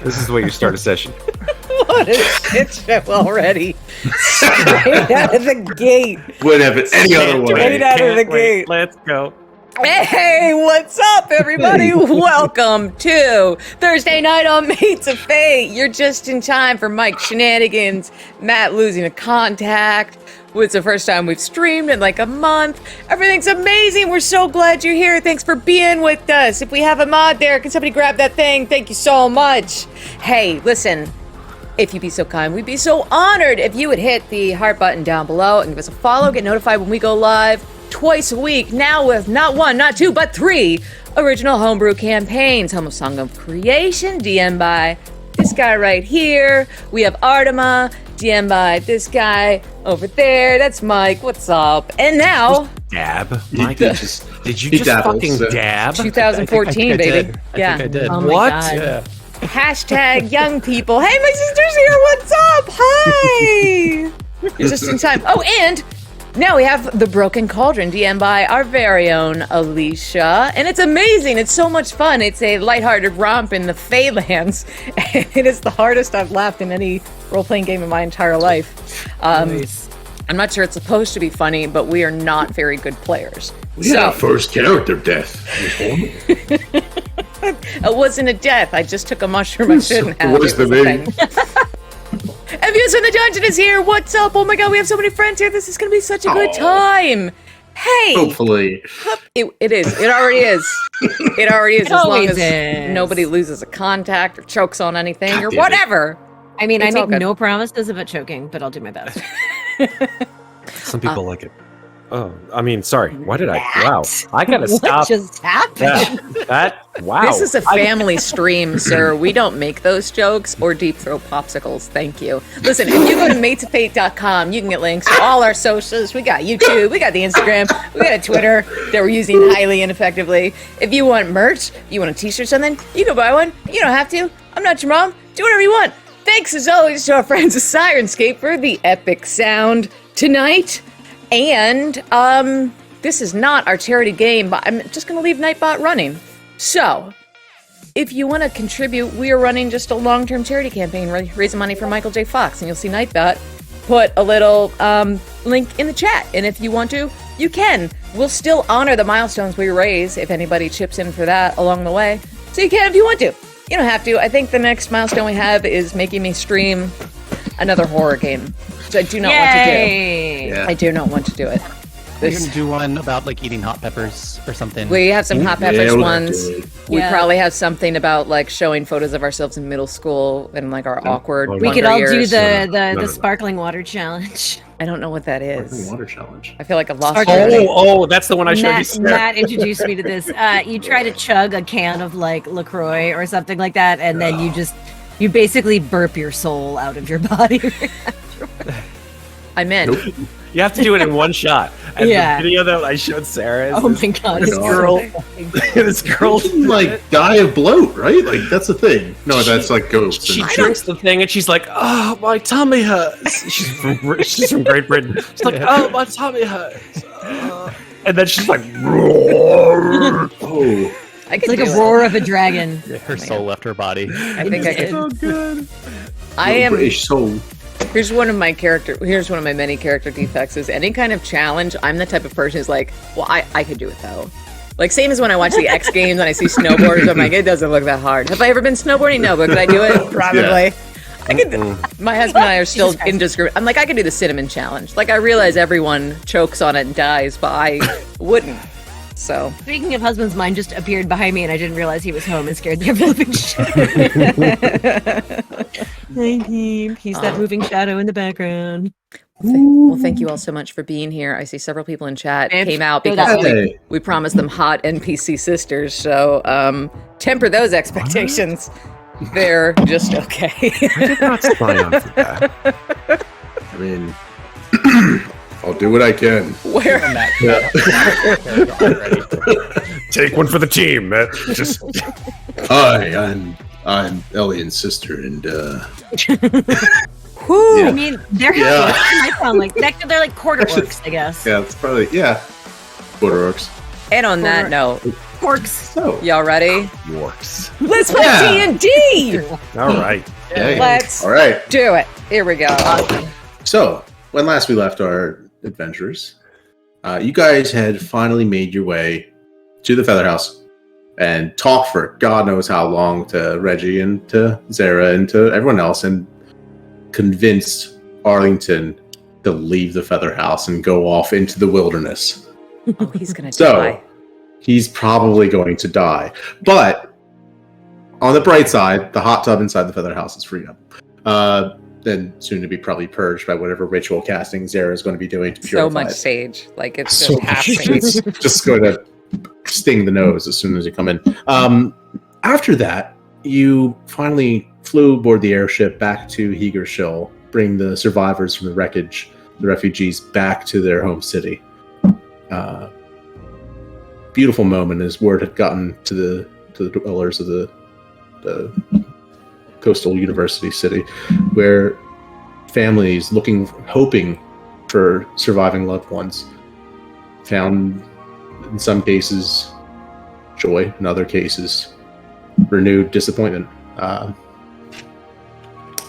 This is the way you start a session. What a shit show already. Straight out of the gate. Wouldn't have it any other way. Straight out of the gate. Let's go. Hey, what's up, everybody? Welcome to Thursday night on Mates of Fate. You're just in time for Mike shenanigans, Matt losing a contact. It's the first time we've streamed in like a month. Everything's amazing. We're so glad you're here. Thanks for being with us. If we have a mod there, can somebody grab that thing? Thank you so much. Hey, listen. If you'd be so kind, we'd be so honored if you would hit the heart button down below and give us a follow, get notified when we go live twice a week, now with not one, not two, but 3 original homebrew campaigns. Home of Song of Creation, DM'd by this guy right here. We have Artema, DM'd by this guy over there. That's Mike. What's up? And now... Dab? Mike, did you just fucking dab? 2014, baby. I think I did. Oh what? Yeah. Hashtag young people. Hey, my sister's here. What's up? Hi. You're just in time. Oh, and now we have the BrokenCauldron, DM'd by our very own Alicia. And it's amazing. It's so much fun. It's a lighthearted romp in the Feylands. It is the hardest I've laughed in any role-playing game in my entire life. Nice. I'm not sure it's supposed to be funny, but we are not very good players. We had our first character death. It wasn't a death. I just took a mushroom I shouldn't have. It was the name. Abuse in the Dungeon is here. What's up? Oh my god, we have so many friends here. This is going to be such a good time. Hey. Hopefully. It is. It already is. It already is, as long as is. nobody loses a contact or chokes on anything or whatever. I mean, It's I all make good. no promises about choking, but I'll do my best. Some people like it. Oh, I mean, sorry. Why did I? Wow. I gotta What stop. just happened? Wow. This is a family stream, sir. We don't make those jokes or deep throat popsicles. Thank you. Listen, if you go to matesoffate.com, you can get links to all our socials. We got YouTube, we got the Instagram, we got a Twitter that we're using highly ineffectively. If you want merch, you want a t-shirt, something, you go buy one. You don't have to. I'm not your mom. Do whatever you want. Thanks as always to our friends at Syrinscape for the epic sound tonight. And this is not our charity game, but I'm just going to leave Nightbot running. So, if you want to contribute, we are running just a long-term charity campaign raising money for Michael J. Fox, and you'll see Nightbot put a little link in the chat. And if you want to, you can. We'll still honor the milestones we raise if anybody chips in for that along the way. So you can if you want to. You don't have to. I think the next milestone we have is making me stream another horror game. So I do not want to do. Yeah. I do not want to do it. We're gonna do one about like eating hot peppers or something. We have some hot peppers we'll ones. do it. We Yeah. probably have something about like showing photos of ourselves in middle school and like our awkward. We We could wonder all do years. the sparkling water challenge. I don't know what that is. Water challenge. I feel like I've lost Sparkling- it. Oh, that's the one I showed you. Matt, Sarah. Matt introduced me to this. You try to chug a can of like LaCroix or something like that, and then you basically burp your soul out of your body. I'm in. Nope. You have to do it in one shot. And Yeah. the video that I showed Sarah is Oh my god! this it's girl. so this girl. Like, die of bloat, right? Like, that's the thing. No, that's like ghosts. She and drinks the thing and she's like, "Oh, my tummy hurts." She's from Great Britain. She's like, "Oh, my tummy hurts." And then she's like, "Roar." Oh, I It's could like do a it. roar of a dragon. Her soul left her body. I think I could. So good. I am. British soul. Here's one of my many character defects is any kind of challenge. I'm the type of person who's like, well, I could do it though. Like same as when I watch the X Games and I see snowboarders, I'm like, it doesn't look that hard. Have I ever been snowboarding? No, but could I do it? Probably. Yeah. I could. My husband and I are still indiscriminate. I'm like, I could do the cinnamon challenge. Like I realize everyone chokes on it and dies, but I wouldn't. So Speaking of husbands, mine just appeared behind me, and I didn't realize he was home and scared the living shit. He's that moving shadow in the background. well, thank you all so much for being here. I see several people in chat came out because Hey. we promised them hot NPC sisters. So temper those expectations. They're just okay. Not spy on for that. I mean, I'll do what I can. Where? Take one for the team, man. Just Hi, I'm Elian's sister, and Whew. Yeah. I mean, they're Yeah. they might sound like they're like quarter orcs, I guess. yeah, it's probably quarter orcs. And on that note, Quarks. So, Y'all ready? Yorks. Let's play D&D! All right. yeah. Let's All right. do it. Here we go. So, when last we left our adventurers, you guys had finally made your way to the Feather House and talked for God knows how long to Reggie and to Zara and to everyone else and convinced Arlington to leave the Feather House and go off into the wilderness. Oh, he's gonna So, die. he's probably going to die. But on the bright side, the hot tub inside the Feather House is free up. Then soon to be probably purged by whatever ritual casting Zara is going to be doing to So purify much it. sage. Like, it's So just half much. sage. It's just going to sting the nose as soon as you come in. After that, you finally flew aboard the airship back to Hegershil, bring the survivors from the wreckage, the refugees, back to their home city. Beautiful moment as word had gotten to the dwellers of the coastal university city, where families hoping for surviving loved ones found, in some cases, joy, in other cases, renewed disappointment.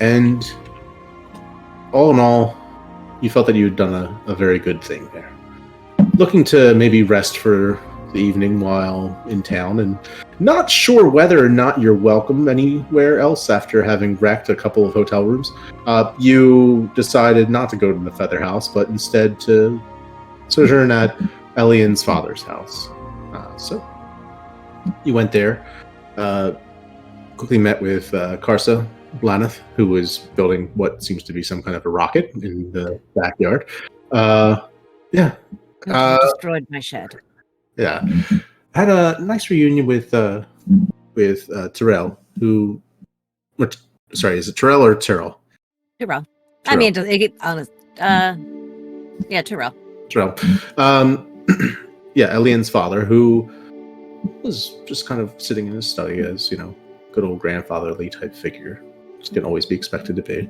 And all in all, you felt that you had done a very good thing there. Looking to maybe rest for the evening while in town, and not sure whether or not you're welcome anywhere else after having wrecked a couple of hotel rooms, you decided not to go to the Feather House, but instead to sojourn at Elian's father's house. So you went there, quickly met with Karsa Blaneth, who was building what seems to be some kind of a rocket in the backyard. Destroyed my shed. Yeah, had a nice reunion with Terrell, who, is it Terrell or Terrell? Tyrell. I mean, to get honest, yeah, Tyrell. Terrell. Yeah, Elian's father, who was just kind of sitting in his study as, good old grandfatherly type figure. Just can always be expected to be.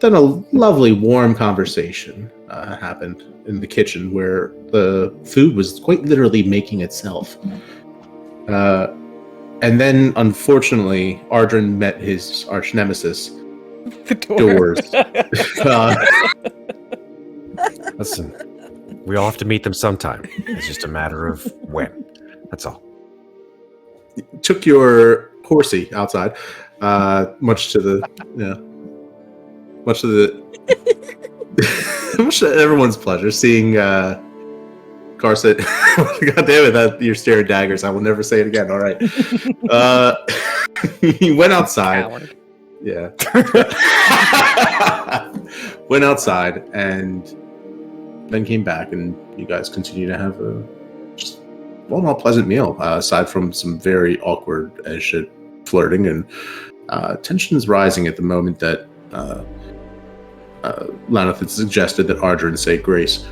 Then a lovely, warm conversation happened in the kitchen where the food was quite literally making itself. And then, unfortunately, Ardrin met his arch nemesis, The door. Doors. Listen, we all have to meet them sometime. It's just a matter of when. That's all. Took your horsey outside, much to everyone's pleasure, seeing Carson. God damn it, that you're staring daggers. I will never say it again. All right. He went outside. Coward. Yeah. Went outside and then came back, and you guys continue to have a just all pleasant meal, aside from some very awkward as shit flirting and tensions rising at the moment that Laneth had suggested that Ardrin say grace.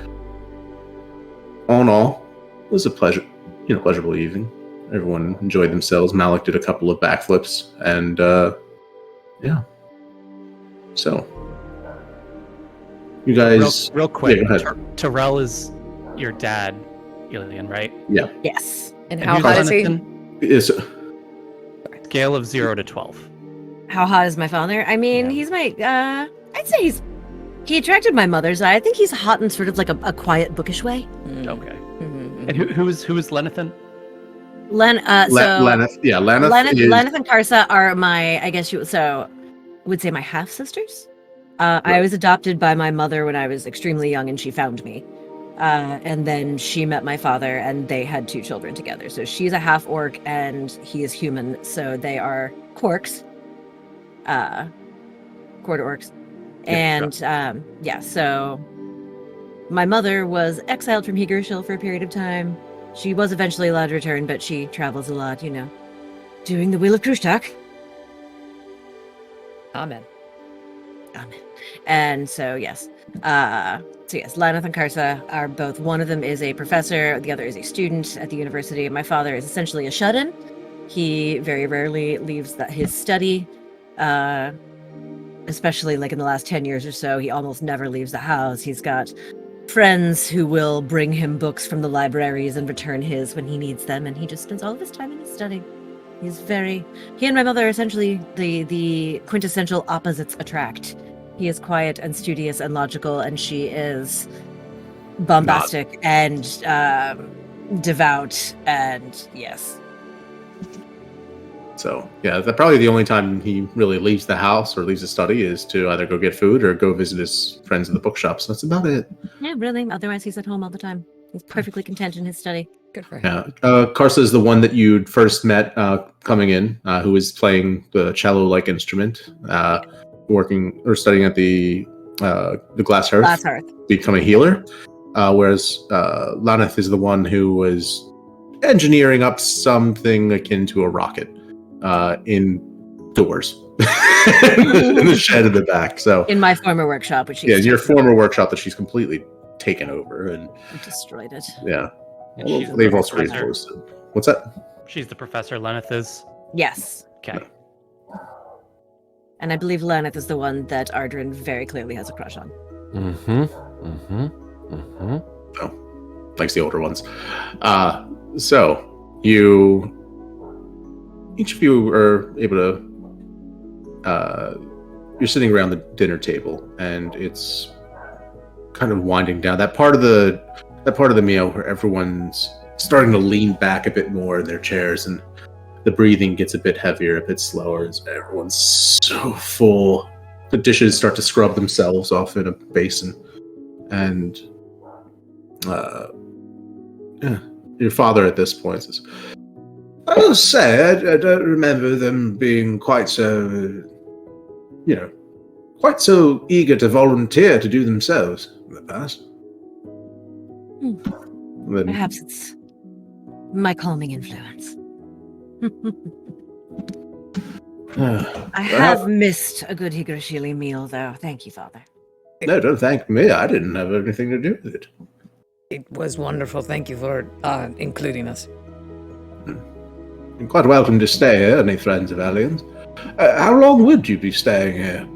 All in all, it was a pleasurable evening. Everyone enjoyed themselves. Malik did a couple of backflips, and yeah. So, you guys, real quick. Yeah, go ahead. Terrell is your dad, Ilian, right? Yeah. Yes. And And how who's hot is he? Jonathan? Is Scale of 0 to 12. How hot is my father? I mean, Yeah. he's my. I'd say he attracted my mother's eye. I think he's hot in sort of like a quiet, bookish way. Okay. Mhm. And who is Lenathan? Laneth? Yeah, Laneth. Leneth and Karsa are my, I guess would say my half sisters. I was adopted by my mother when I was extremely young, and she found me. And then she met my father, and they had 2 children together. So she's a half orc, and he is human. So they are quarks, quarter orcs, and So my mother was exiled from Hegershil for a period of time. She was eventually allowed to return, but she travels a lot, doing the Wheel of Krustak. Amen. Amen. And so, yes. Laneth and Karsa are both, one of them is a professor, the other is a student at the university. My father is essentially a shut-in. He very rarely leaves his study, especially like in the last 10 years or so. He almost never leaves the house. He's got friends who will bring him books from the libraries and return his when he needs them, and he just spends all of his time in his study. He and my mother are essentially the quintessential opposites attract. He is quiet and studious and logical, and she is bombastic and devout, and yes. So, yeah, probably the only time he really leaves the house or leaves the study is to either go get food or go visit his friends in the bookshops. That's about it. Yeah, really. Otherwise, he's at home all the time. He's perfectly content in his study. Good for him. Yeah. Karsa is the one that you'd first met coming in, who was playing the cello-like instrument, working or studying at the Glass Hearth. Glass Hearth. Become a healer. Whereas Laneth is the one who was engineering up something akin to a rocket indoors in the shed in the back. So in my former workshop, which in your former workshop that she's completely taken over and destroyed it. Yeah. And Well, she's the they've also professor. reinforced it. What's that? She's the professor, Lenneth is. Yes. Okay. And I believe Laneth is the one that Ardrin very clearly has a crush on. Likes the older ones. So each of you are able to. You're sitting around the dinner table, and it's kind of winding down. That part of the meal where everyone's starting to lean back a bit more in their chairs, and the breathing gets a bit heavier, a bit slower, as everyone's so full. The dishes start to scrub themselves off in a basin, and your father at this point says, "I will say, I don't remember them being quite so, quite so eager to volunteer to do themselves in the past." Then, Perhaps it's my calming influence. I have missed a good Higurashili meal, though. Thank you, Father. no, don't thank me. I didn't have anything to do with it. It was wonderful. Thank you for including us. You're quite welcome to stay here, any friends of Alien's. How long would you be staying here?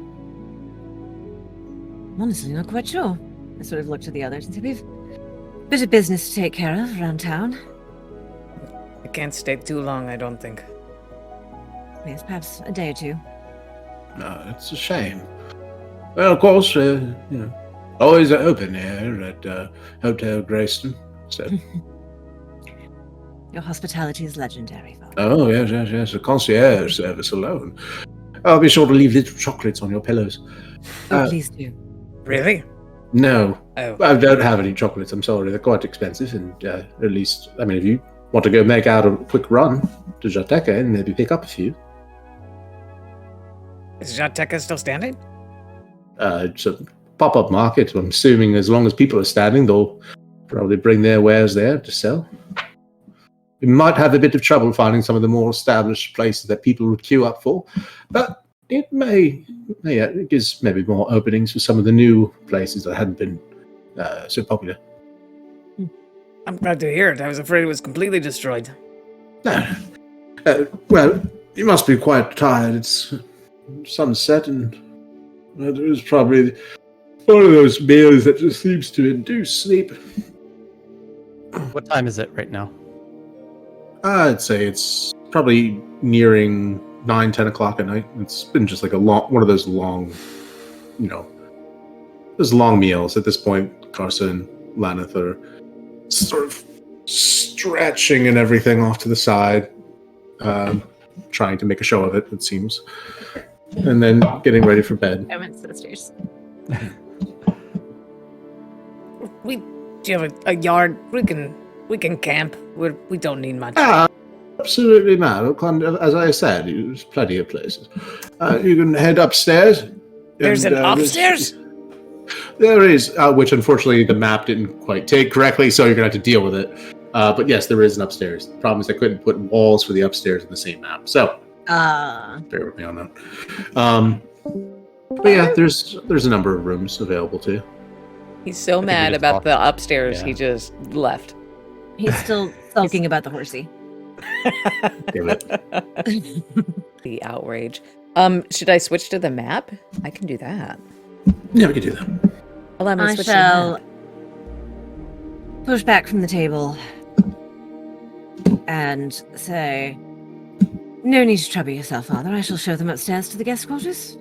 Honestly, not quite sure. I sort of looked to the others and said, we've a bit of business to take care of around town. I can't stay too long, I don't think. Yes, perhaps a day or two. No, it's a shame. Well, of course, always open here at Hotel Greyston. So. Your hospitality is legendary, Father. Oh, yes. The concierge service alone. I'll be sure to leave little chocolates on your pillows. Please do. Really? No, Oh. I don't have any chocolates. I'm sorry. They're quite expensive, and at least, if you want to go make out a quick run to Jateka and maybe pick up a few. Is Jateka still standing? It's a pop-up market. I'm assuming as long as people are standing, they'll probably bring their wares there to sell. We might have a bit of trouble finding some of the more established places that people would queue up for, but it it gives maybe more openings for some of the new places that hadn't been so popular. I'm glad to hear it. I was afraid it was completely destroyed. Well, you must be quite tired. It's sunset, and it was probably one of those meals that just seems to induce sleep. What time is it right now? I'd say it's probably nearing 9-10 o'clock at night. It's been just like one of those long, those long meals. At this point, Karsa and Laneth are sort of stretching and everything off to the side, trying to make a show of it, it seems. And then getting ready for bed. I went to the stairs. Do you have a yard? We can camp. We don't need much. Absolutely not. As I said, there's plenty of places. You can head upstairs. There's an upstairs? There is, which unfortunately the map didn't quite take correctly, so you're going to have to deal with it. But yes, there is an upstairs. The problem is I couldn't put walls for the upstairs in the same map. So, bear with me on that. But yeah, there's a number of rooms available to you. He's so we mad just about walked. the upstairs, Yeah. he just left. He's still sulking about the horsey. Damn it. The outrage. Should I switch to the map? I can do that. Yeah, we can do that. Allow me to I switch shall to push back from the table and say, "No need to trouble yourself, Father. I shall show them upstairs to the guest quarters.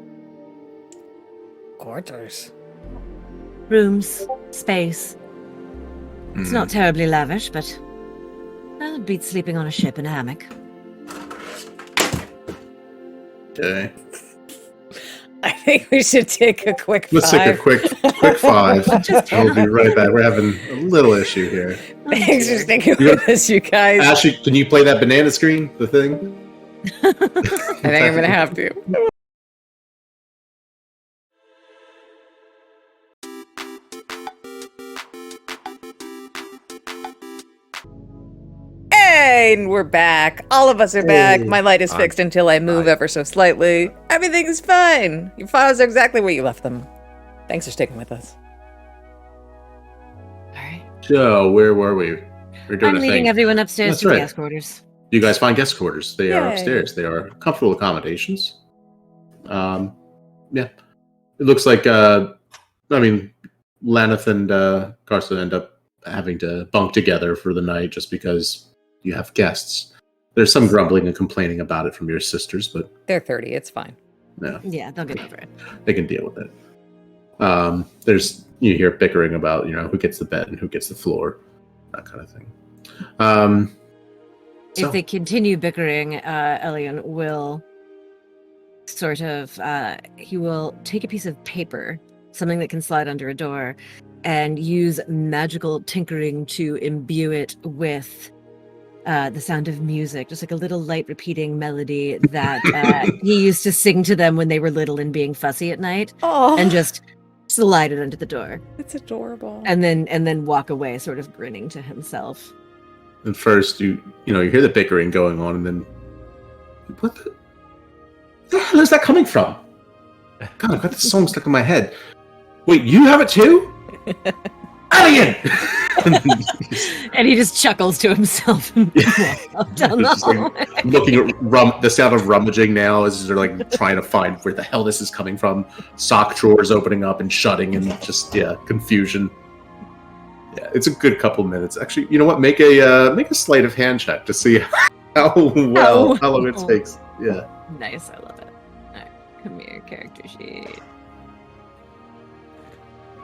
Quarters. Rooms, space. It's not terribly lavish, but well, it beats sleeping on a ship in a hammock." Okay. I think we should take a quick Let's five. take a quick five. We'll be right back. We're having a little issue here. Thanks for sticking with us, you guys. Ashley, can you play that banana screen? The thing? I think I'm gonna have to. Hey, and we're back. All of us are back. My light is fixed until I move ever so slightly. Everything is fine. Your files are exactly where you left them. Thanks for sticking with us. All right. So, where were we? We're doing I'm a leading thing. everyone upstairs That's to the right. guest quarters. You guys find guest quarters. They are Yay. upstairs. They are comfortable accommodations. Yeah. It looks like, Laneth and Carson end up having to bunk together for the night just because you have guests. There's some grumbling and complaining about it from your sisters, but They're 30. It's fine. no, Yeah, they'll get over it. they can deal with it. You hear bickering about, who gets the bed and who gets the floor, that kind of thing. If they continue bickering, Elian will sort of, he will take a piece of paper, something that can slide under a door, and use magical tinkering to imbue it with the sound of music, just like a little light repeating melody that he used to sing to them when they were little and being fussy at night, Oh, and just slide it under the door, it's adorable. and then walk away, sort of grinning to himself. And first, you hear the bickering going on, and then what the hell is that coming from? God, I've got this song stuck in my head. Wait, you have it too? Alien! And he just chuckles to himself and walks up down the Just, like, hallway. looking at the sound of rummaging now as they're like trying to find where the hell this is coming from. Sock drawers opening up and shutting, and just confusion. Yeah, it's a good couple minutes. Actually, you know what? Make a sleight of hand check to see how long it takes. Yeah. Nice, I love it. Alright, come here, character sheet.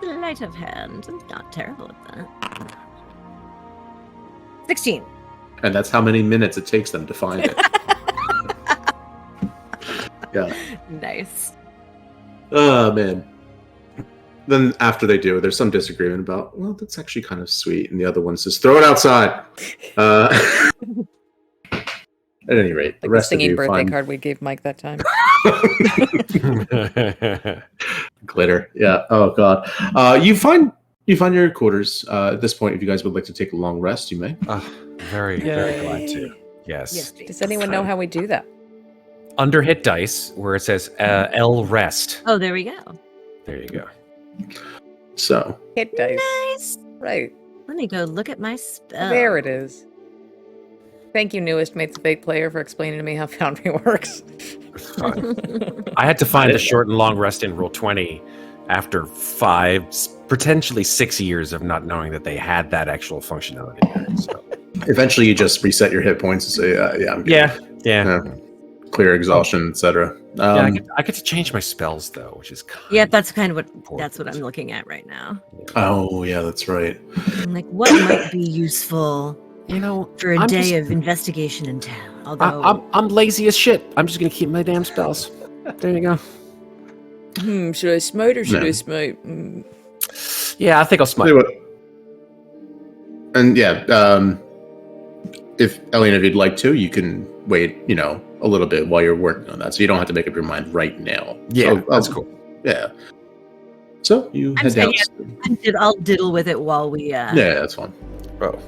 Sleight of hand. I'm not terrible at that. 16. And that's how many minutes it takes them to find it. Yeah. Nice. Oh, man. Then after they do, there's some disagreement about, well, that's actually kind of sweet. And the other one says, throw it outside. At any rate, the Like the rest of singing you birthday find card we gave Mike that time. glitter. Yeah. Oh, God. You find your quarters. At this point, if you guys would like to take a long rest, you may. Very, very glad to. Yes. Yes, please. Does anyone know how we do that? Under hit dice, where it says L rest. Oh, there we go. There you go. So, Hit dice. Nice. Right. Let me go look at my spell. There it is. Thank you, newest Mates of Fate player, for explaining to me how Foundry works. I had to find the short and long rest in Roll20 after 5, potentially 6 years of not knowing that they had that actual functionality there. So. eventually you just reset your hit points and say, I'm good. Yeah. Clear exhaustion, etc. I get to change my spells though, which is Yeah, that's kind of what important. I'm looking at right now. Oh, yeah, that's right. I'm like, what might be useful for a day of investigation in town? Although I'm lazy as shit. I'm just gonna keep my damn spells. There you go. Should I smite or should No. I smite? Yeah, I think I'll Tell smite. you what. And if Elian, if you'd like to, you can wait, a little bit while you're working on that, so you don't have to make up your mind right now. Yeah, So, that's cool. Yeah. So you I'm head down. saying I'll diddle with it while we. Yeah, that's fine. Oh.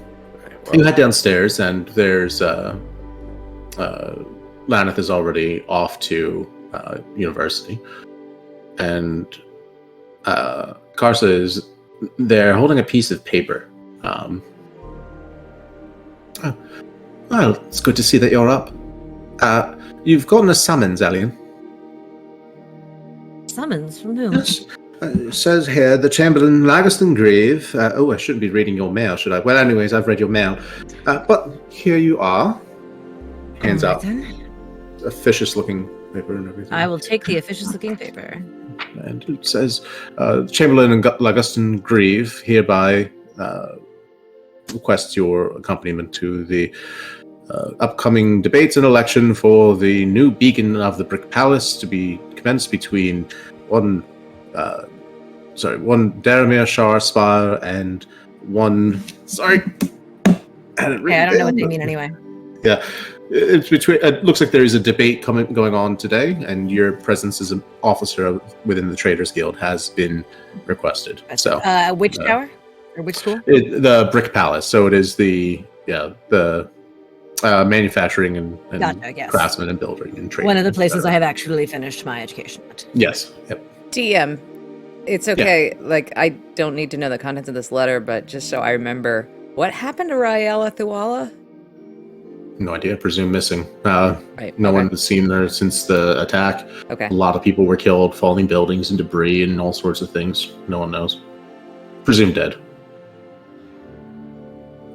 You head downstairs, and there's Laneth is already off to university, and Karsa is there holding a piece of paper. Well, it's good to see that you're up. You've gotten a summons, Elian. Summons from whom? Yes. It says here, the Chamberlain Lagaston Grave. I shouldn't be reading your mail, should I? Well, anyways, I've read your mail. But here you are. Hands out officious-looking paper and everything. I will take the officious-looking paper. And it says, Chamberlain and Lagaston Grieve hereby requests your accompaniment to the upcoming debates and election for the new beacon of the Brick Palace to be commenced between one Daramir Shar Spire and one. Sorry, I don't know what they mean anyway. Yeah, it's between. It looks like there is a debate going on today, and your presence as an officer within the Traders Guild has been requested. So, which tower or which school? The Brick Palace. So it is the manufacturing and craftsman and building and trading. One of the places I have actually finished my education at. Yes. Yep. DM, it's okay. Yeah. Like, I don't need to know the contents of this letter, but just so I remember, what happened to Raella Thuala? No idea. Presume missing. No one has seen her since the attack. Okay. A lot of people were killed, falling buildings and debris and all sorts of things. No one knows. Presumed dead.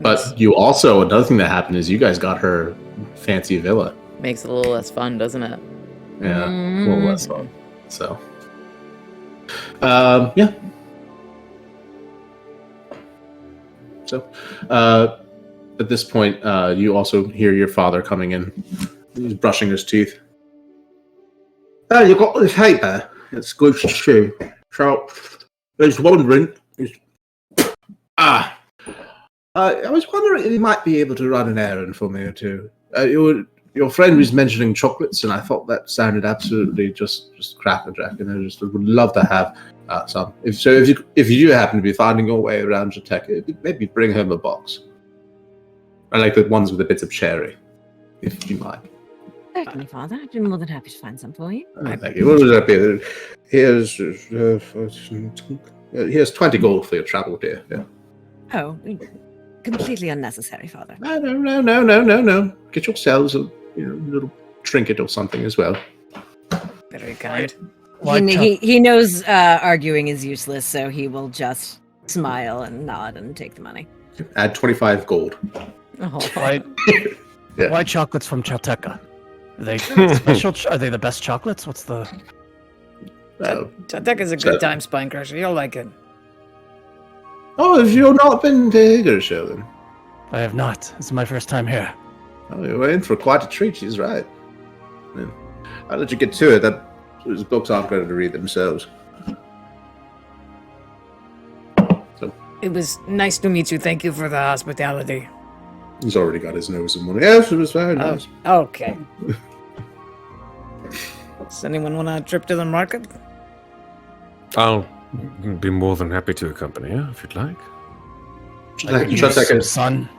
But you also, another thing that happened is you guys got her fancy villa. Makes it a little less fun, doesn't it? Yeah, a little less fun. So, yeah. So, at this point, you also hear your father coming in. He's brushing his teeth. Oh, you got this paper. It's good to see. So, I was wondering. I was wondering if you might be able to run an errand for me or two. Your friend was mentioning chocolates, and I thought that sounded absolutely just crackerjack, and I just would love to have some. If you do happen to be finding your way around Jateka, maybe bring home a box. I like the ones with the bits of cherry, if you mind. Certainly, Father. I'd be more than happy to find some for you. Oh, thank you. What would that be? Here's 20 gold for your travel, dear. Yeah. Oh, completely unnecessary, Father. No. Get yourselves a little trinket or something as well. Very kind. He knows arguing is useless, so he will just smile and nod and take the money. Add 25 gold. Why chocolates from Chalteca? Are they special? Are they the best chocolates? What's the? Chalteca's a good time, Spinecrusher. You'll like it. Oh, have you not been to Higgershill then? I have not. This is my first time here. Oh, you're in for quite a treat. She's right. I'll let you get to it. Those books aren't going to read themselves. So it was nice to meet you. Thank you for the hospitality. He's already got his nose in one. Yes, it was very nice. Okay. Does anyone want a trip to the market? I'll be more than happy to accompany you if you'd like. Son.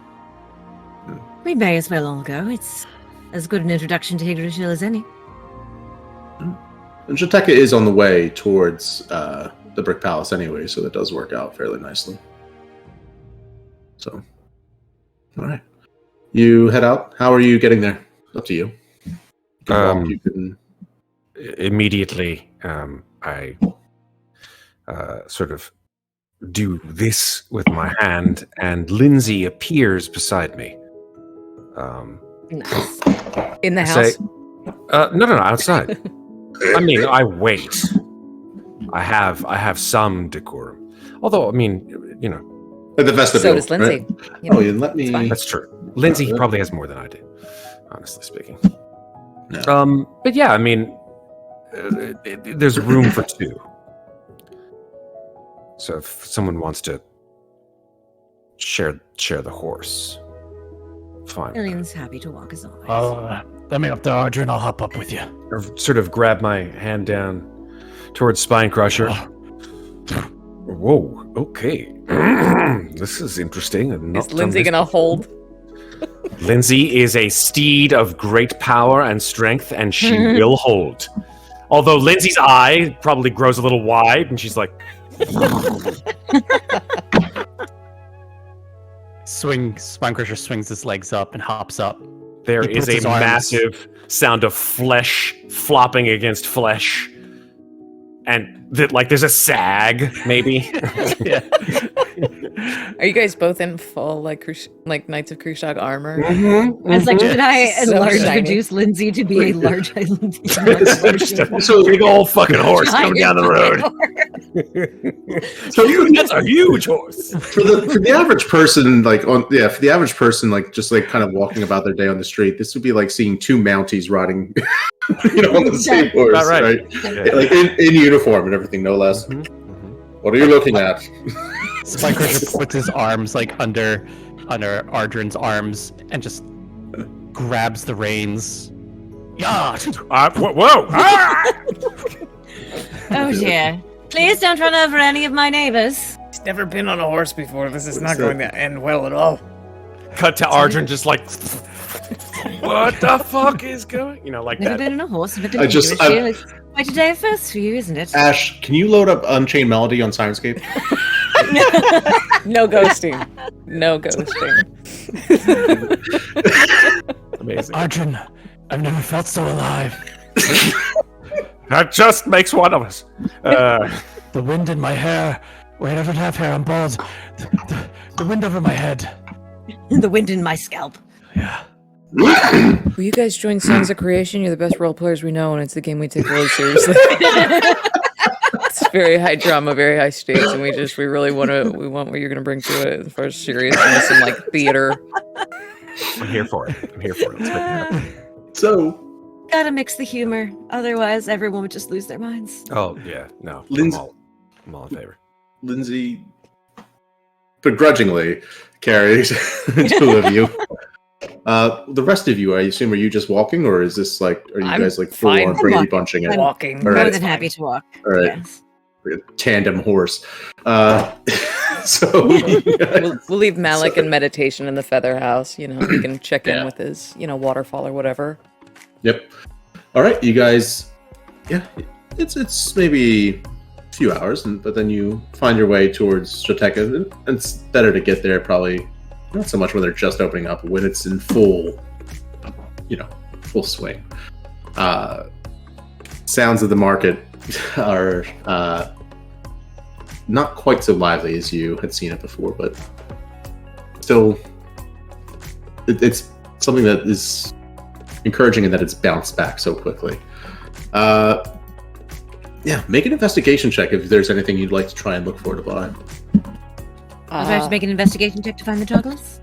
We may as well all go. It's as good an introduction to Higgershill as any. And Jateka is on the way towards the Brick Palace anyway, so that does work out fairly nicely. So, all right. You head out. How are you getting there? Up to you. You can... Immediately, I sort of do this with my hand, and Lindsay appears beside me. Nice. In the house? No, outside. I mean, I wait. I have some decorum. Although, I mean, the vestibule. So does Lindsay. Right? Let me. That's true. Lindsay probably has more than I do, honestly speaking. No. But yeah, I mean, there's room for two. So if someone wants to share the horse, fine. Lillian's happy to walk as always. Let me up the order and I'll hop up with you. Or sort of grab my hand down towards Spinecrusher. Whoa, okay. This is interesting. Is Lindsay going to hold? Lindsay is a steed of great power and strength, and she will hold. Although Lindsay's eye probably grows a little wide, and she's like... Spinecrusher swings his legs up and hops up. There is a massive sound of flesh flopping against flesh. and there's a sag, maybe. Yeah. Are you guys both in full like Knights of Khrushchev armor? It's like, should I So enlarge shiny. reduce Lindsay to be a large So big old fucking horse coming down the road. That's a huge horse. For the average person, for the average person, just kind of walking about their day on the street, this would be like seeing two Mounties riding, on the same horse, All right. right? Like in uniform and everything, no less. What are you looking at? Spike Crusher puts his arms under Ardrin's arms and just grabs the reins. Yeah. Whoa! Ah! Oh dear. Please don't run over any of my neighbors. He's never been on a horse before. This is not going to end well at all. Cut to Ardrin, just like, what the fuck is going? Like Never that. been on a horse. Never I just- I- It's quite a day of first for you, isn't it? Ash, can you load up Unchained Melody on Syrinscape? No ghosting. No ghosting. Amazing. Ardrin, I've never felt so alive. That just makes one of us. The wind in my hair. Wait, I don't have hair. I'm bald. The wind over my head. The wind in my scalp. Yeah. Will you guys join Sons of Creation? You're the best role players we know, and it's the game we take really seriously. It's very high drama, very high stakes, and we really want what you're gonna bring to it as far as seriousness and like theater. I'm here for it. Let's make it happen. So, Gotta mix the humor, otherwise everyone would just lose their minds. Oh yeah, no. Lindsay- I'm all in favor. Lindsay begrudgingly carries two of you. The rest of you, I assume, are you just walking, or is this are you I'm guys full fine. on I'm Brady walking. bunching it? I'm Walking. All right. More than happy to walk. All right. Yes. Like a tandem horse. So We'll leave Malik in meditation in the Feather House. He can check in with his, waterfall or whatever. Yep. All right, you guys. Yeah, it's maybe a few hours, but then you find your way towards Jateka. And it's better to get there probably not so much when they're just opening up, when it's in full swing. Sounds of the market are not quite so lively as you had seen it before, but still, it's something that is encouraging in that it's bounced back so quickly. Make an investigation check if there's anything you'd like to try and look for to buy. I'll have to make an investigation check to find the chocolates.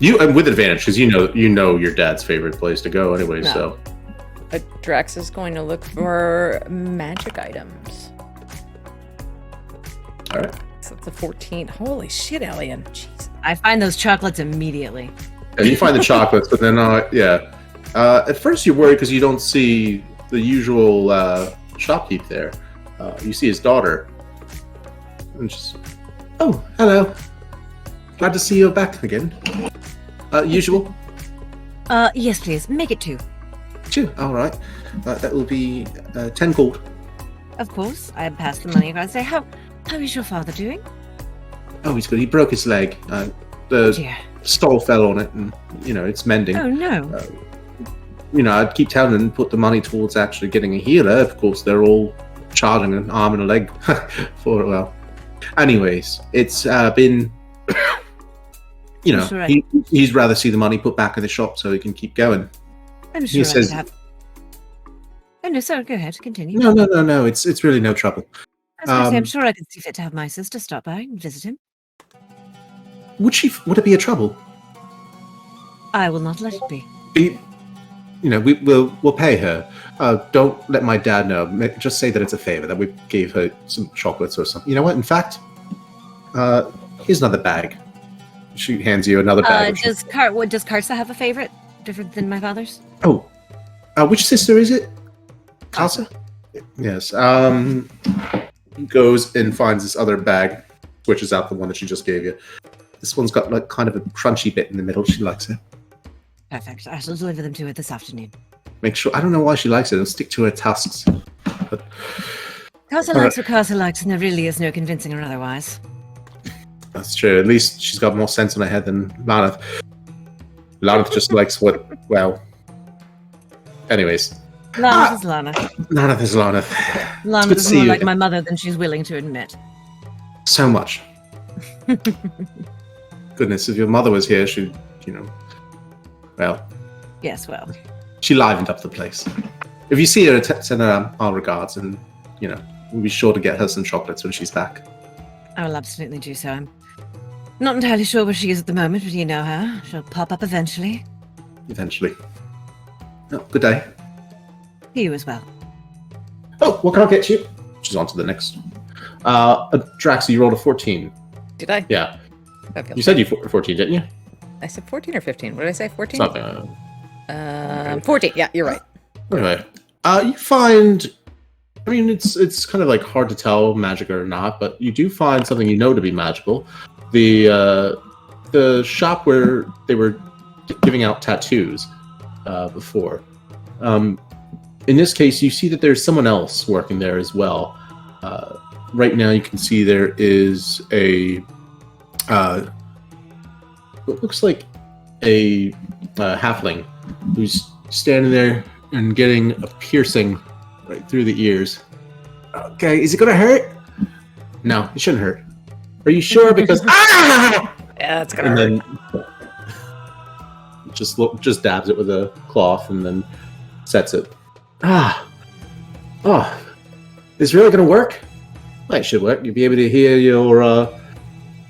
You and with advantage because you know your dad's favorite place to go anyway. No. So Drax is going to look for magic items. all right. So it's a 14. Holy shit, Alien. Jeez. I find those chocolates immediately. And you find the chocolates, but then at first you're worried because you don't see the usual shopkeep there. You see his daughter, and just oh hello, glad to see you back again. Usual. Yes, please. Make it 2. Sure. All right. That will be 10 gold. Of course. I pass the money across. Say, how is your father doing? Oh, he's good. He broke his leg. Oh The dear. stole fell on it, and it's mending. Oh no. I'd keep telling them to put the money towards actually getting a healer. Of course, they're all charging an arm and a leg for it. Well, anyways, it's been, I'm sure I- he's rather see the money put back in the shop so he can keep going. I'm he sure I says- could have. Oh no, sorry. Go ahead. Continue. No. It's really no trouble. I was going to say, I'm um, sure I could see fit to have my sister stop by and visit him. Would it be a trouble? I will not let it be. We'll pay her. Don't let my dad know. Just say that it's a favor that we gave her some chocolates or something. You know what? In fact, here's another bag. She hands you another bag. Does Karsa have a favorite different than my father's? Oh, which sister is it? Casa? Yes. Goes and finds this other bag, switches out the one that she just gave you. This one's got like kind of a crunchy bit in the middle. She likes it. Perfect. I shall deliver them to her this afternoon. Make sure. I don't know why she likes it. It'll stick to her tusks. But Karsa likes what Karsa likes, and there really is no convincing her otherwise. that's true. At least she's got more sense in her head than Laneth. Laneth just likes what. Well. Anyways, Lana is Lana. Laneth is Laneth. Lana good to is see more you like again. my mother than she's willing to admit. So much. Goodness, if your mother was here, well, Yes, well. she livened up the place. If you see her, send her our regards, and we'll be sure to get her some chocolates when she's back. I will absolutely do so. I'm not entirely sure where she is at the moment, but you know her. She'll pop up eventually. Eventually. Oh, good day. You as well. Oh, what can I get you? She's on to the next. Drax, you rolled a 14. Did I? Yeah. That feels You said you 14, didn't you? I said 14 or 15. What did I say? 14? Something. 14. Yeah, you're right. Anyway, you find. I mean, it's kind of like hard to tell magic or not, but you do find something you know to be magical. The shop where they were giving out tattoos before. In this case, you see that there's someone else working there as well. Right now, you can see there is a what looks like a halfling who's standing there and getting a piercing right through the ears. Okay, is it gonna hurt? No, it shouldn't hurt. Are you sure? Because Yeah, it's gonna and hurt. then just dabs it with a cloth and then sets it. Oh, this really gonna work? Well, it should work. You'll be able to hear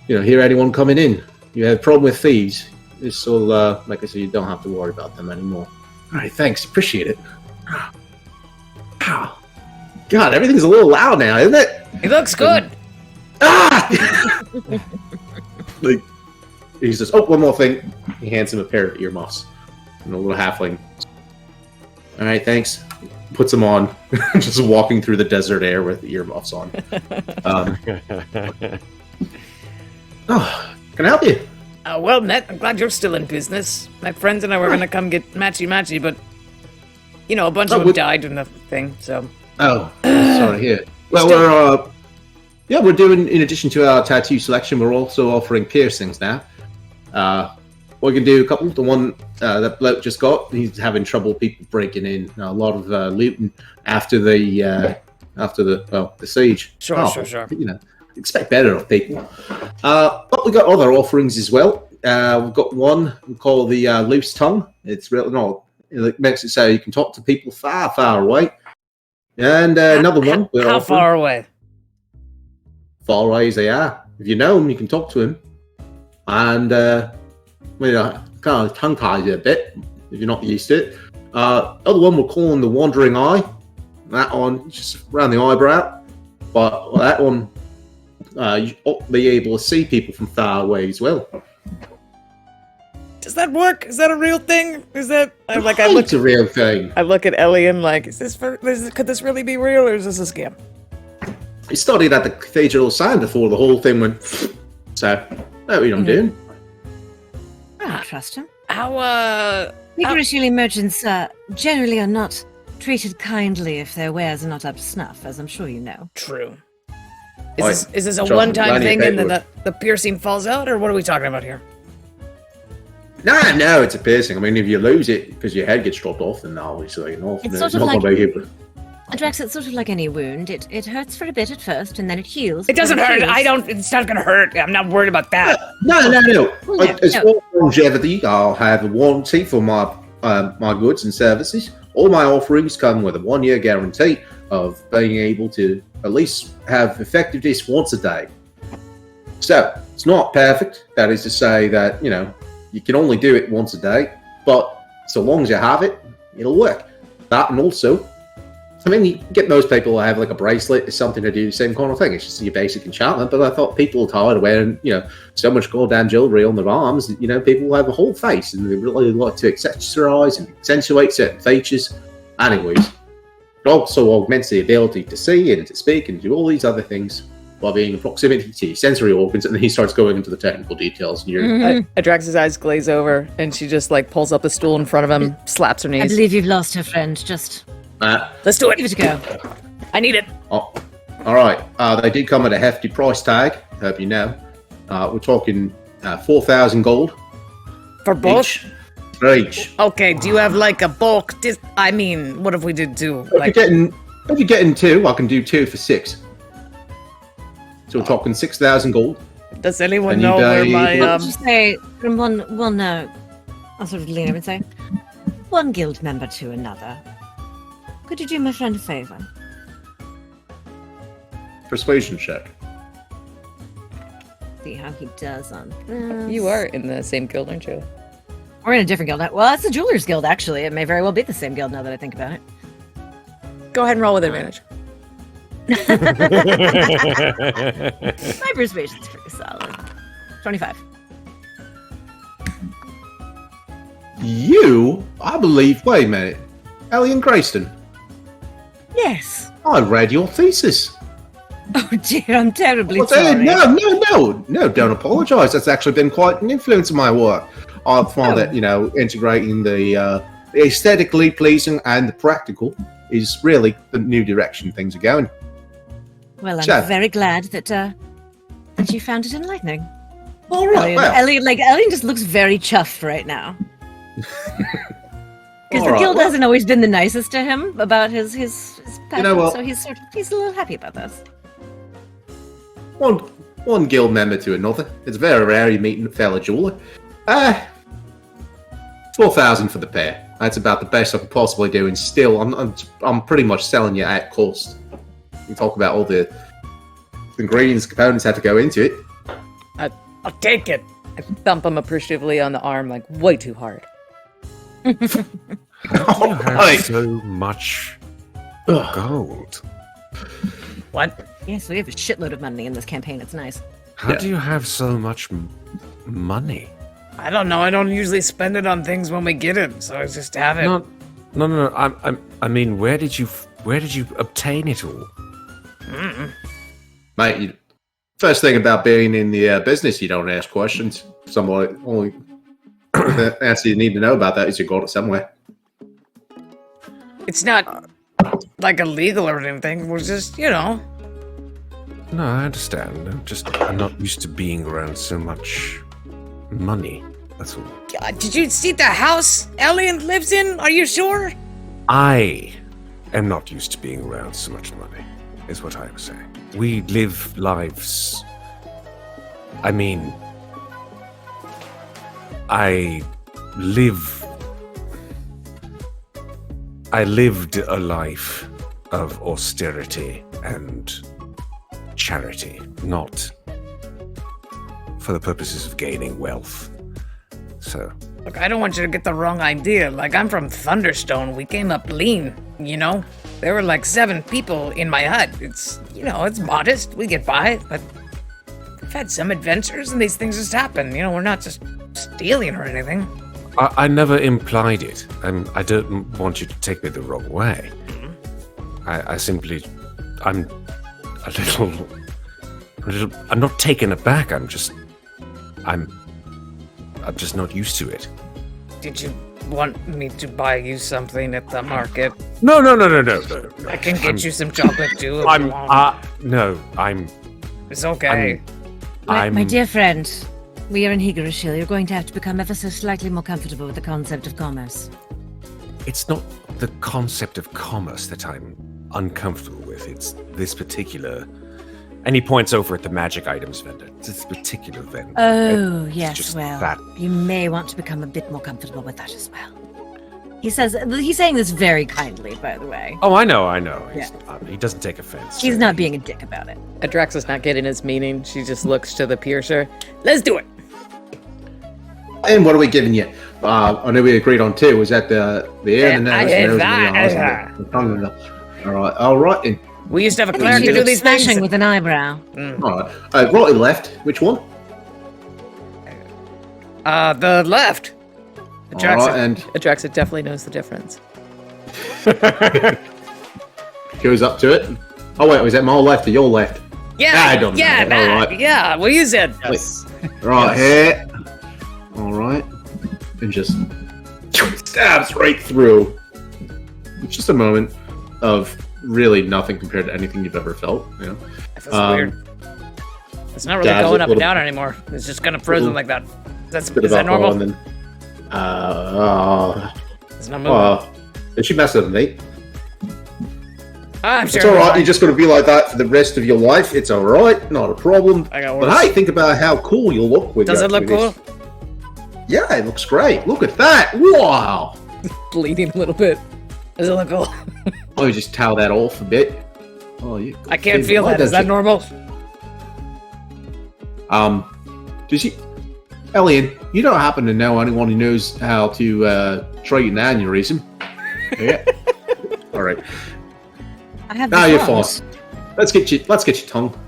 hear anyone coming in. You have a problem with thieves. This will, like I said, you don't have to worry about them anymore. All right, thanks. Appreciate it. Ow. God, everything's a little loud now, isn't it? It looks good. Like, he says, "Oh, one more thing." He hands him a pair of earmuffs and a little halfling. All right, thanks. Puts them on, just walking through the desert air with the earmuffs on. Oh, can I help you? Well, Ned, I'm glad you're still in business. My friends and I were going to come get matchy-matchy, but, a bunch of them died in the thing, so... Oh, sorry, here. Well, we're doing, in addition to our tattoo selection, we're also offering piercings now. We can do a couple. The one that bloke just got, he's having trouble people breaking in. A lot of looting after the siege. Sure. Expect better of people. But we got other offerings as well. We've got one we call the loose tongue. It's really it makes it so you can talk to people far, far away. And another one. How far away? Far away as they are. If you know them, you can talk to them. And kind of tongue ties you a bit if you're not used to it. Other one we're calling the wandering eye. That one just around the eyebrow. But that one, you'll be able to see people from far away as well. Does that work? Is that a real thing? Is that... It's a real thing. I look at Ellie and could this really be real, or is this a scam? I studied at the Cathedral of Sand before the whole thing went... So, that's what I'm doing. I trust him. How, Usually merchants generally are not treated kindly if their wares are not up to snuff, as I'm sure you know. True. Is this a one-time thing and then the piercing falls out, or what are we talking about here? No, it's a piercing. I mean, if you lose it because your head gets chopped off, then obviously, It's sort of like... Drax, it's sort of like any wound. It hurts for a bit at first, and then it heals. It doesn't hurt. It's not gonna hurt. I'm not worried about that. No. Well, As for longevity, I'll have a warranty for my goods and services. All my offerings come with a 1-year guarantee of being able to at least have effectiveness once a day. So, it's not perfect. That is to say that, you can only do it once a day, but so long as you have it, it'll work. That, and also, I mean, you get most people who have like a bracelet or something to do the same kind of thing. It's just your basic enchantment. But I thought people are tired of wearing, so much goddamn jewelry on their arms. People have a whole face and they really like to accessorize and accentuate certain features. Anyways, it also augments the ability to see and to speak and do all these other things while being in proximity to your sensory organs. And then he starts going into the technical details. And Adrax's eyes glaze over, and she just pulls up a stool in front of him, slaps her I knees. believe you've lost her friend. Just Let's do it. give it a go. I need it. Oh, all right. They did come at a hefty price tag. Hope you know. We're talking 4,000 gold. For both? For each. Okay, do you have a bulk? What if we did two? You're getting If you're getting 2, I can do 2 for 6. So we're talking 6,000 gold. Does anyone And you know where die- my Let's just say from one I'll sort of lean over and say, one guild member to another. Could you do my friend a favor? Persuasion check. See how he does on this. You are in the same guild, aren't you? We're in a different guild. Well, it's the Jewelers Guild, actually. It may very well be the same guild now that I think about it. Go ahead and roll with advantage. My persuasion's pretty solid. 25. You, I believe, wait a minute. Ellie and Grayston, Yes. I read your thesis. Oh dear, I'm terribly Well, sorry. no, don't apologise. That's actually been quite an influence on my work. I find that, integrating the aesthetically pleasing and the practical is really the new direction things are going. Well, I'm Chef. very glad that you found it enlightening. All right, well, Ellie just looks very chuffed right now. Because the All right, guild well- hasn't always been the nicest to him about his passion, what? so he's a little happy about this. one guild member to another. It's very rare you meet a fellow jeweler. 4,000 for the pair. That's about the best I could possibly do, and still, I'm pretty much selling you at cost. You talk about all the ingredients, components had to go into it. I'll take it. I thump him appreciatively on the arm, like way too hard. How do you have so much gold? What? Yes, we have a shitload of money in this campaign. It's nice. How Yeah. do you have so much money? I don't know. I don't usually spend it on things when we get it, so I just have it. No. I mean, where did you obtain it all? Mate, first thing about being in the business, you don't ask questions. Somebody only the answer you need to know about that is you got it somewhere. It's not like illegal or anything. We're just, No, I understand. I'm not used to being around so much money. That's all. God, did you see the house Elian lives in? Are you sure? I am not used to being around so much money, is what I was saying. We live lives. I mean, I lived a life of austerity and charity, not for the purposes of gaining wealth. So, Look, I don't want you to get the wrong idea. Like, I'm from Thunderstone. We came up lean, There were like 7 people in my hut. It's, it's modest. We get by, but we've had some adventures and these things just happen. We're not just stealing or anything. I never implied it, and I don't want you to take me the wrong way. I simply, I'm a little, I'm not taken aback. I'm just not used to it. Did you want me to buy you something at the market? No. I can get you some chocolate too. If I'm, you want. no, I'm, It's okay. My dear friend, we are in Higurashil. You're going to have to become ever so slightly more comfortable with the concept of commerce. It's not the concept of commerce that I'm uncomfortable with. It's this particular, and he points over at the magic items vendor. It's this particular vendor. Oh, It's yes, just well, that. you may want to become a bit more comfortable with that as well. He's saying this very kindly, by the way. Oh, I know. He doesn't take offense. He's not being a dick about it. Adraxa's not getting his meaning. She just looks to the piercer. Let's do it. And what are we giving you? I know we agreed on 2. Was that the ear, the nose, the nose, all right. And, We used to have a I think cleric she to do looks these smashing things. with an eyebrow. all right. Right and left. Which one? The left. All Jackson. right, and Adraxa definitely knows the difference. goes up to it. Oh wait, was that my left or your left? Yeah, I don't know. yeah, All right. yeah. What you said. Yes. Right here. All right, and just stabs right through. It's just a moment of really nothing compared to anything you've ever felt. That feels weird. It's not really dabs going a up and little- down anymore. It's just kind of frozen like that. Is bit of that alcohol, normal? and then, It's not moving. did she mess with me? I'm It's sure. all right. You're just going to be like that for the rest of your life. It's all right. Not a problem. I got But worse. hey, think about how cool you look with Does your- it look with cool? this. Yeah, it looks great. Look at that. Wow. Bleeding a little bit. Does it look cool? Let me just towel that off a bit. Oh, you. I can't feel that. Is that normal? Does you, Elian? You don't happen to know anyone who knows how to treat an aneurysm? Yeah. All right. I have Now the you're tongs. fine. Let's get your tongue.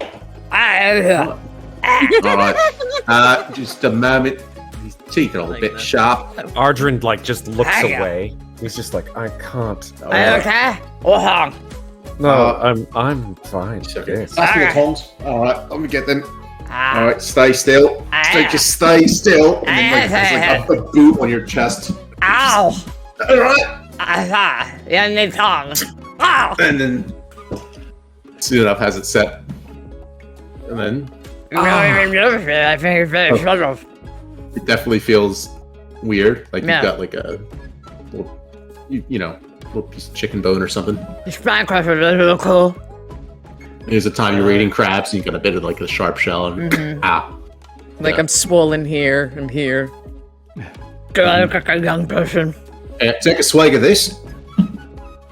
Ah, All right. Just a moment. His teeth are a bit sharp. Ardrin like just looks Hang on. away. He's just like, I can't. okay. What's wrong? No, I'm fine. Okay. Yes. Pass me the tongs. All right. Let me get them. All Ah, right. Stay still. Just stay still. And then, there's like a boot on your chest. ow! All right. You need tongs. Ow! And then soon enough has it set. And then I think it's very subtle. it definitely feels weird. Like Yeah. you've got like a little, you know, little piece of chicken bone or something. The spine crusher is really cool. There's a time you're eating crabs and you got a bit of like the sharp shell and Like Yeah. I'm swollen here and here. Do I look like a young person? Take a swig of this.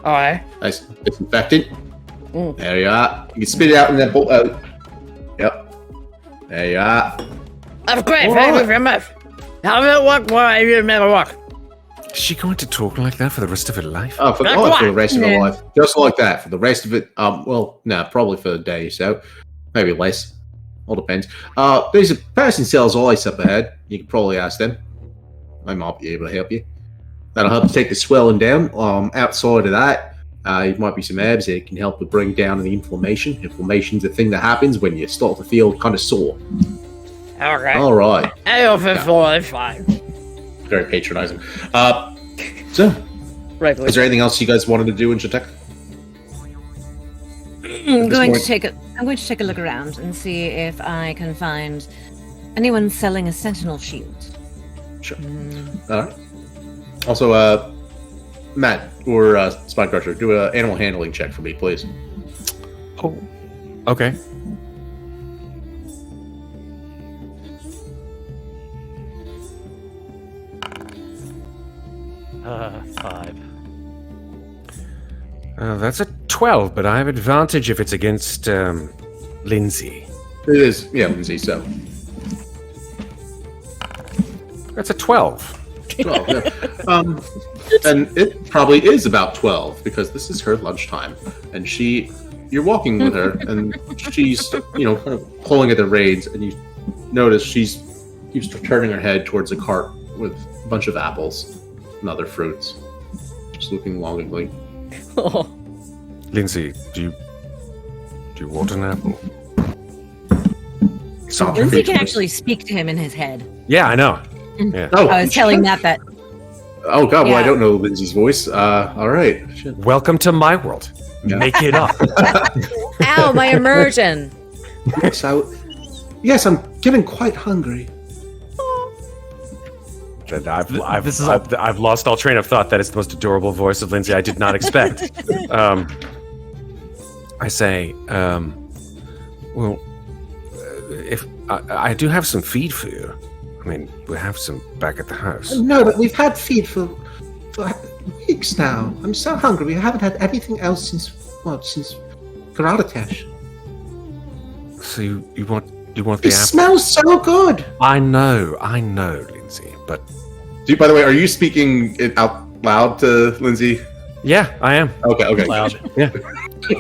Alright. Nice disinfectant. There you are. You can spit it out in that bowl. Yep. There you are. That's great. All Thank you right. very much. How does it work? Why you never work? Is she going to talk like that for the rest of her life? Oh, for the rest of her life. Just like that. For the rest of it, well, no, probably for a day or so. Maybe less. All depends. There's a person sells ice up ahead. You can probably ask them. They might be able to help you. That'll help to take the swelling down. Outside of that, there might be some herbs that can help to bring down the inflammation. Inflammation's a thing that happens when you start to feel kind of sore. Okay. All right. I offer for it's fine. Very patronizing. So, Right. is there anything else you guys wanted to do in Shatek? I'm going to point- take a look around and see if I can find anyone selling a sentinel shield. Sure. All right. Also, Matt or Spine Crusher, do an animal handling check for me, please. Oh, okay. Five. That's a 12, but I have advantage if it's against Lindsay. It is, yeah, Lindsay. So, That's a 12. 12. Yeah. And it probably is about 12 because this is her lunchtime, and you're walking with her, and she's, kind of pulling at the reins, and you notice she keeps turning her head towards a cart with a bunch of apples and other fruits, just looking longingly. Oh, Lindsay, do you want an apple? Soft Lindsay can features. actually speak to him in his head. Yeah, I know. Yeah. Oh, I was telling Matt that. Oh God! Well, I Yeah. don't know Lindsay's voice. All right. Shit. Welcome to my world. Yeah. Make it up. ow, my immersion. So, yes, I'm getting quite hungry. And I've This is I've lost all train of thought. That is the most adorable voice of Lindsay I did not expect. I say, well, if I do have some feed for you. I mean, we have some back at the house. No, but we've had feed for weeks now. I'm so hungry. We haven't had anything else since Karadatesh. So you want the It apple? smells so good. I know, Lindsay. But By the way, are you speaking it out loud to Lindsay? yeah, I am. Okay. Loud. Yeah,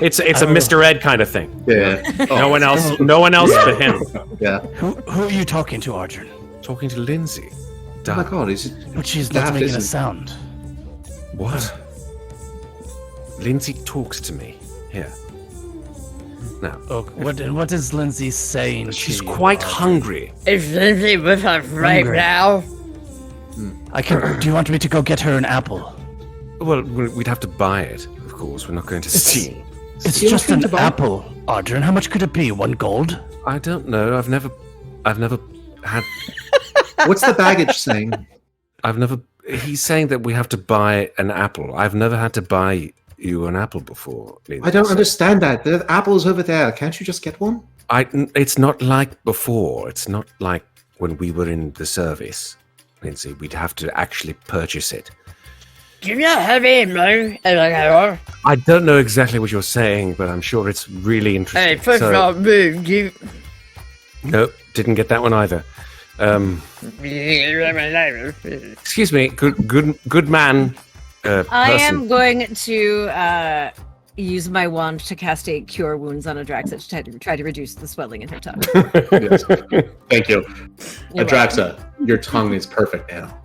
it's a Mr. Ed kind of thing. Yeah. No one else but him. Yeah. Who are you talking to, Arjun? Talking to Lindsay. Oh my God! Is it? But she's Daft, not making a isn't- sound. What? Lindsay talks to me. Here. Now, Oh, what is Lindsay saying? she's to you, quite Arjun? hungry. Is Lindsay with us right Hungry. now? Do you want me to go get her an apple? Well, we'd have to buy it, of course. We're not going to steal. It's You just want an to buy- apple, Arjun. How much could it be? 1 gold? I don't know. I've never had. What's the baggage saying? He's saying that we have to buy an apple. I've never had to buy you an apple before. I don't understand that. The apple's over there. Can't you just get one? It's not like before. It's not like when we were in the service, Lindsay. We'd have to actually purchase it. Give me a heavy mo. I don't know exactly what you're saying, but I'm sure it's really interesting. Hey, first of all, move. You. Nope, didn't get that one either. Excuse me, good man. I am going to use my wand to cast a Cure Wounds on Adraxa to try to reduce the swelling in her tongue. Yes. Thank you. You're Adraxa, your tongue is perfect now.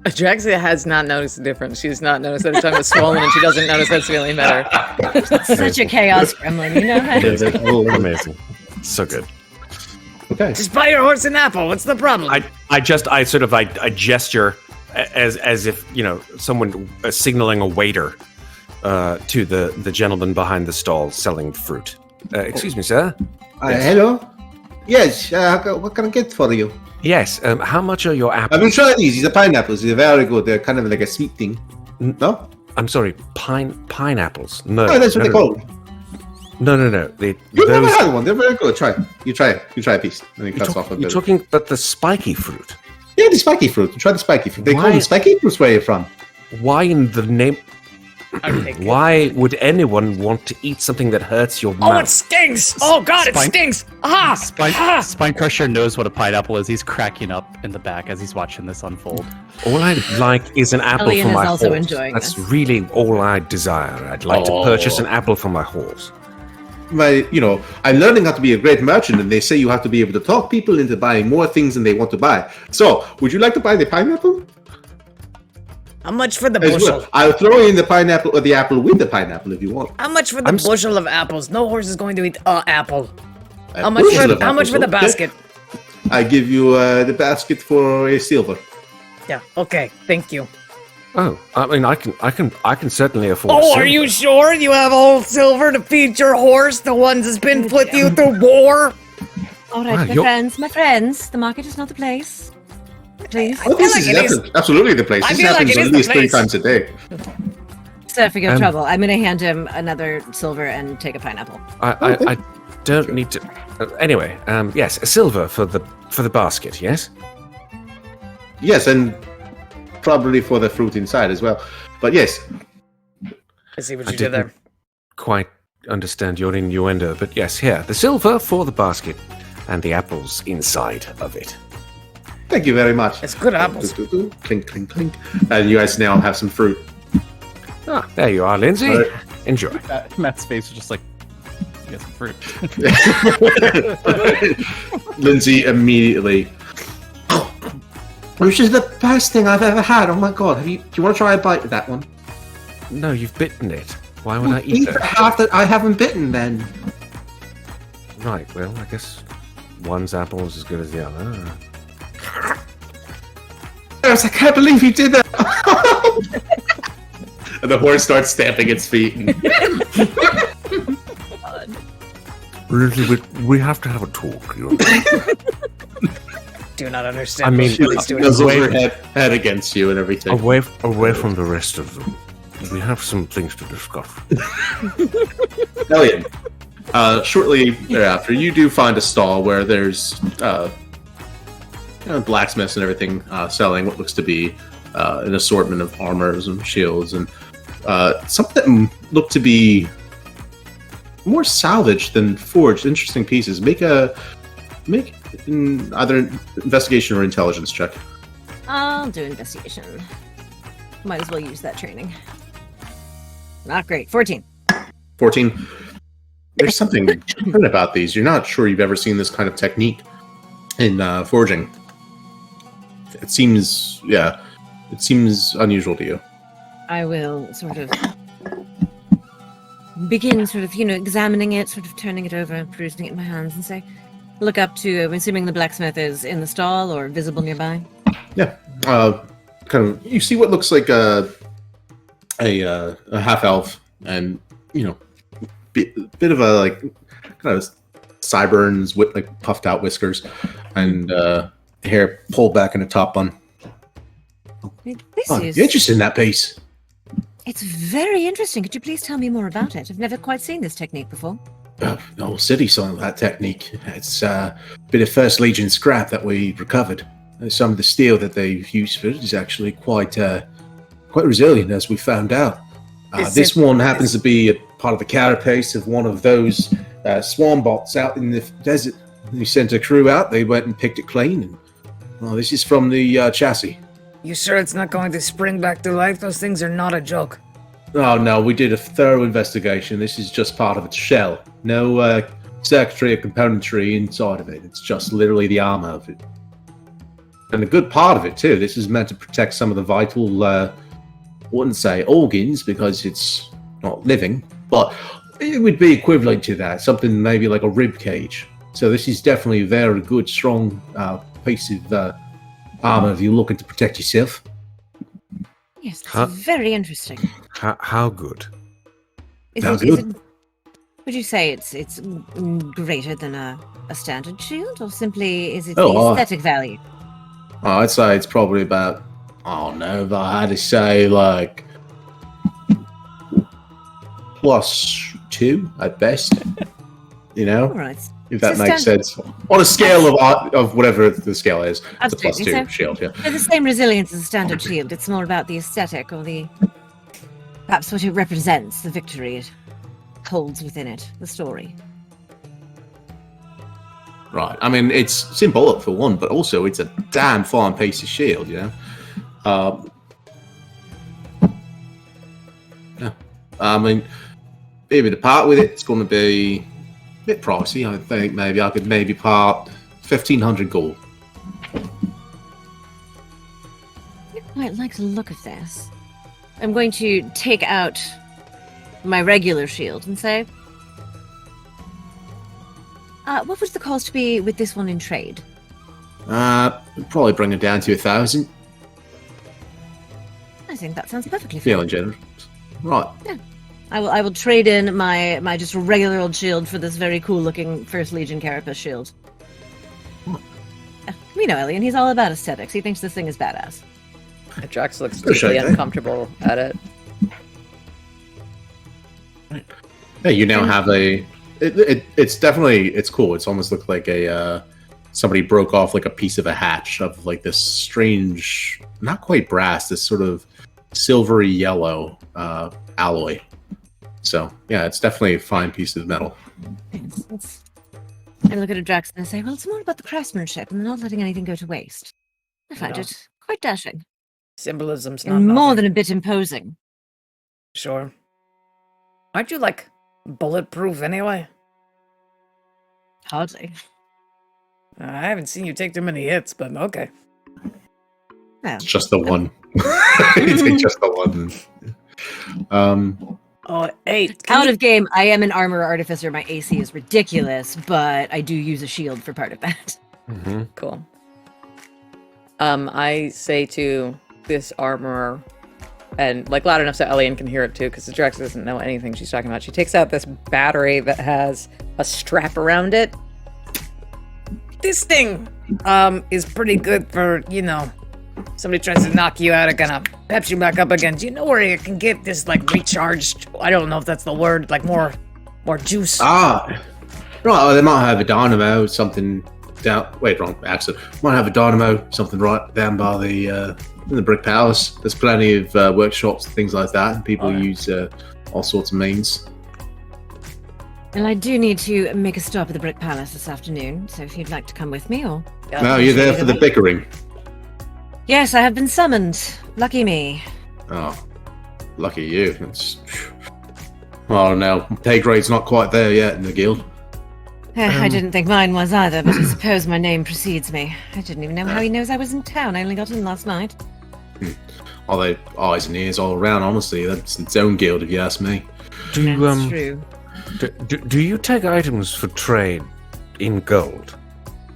Adraxia has not noticed the difference. She's not noticed that her tongue is swollen, and she doesn't notice that's feeling better. Such a chaos gremlin, you know? Amazing. So good. Okay. Just buy your horse an apple. What's the problem? I gesture as if, someone signaling a waiter to the gentleman behind the stall selling fruit. Excuse me, sir. Hello? Yes, what can I get for you? Yes, how much are your apples? I've been trying these. These are pineapples. They're very good. They're kind of like a sweet thing. No? I'm sorry, pineapples. No. Oh, that's what they're called. No. You've never had one. They're very good. Try it. You try it. You try a piece. And he cuts off a bit. You're talking about the spiky fruit. Yeah, the spiky fruit. Try the spiky fruit. They call Why- them spiky fruits. Where are you from? Why in the name... Why would anyone want to eat something that hurts your Oh, it mouth? stings! Oh God, it Spine- stings! Ah! Spine Crusher knows what a pineapple is. He's cracking up in the back as he's watching this unfold. All I'd like is an apple Elliot for is my also horse. enjoying That's this. really all I desire. I'd like to purchase an apple for my horse. I'm learning how to be a great merchant, and they say you have to be able to talk people into buying more things than they want to buy. So, would you like to buy the pineapple? How much for the As bushel? well. I'll throw in the pineapple or the apple with the pineapple if you want. How much for the bushel of apples? No horse is going to eat an apple. A How much bushel for of how much apples, for the okay. basket? I give you the basket for a silver. Yeah. Okay. Thank you. Oh, I mean, I can certainly afford. Oh, silver. are you sure you have all silver to feed your horse? The ones that's been with you through war? All right, Wow, my friends, the market is not the place. Please. Oh, this like is it is- absolutely the place. I This feel like happens it is at the least 3 place. times a day. Sir, forgive trouble. I'm going to hand him another silver and take a pineapple. I don't need to. Anyway, yes, a silver for the basket. Yes. Yes, and probably for the fruit inside as well. But yes, I see what I you did there. Quite understand your innuendo, but yes, here the silver for the basket, and the apples inside of it. thank you very much. It's good apples. Clink, clink, clink. And you guys now have some fruit. Ah, there you are, Lindsay. All right. Enjoy. Matt's face is just like, you got some fruit. Lindsay immediately. Which is the best thing I've ever had. Oh my god! Do you want to try a bite of that one? No, you've bitten it. Why would I eat Eat the that? half that I haven't bitten then. Right. Well, I guess one's apple is as good as the other. I can't believe you did that. And the horse starts stamping its feet. Lindsay, we have to have a talk. You know? Do not understand. I mean, what She like he's doing. nuzzles her head against you and everything. away from the rest of them. We have some things to discuss. Elliot, shortly thereafter, you do find a stall where there's blacksmiths and everything selling what looks to be an assortment of armors and shields and some of them look to be more salvaged than forged. Interesting pieces. Make either investigation or intelligence check. I'll do investigation. Might as well use that training. Not great. 14. 14. There's something different about these. You're not sure you've ever seen this kind of technique in forging. It seems unusual to you. I will sort of begin examining it, sort of turning it over, perusing it in my hands, and say, look up to, I'm assuming the blacksmith is in the stall or visible nearby. Yeah. Kind of, you see what looks like a half elf, and bit of a kind of sideburns with puffed out whiskers, and hair pulled back in a top bun. This Oh, is you're interested in that piece? It's very interesting. Could you please tell me more about it? I've never quite seen this technique before. No city some of that technique. It's a bit of First Legion scrap that we recovered. Some of the steel that they've used for it is actually quite resilient, as we found out. This one happens to be a part of the carapace of one of those swarm bots out in the desert. We sent a crew out. They went and picked it clean. And, this is from the chassis. You sure it's not going to spring back to life? Those things are not a joke. Oh, no, we did a thorough investigation. This is just part of its shell. No circuitry or componentry inside of it. It's just literally the armor of it. And a good part of it, too. This is meant to protect some of the vital, I wouldn't say organs, because it's not living, but it would be equivalent to that. Something maybe like a rib cage. So this is definitely a very good, strong piece of armor if you're looking to protect yourself. Yes, that's very interesting. How good? Is How it, good? would you say it's greater than a standard shield, or simply is it Oh, the aesthetic value? I'd say it's probably about, if I had to say, like, +2 at best. You know? All right. If that It's a makes standard- sense. On a scale of whatever the scale is. It's a Absolutely. +2 So- shield, yeah. They're the same resilience as a standard shield. It's more about the aesthetic, or the perhaps what it represents, the victory it holds within it, the story. Right. I mean, it's symbolic for one, but also it's a damn fine piece of shield, you know? Yeah. I mean, maybe to part with it, it's going to be a bit pricey. I think maybe I could part 1,500 gold. I quite like the look of this. I'm going to take out my regular shield and say, what would the cost be with this one in trade? Probably bring it down to 1,000. I think that sounds perfectly fair. Feeling generous. Right. I will trade in my just regular old shield for this very cool looking First Legion carapace shield. We know Elian, he's all about aesthetics. He thinks this thing is badass. Drax looks Appreciate deeply that. uncomfortable at it. Yeah, you now have a. It's definitely cool. It's almost looked like a somebody broke off like a piece of a hatch of like this strange, not quite brass, this sort of silvery yellow alloy. So yeah, it's definitely a fine piece of metal. I look at a Drax and I say, well, it's more about the craftsmanship and not letting anything go to waste. I find Yeah. it quite dashing. Symbolism's not And more nothing. than a bit imposing. Sure. Aren't you, like, bulletproof anyway? Hardly. I haven't seen you take too many hits, but okay. Well, It's just the one. You take just the one. Oh, hey, out of game, I am an armor artificer. My AC is ridiculous, but I do use a shield for part of that. Mm-hmm. Cool. I say to this armorer, and like loud enough so Elian can hear it too, because the Drax doesn't know anything she's talking about. She takes out this battery that has a strap around it. this thing is pretty good for, you know, somebody tries to knock you out, it kind of peps you back up again. Do you know where you can get this, like, recharged? I don't know if that's the word, like, more juice. Right. They might have a dynamo, something down. Wait, wrong accent. Might have a dynamo, something right down by the in the Brick Palace. There's plenty of workshops, things like that, and people use all sorts of means. Well, I do need to make a stop at the Brick Palace this afternoon, so if you'd like to come with me, or... No, you're there for the bickering. Yes, I have been summoned. Lucky me. Oh, lucky you. It's, well, no, pay grade's not quite there yet in the guild. I didn't think mine was either, but I suppose my name precedes me. I didn't even know how he knows I was in town. I only got in last night. All they eyes and ears all around, honestly. That's its own guild, if you ask me. That's true. Do you take items for trade in gold?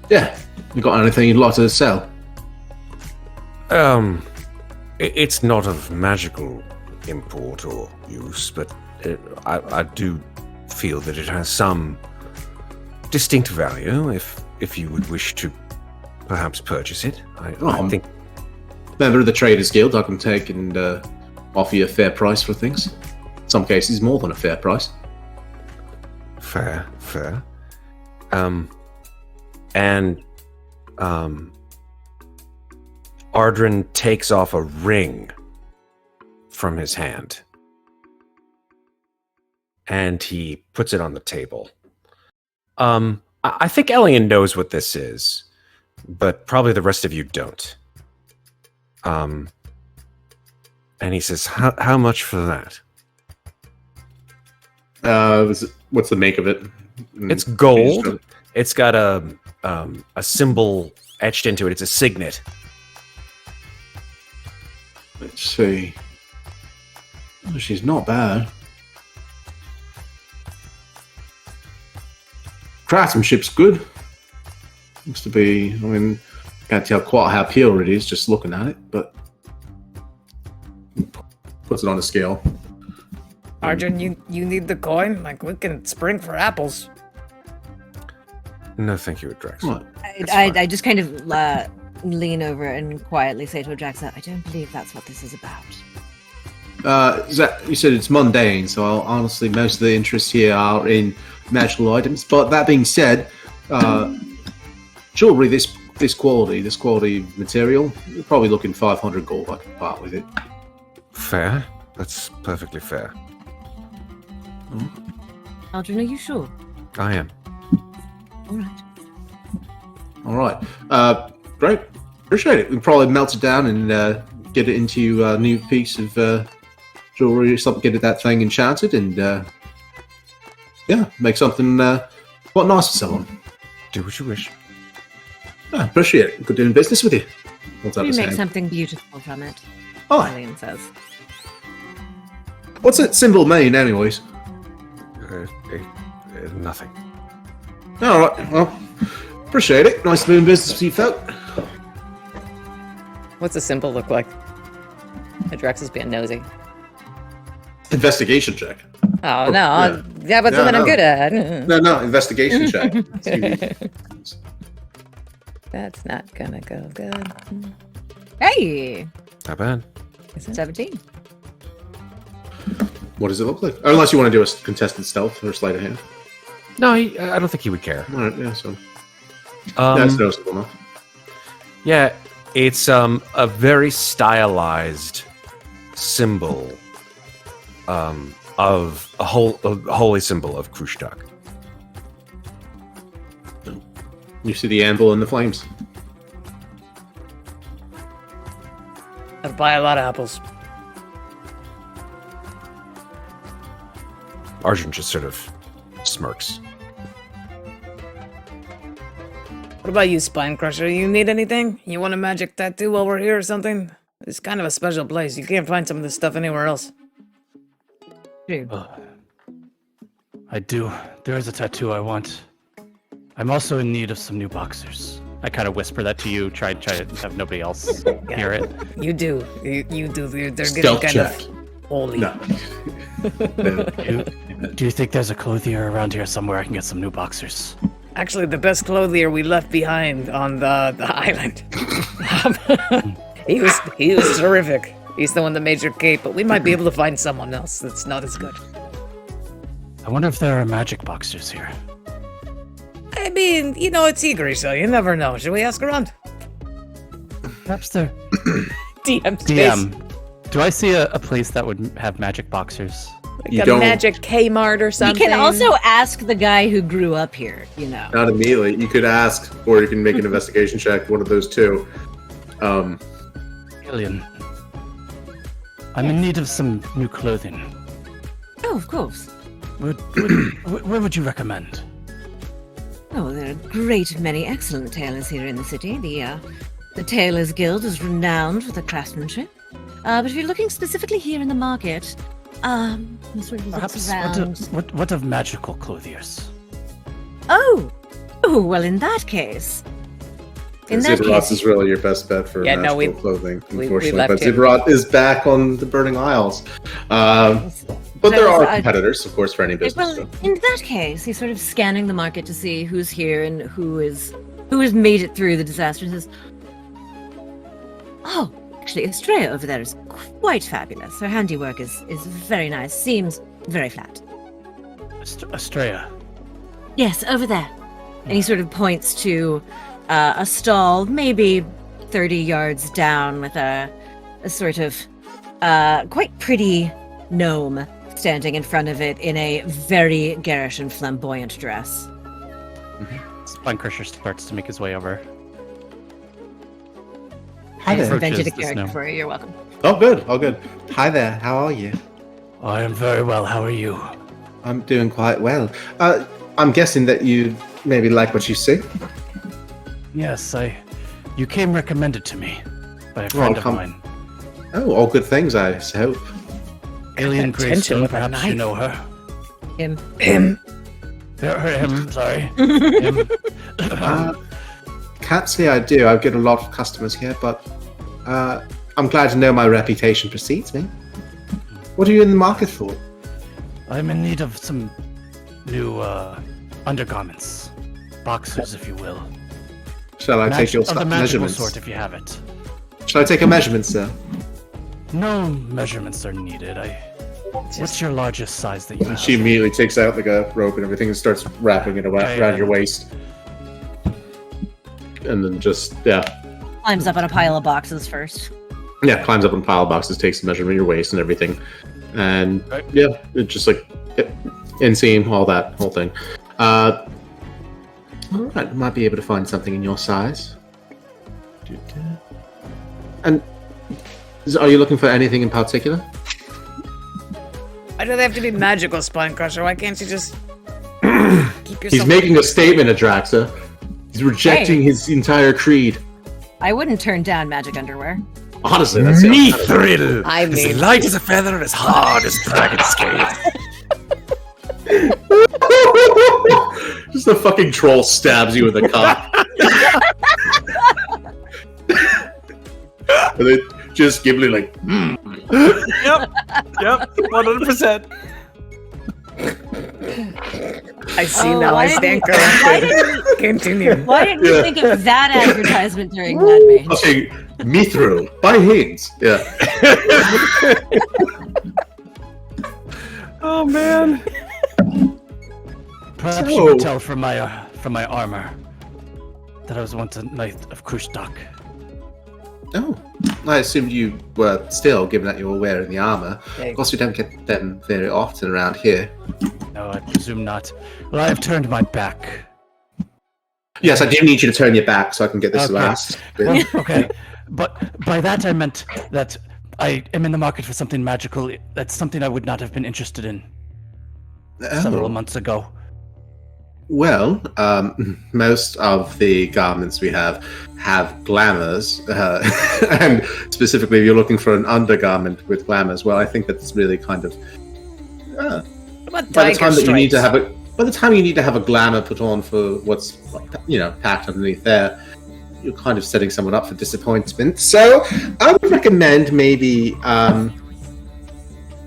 Yeah. You got anything you'd like to sell? It's not of magical import or use, but I do feel that it has some distinct value if you would wish to perhaps purchase it. I think Member of the Traders Guild, I can take and offer you a fair price for things. In some cases, more than a fair price. Fair. Ardrin takes off a ring from his hand. And he puts it on the table. I think Elian knows what this is, but probably the rest of you don't. And he says, how much for that? What's the make of it? It's gold. It's got a symbol etched into it. It's a signet. Let's see. Oh, she's not bad. Craftsmanship's good. Seems to be, I mean, can't tell quite how pure it is just looking at it, but puts it on a scale. Arjun, you need the coin? Like, we can spring for apples. No, thank you, Drex. What? I just kind of lean over and quietly say to Ajaxa, I don't believe that's what this is about. You said it's mundane, so honestly, most of the interests here are in magical items. But that being said, jewelry this quality material, you're probably looking 500 gold. I can part with it. Fair. That's perfectly fair. Aldrin, are you sure? I am. All right. All right. Great. Appreciate it. We can probably melt it down and get it into a new piece of jewelry or something. Get that thing enchanted and make something quite nice to sell on. Do what you wish. Appreciate it. Good doing business with you. What's up, We his make hand? something beautiful from it, Oh, Alien says. what's that symbol mean, anyways? Nothing. All right. Well, appreciate it. Nice doing business with you, folk. What's the symbol look like? Drex is being nosy. Investigation check. Oh, no. Yeah, but No, something I'm no. good at. No, investigation check. That's not gonna go good. Hey! Not bad. 17. What does it look like? Unless you want to do a contested stealth or sleight of hand. No, I don't think he would care. All right, yeah, so that's Um, noticeable enough. yeah, it's a very stylized symbol of a holy symbol of Krushtak. You see the anvil and the flames. I'd buy a lot of apples. Arjun just sort of smirks. What about you, Spine Crusher? You need anything? You want a magic tattoo while we're here or something? It's kind of a special place. You can't find some of this stuff anywhere else. I do. There is a tattoo I want. I'm also in need of some new boxers. I kind of whisper that to you, try to have nobody else hear it. You do. You do. They're getting Stealth kind check. of holy. No. Do you think there's a clothier around here somewhere I can get some new boxers? Actually, the best clothier we left behind on the island. He was terrific. He's the one that made your cape, but we might be able to find someone else that's not as good. I wonder if there are magic boxers here. I mean, it's Eagery, so you never know. Should we ask around? Perhaps there. DM space. DM, do I see a place that would have magic boxers? Like You a don't- magic Kmart or You something. can also ask the guy who grew up here, Not immediately. You could ask, or you can make an investigation check, one of those two. Alien. I'm in need of some new clothing. Oh, of course. Where would you recommend? Oh, there are a great many excellent tailors here in the city. The Tailors Guild is renowned for their craftsmanship. But if you're looking specifically here in the market, sort of looks Perhaps around. what of magical clothiers? Oh, well, in that case, Zibberoth is really your best bet for Yeah, no, magical we- clothing, we unfortunately. left But him. Zibberoth is back on the Burning Isles. But there are competitors, of course, for any business. well, so. in that case, he's sort of scanning the market to see who's here and who has made it through the disaster. And says, "Oh, actually, Estrella over there is quite fabulous. Her handiwork is very nice. Seems very flat. Estrella. Yes, over there. And he sort of points to a stall, maybe 30 yards down, with a sort of quite pretty gnome standing in front of it in a very garish and flamboyant dress. Spinecrusher starts to make his way over. Hi I just there. invented a Approaches this character gnome. for you. You're welcome. Oh, good. Oh, good. Hi there. How are you? I am very well. How are you? I'm doing quite well. I'm guessing that you maybe like what you see. Yes, you came recommended to me by a friend of mine. Oh, all good things, I hope. Alien Attention Greystone, with a perhaps you knife. know her. Him. Him. Him, sorry. Him. Can't say I do. I get a lot of customers here, but I'm glad to know my reputation precedes me. What are you in the market for? I'm in need of some new undergarments. Boxers, if you will. Shall I take your Of the magical measurements? sort, if you have it. Shall I take your measurements, sir? No measurements are needed. What's your largest size that you have? She immediately takes out like a rope and everything and starts wrapping it around your waist. And then just, Climbs up on a pile of boxes first. climbs up on a pile of boxes, takes the measurement of your waist and everything. And, Right. it's just like, inseam, all that whole thing. Alright, might be able to find something in your size. And, are you looking for anything in particular? Why do they have to be magical, Spinecrusher? Why can't you just keep yourself... He's making a statement, Adraxa. He's rejecting his entire creed. I wouldn't turn down magic underwear. Honestly, that's Mithril! I As mean- light as a feather and as hard as dragon scale. Just a fucking troll stabs you with a cock. And then just Ghibli like, Yep, 100%. I see Oh, now. why I didn't- stand why corrected. Continue. Why didn't you Yeah. think of that advertisement during Mad Mage? okay, Mithril by Haynes. Yeah. Oh, man. Perhaps you So- could tell from my armor that I was once a knight of Krushtak. Oh, I assumed you were still, given that you were wearing the armor. Okay. Of course, we don't get them very often around here. No, I presume not. Well, I have turned my back. Yes, I do need you to turn your back so I can get this Okay. last Well, bit. okay, but by that I meant that I am in the market for something magical. That's something I would not have been interested in several Oh. months ago. Well, most of the garments we have glamours, and specifically, if you're looking for an undergarment with glamours, well, I think that's really kind of What about by the tiger time that you need to stripes? have by the time you need to have a glamour put on for what's packed underneath there, you're kind of setting someone up for disappointment. So I would recommend maybe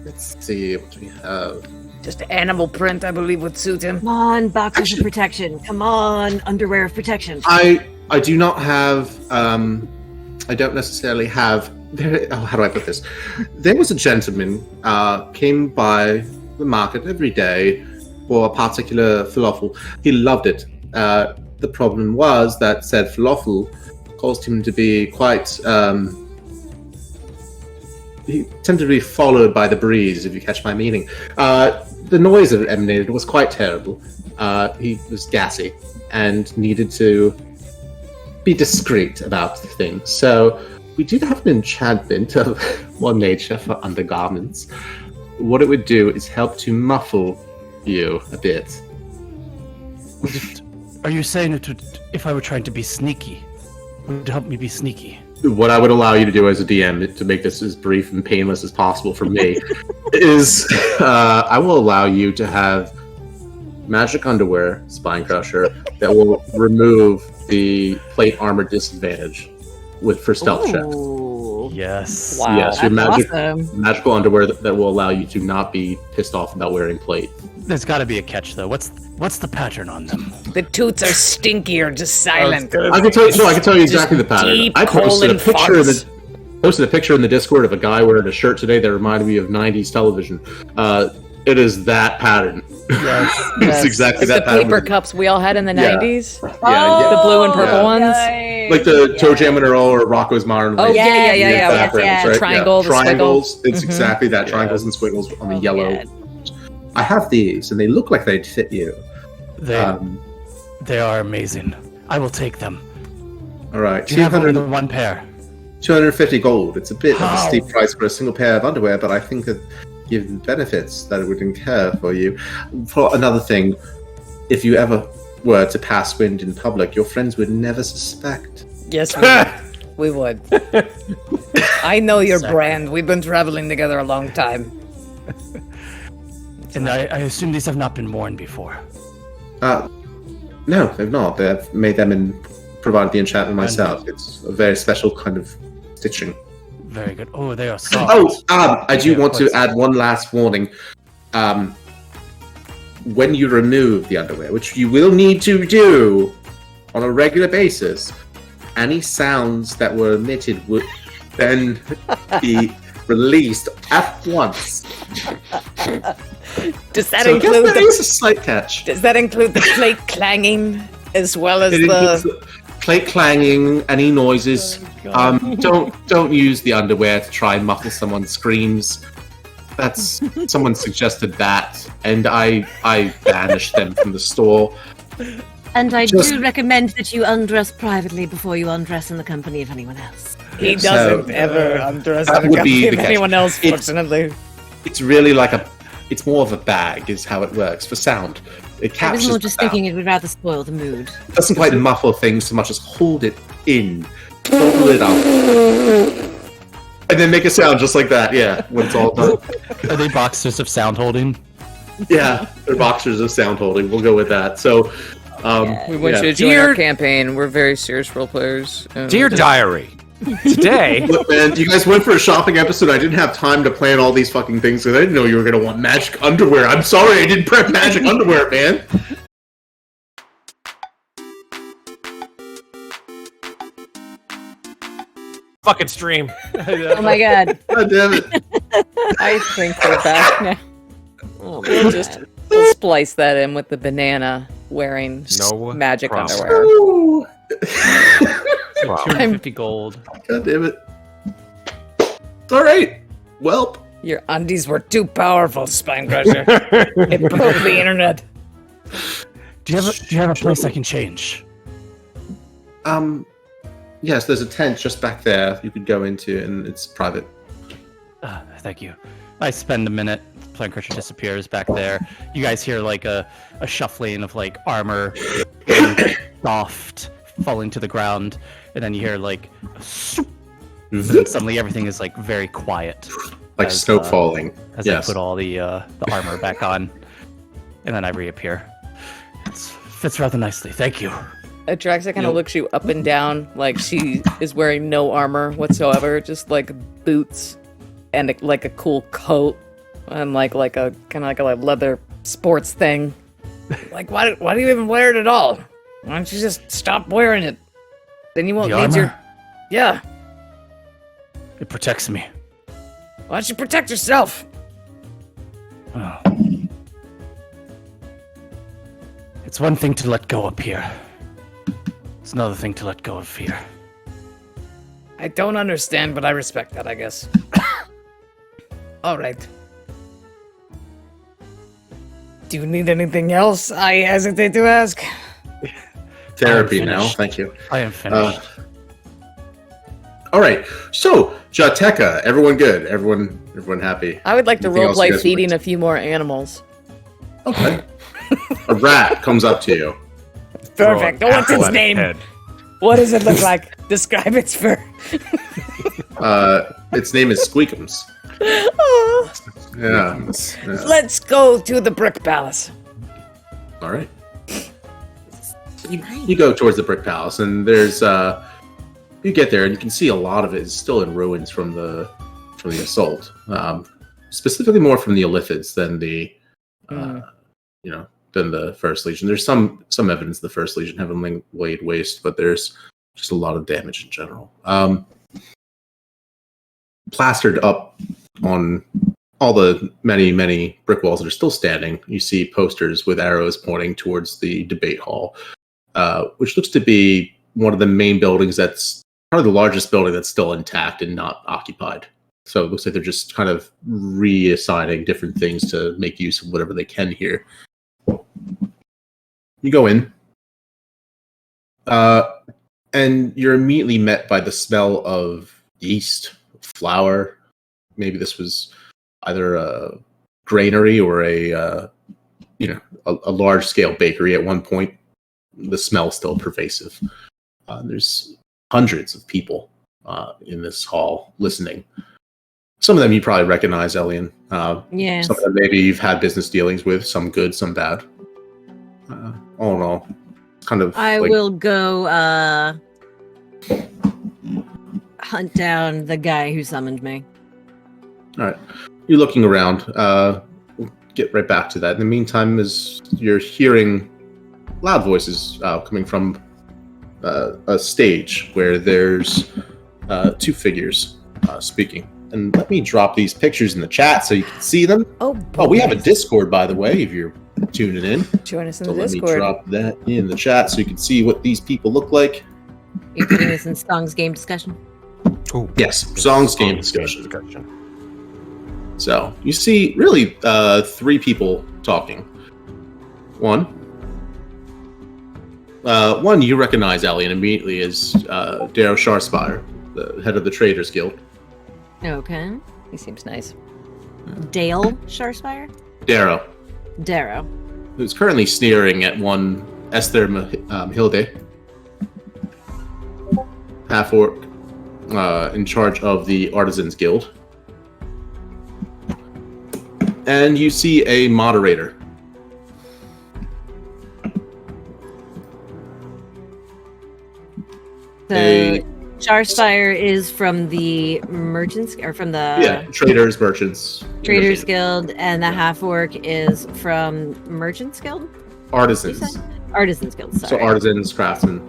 let's see what we have. Just animal print, I believe, would suit him. Come on, boxers of protection. Come on, underwear of protection. I do not have I don't necessarily have how do I put this? There was a gentleman came by the market every day for a particular falafel. He loved it. The problem was that said falafel caused him to be quite he tended to be followed by the breeze, if you catch my meaning. The noise that it emanated was quite terrible. He was gassy and needed to be discreet about things. So we did have an enchantment of one nature for undergarments. What it would do is help to muffle you a bit. Are you saying it would, if I were trying to be sneaky, would help me be sneaky? What I would allow you to do as a DM, to make this as brief and painless as possible for me, is I will allow you to have magic underwear, Spinecrusher, that will remove the plate armor disadvantage for stealth checks. Ooh, Yes. Wow. Yes, your that's magic, magical underwear that will allow you to not be pissed off about wearing plate. There's got to be a catch, though. What's the pattern on them? The toots are stinky or just silent. I can tell you exactly the pattern. deep I posted a colon picture in farts. posted a picture in the Discord of a guy wearing a shirt today that reminded me of 90s television. It is that pattern. Yes. It's exactly Like that the pattern. paper cups we all had in the Yeah. 90s. Yeah, The blue and purple Yeah. ones. Nice. like the Toe Jam and Earl or Rocco's Modern Oh, Life. yeah. Backgrounds, yes. right? Triangle, the triangles. squiggle. It's exactly that. Triangles and squiggles on the yellow. Yeah. I have these, and they look like they'd fit you. They are amazing. I will take them. All right, Do you have only the one pair? 250 gold. It's a bit of a How? steep price for a single pair of underwear, but I think that given benefits that it would incur for you. For another thing, if you ever were to pass wind in public, your friends would never suspect. Yes, we would. I know your brand. We've been traveling together a long time. And I assume these have not been worn before. No, they've not. They've made them and provided the enchantment myself. It's a very special kind of stitching. Very good. Oh, they are soft. I do Yeah, want to please. add one last warning. When you remove the underwear, which you will need to do on a regular basis, any sounds that were emitted would then be released at once. Does that So I guess include that is a slight catch. Does that include the plate clanging as well as It includes the? the plate clanging, any noises. Don't use the underwear to try and muffle someone's screams. That's someone suggested that, and I banished them from the store. And I Just- do recommend that you undress privately before you undress in the company of anyone else. He So, doesn't ever undress that the would be company the of catch. anyone else. It's- Fortunately, It's really like it's more of a bag, is how it works for sound. It I was captures more the just sound. thinking it would rather spoil the mood. It doesn't quite muffle things so much as hold it in, bubble it up, and then make a sound just like that. Yeah, when it's all done. Are they boxers of sound holding? Yeah, they're boxers of sound holding. We'll go with that. So, We want you to join our campaign. We're very serious role players. Dear Diary, today Look, man, you guys went for a shopping episode. I didn't have time to plan all these fucking things because I didn't know you were gonna want magic underwear. I'm sorry, I didn't prep magic underwear, man. fucking stream. Oh my god. God damn it. I think we're back now. Oh We'll splice that in with the banana wearing No magic problem. underwear. Ooh. Wow. 250 gold. God damn it. All right. Welp. your undies were too powerful, Spine Crusher. It broke the internet. Do you have a place I can change? Yes, there's a tent just back there you could go into, and it's private. Thank you. I spend a minute. Plant Crusher disappears back there. You guys hear like a shuffling of like armor, being soft, falling to the ground, and then you hear like, and then suddenly everything is like very quiet. Like as, snow falling. As Yes. I put all the armor back on, and then I reappear. It fits rather nicely. Thank you. Atraxa kind of looks you up and down, like she is wearing no armor whatsoever, just like boots and like a cool coat and like a kind of like a leather sports thing. Like, why do you even wear it at all? Why don't you just stop wearing it? Then you won't The need armor? your... Yeah. It protects me. Why don't you protect yourself? Oh. It's one thing to let go up here. It's another thing to let go of fear. I don't understand, but I respect that, I guess. All right. Do you need anything else? I hesitate to ask. Therapy I'm now. finished. Thank you. I am finished. All right. So, Jateka, everyone good? Everyone happy? I would like to Anything else roleplay you guys feeding want? a few more animals. Okay. A rat comes up to you. Perfect. Throw an What's apple its at name? head. What does it look like? Describe its fur. Its name is Squeakums. Yeah. Yeah. Let's go to the Brick Palace. All right. You go towards the Brick Palace, and there's you get there, and you can see a lot of it is still in ruins from the assault. Specifically, more from the Illithids than the than the First Legion. There's some evidence the First Legion have been laid waste, but there's just a lot of damage in general. plastered up on all the many brick walls that are still standing, you see posters with arrows pointing towards the debate hall, which looks to be one of the main buildings that's probably the largest building that's still intact and not occupied. So it looks like they're just kind of reassigning different things to make use of whatever they can here. You go in, and you're immediately met by the smell of yeast, flour. Maybe this was either a granary or a large scale bakery at one point. The smell's still pervasive. There's hundreds of people in this hall listening. Some of them you probably recognize, Elian. Yes. Some of them maybe you've had business dealings with, some good, some bad. All in all, kind of. I will go hunt down the guy who summoned me. All right. You're looking around. We'll get right back to that. In the meantime, as you're hearing loud voices coming from a stage where there's two figures speaking. And let me drop these pictures in the chat so you can see them. Oh, we have a Discord, by the way, if you're tuning in. Join us in So the let me Discord. drop that in the chat so you can see what these people look like. You're putting this in Song's game discussion? Oh, Yes, songs game discussion. So you see really three people talking. One you recognize Elian immediately as Darrow Sharspire, the head of the Traders Guild. Okay. He seems nice. Dale Sharspire? Darrow, Darrow. who's currently sneering at one Esther Hilde, half-orc, in charge of the Artisans Guild. And you see a moderator. So Sharspire is from the merchants, or from the Traders, merchants, Traders Guild, and the half orc is from Merchants Guild? Artisans. Artisans Guild, sorry. So artisans, craftsmen.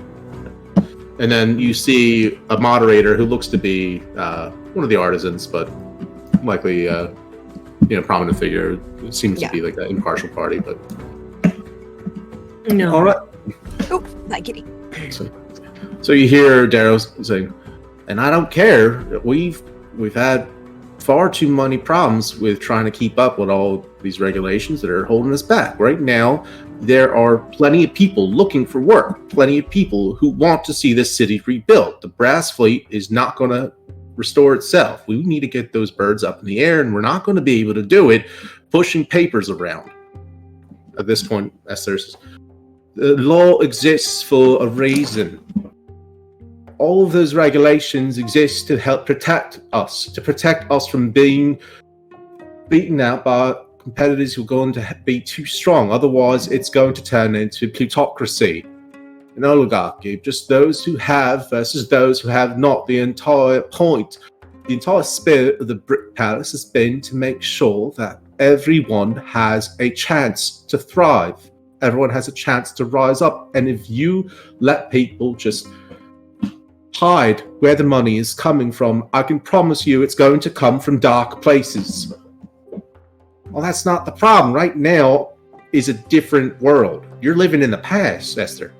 And then you see a moderator who looks to be one of the artisans, but likely prominent figure. It seems to be like an impartial party, but No. all right. Oh, that kitty. So you hear Darrow saying, "And I don't care. We've had far too many problems with trying to keep up with all these regulations that are holding us back. Right now, there are plenty of people looking for work, plenty of people who want to see this city rebuilt. The brass fleet is not going to restore itself. We need to get those birds up in the air, and we're not going to be able to do it pushing papers around." At this point, Esther says, "The law exists for a reason. All of those regulations exist to help protect us from being beaten out by competitors who are going to be too strong. Otherwise, it's going to turn into plutocracy, an oligarchy, just those who have versus those who have not. The entire point, the entire spirit of the Brick Palace has been to make sure that everyone has a chance to thrive. Everyone has a chance to rise up. And if you let people just hide where the money is coming from, I can promise you it's going to come from dark places." Well, that's not the problem. Right now is a different world. You're living in the past, Esther.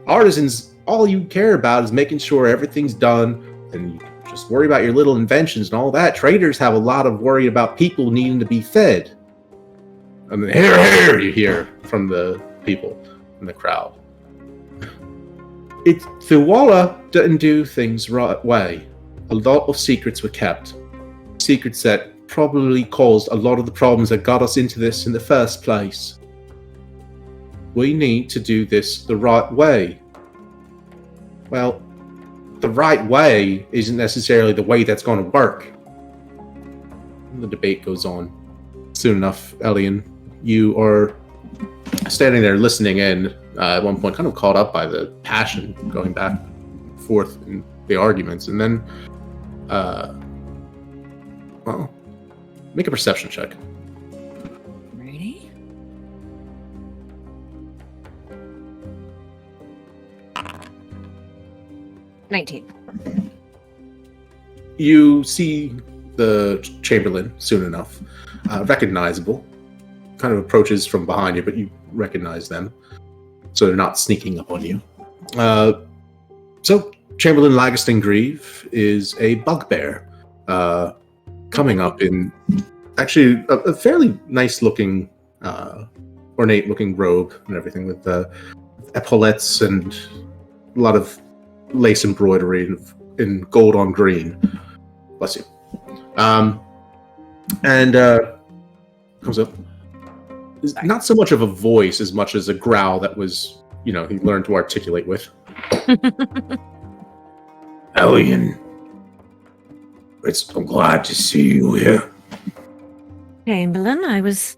Artisans, all you care about is making sure everything's done, and you just worry about your little inventions and all that. Traders have a lot of worry about people needing to be fed. And then, "Hear, you hear from the people in the crowd. Fiwalla didn't do things right way. A lot of secrets were kept. Secrets that probably caused a lot of the problems that got us into this in the first place. We need to do this the right way." Well, the right way isn't necessarily the way that's going to work. The debate goes on. Soon enough, Elian, you are standing there listening in, at one point kind of caught up by the passion going back and forth in the arguments, and then make a perception check. Ready? $19. you see the Chamberlain soon enough, recognizable. Kind of approaches from behind you, but you recognize them, so they're not sneaking up on you. So Chamberlain Lagiston Grieve is a bugbear, coming up in actually a fairly nice-looking, ornate-looking robe and everything, with epaulettes and a lot of lace embroidery in gold on green. Bless you. And comes up. Not so much of a voice as much as a growl that was, he learned to articulate with. Elian, I'm glad to see you here. Chamberlain, I was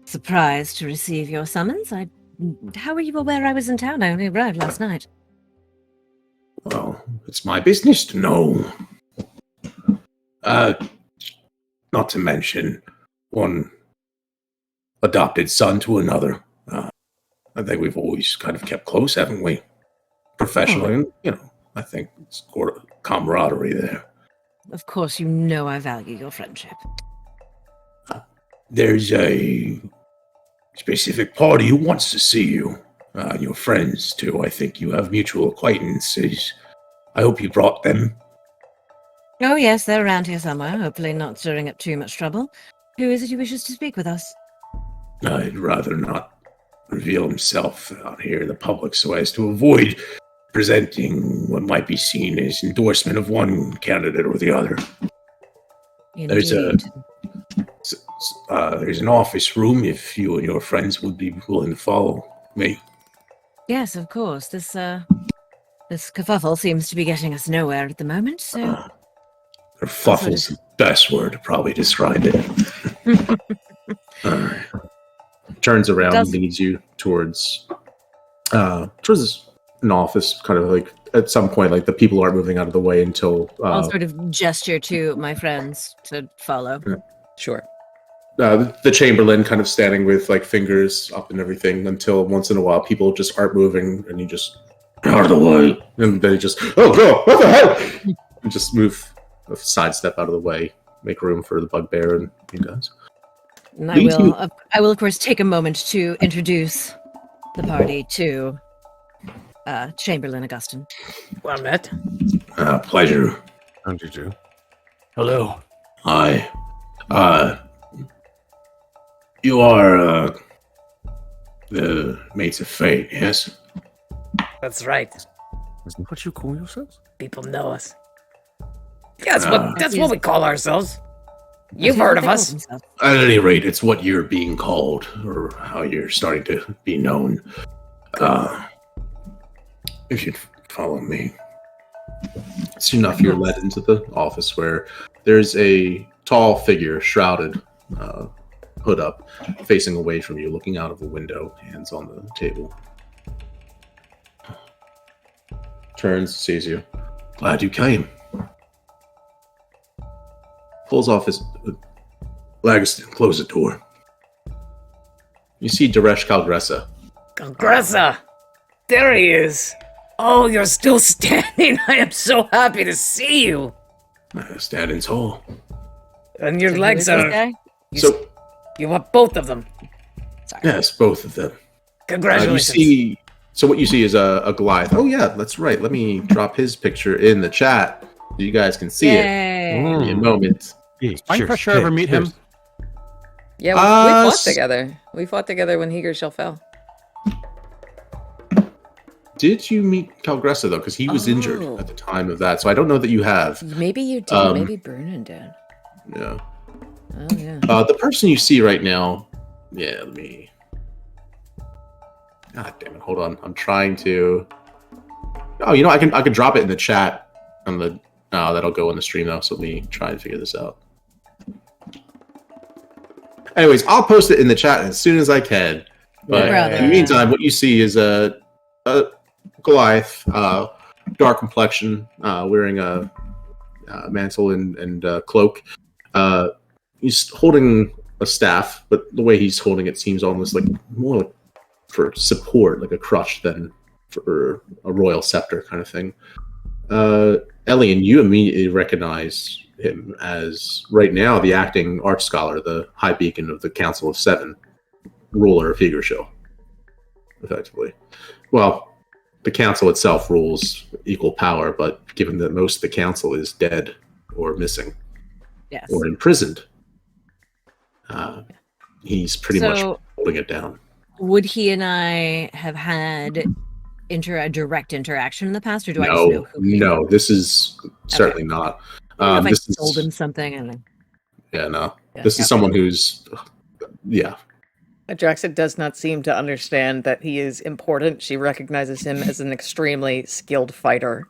surprised to receive your summons. How were you aware I was in town? I only arrived last night. Well, it's my business to know. Not to mention one adopted son to another. I think we've always kind of kept close, haven't we? Professionally, and, I think it's camaraderie there. Of course, you know I value your friendship. There's a specific party who wants to see you. Your friends, too. I think you have mutual acquaintances. I hope you brought them. Oh, yes, they're around here somewhere, hopefully not stirring up too much trouble. Who is it who wishes to speak with us? I'd rather not reveal himself out here in the public so as to avoid presenting what might be seen as endorsement of one candidate or the other. Indeed. There's an office room if you and your friends would be willing to follow me. Yes, of course. This kerfuffle seems to be getting us nowhere at the moment, so... Kerfuffle's the best word to probably describe it. Turns around and leads you towards an office, kind of like at some point, like the people aren't moving out of the way until... I'll sort of gesture to my friends to follow. Sure. The Chamberlain kind of standing with like fingers up and everything until once in a while people just aren't moving and you just out of the way. And then you just, oh girl, what the hell? And just move a sidestep out of the way, make room for the bugbear, and he does. And I will, of course, take a moment to introduce the party to Chamberlain Augustin. Well met. Pleasure. How do you do? Hello. Hi. You are the Mates of Fate, yes? That's right. Isn't that what you call yourselves? People know us. Yeah, that's what we call ourselves. You've heard of us. At any rate, it's what you're being called, or how you're starting to be known. If you'd follow me. Soon enough, you're led into the office where there's a tall figure, shrouded, hood up, facing away from you, looking out of a window, hands on the table. Turns, sees you. Glad you came. Pulls off his... Lagiston, close the door. You see Daresh Calgressa. Calgressa! There he is! Oh, you're still standing! I am so happy to see you! Standing tall. And your legs are... You want both of them? Sorry. Yes, both of them. Congratulations. So what you see is a Goliath. Oh yeah, that's right. Let me drop his picture in the chat so you guys can see it in a moment. Mind pressure ever meet him? Yeah, we fought together. We fought together when Hegershell fell. Did you meet Calgressa though? Because he was injured at the time of that, so I don't know that you have. Maybe you did. Maybe Brunon did. Yeah. Oh yeah. The person you see right now. Yeah, let me. God damn it! Hold on. I'm trying to. Oh, I can drop it in the chat on the. That'll go in the stream though. So let me try and figure this out. Anyways, I'll post it in the chat as soon as I can. But in the meantime, what you see is a Goliath, dark complexion, wearing a mantle and cloak. He's holding a staff, but the way he's holding it seems almost like more like for support, like a crutch, than for a royal scepter kind of thing. Elian, you immediately recognize him as, right now, the acting arch scholar, the High Beacon of the Council of Seven, ruler of Higrashil, effectively. Well, the council itself rules equal power, but given that most of the council is dead or missing Yes. or imprisoned, he's pretty much So- holding it down. Would he and I have had a direct interaction in the past, or do I just know who he is? No, this is certainly not. I don't know if I This told is, him something. I don't know. yeah, no. Yeah. This is someone who's, yeah, Adraxa does not seem to understand that he is important. She recognizes him as an extremely skilled fighter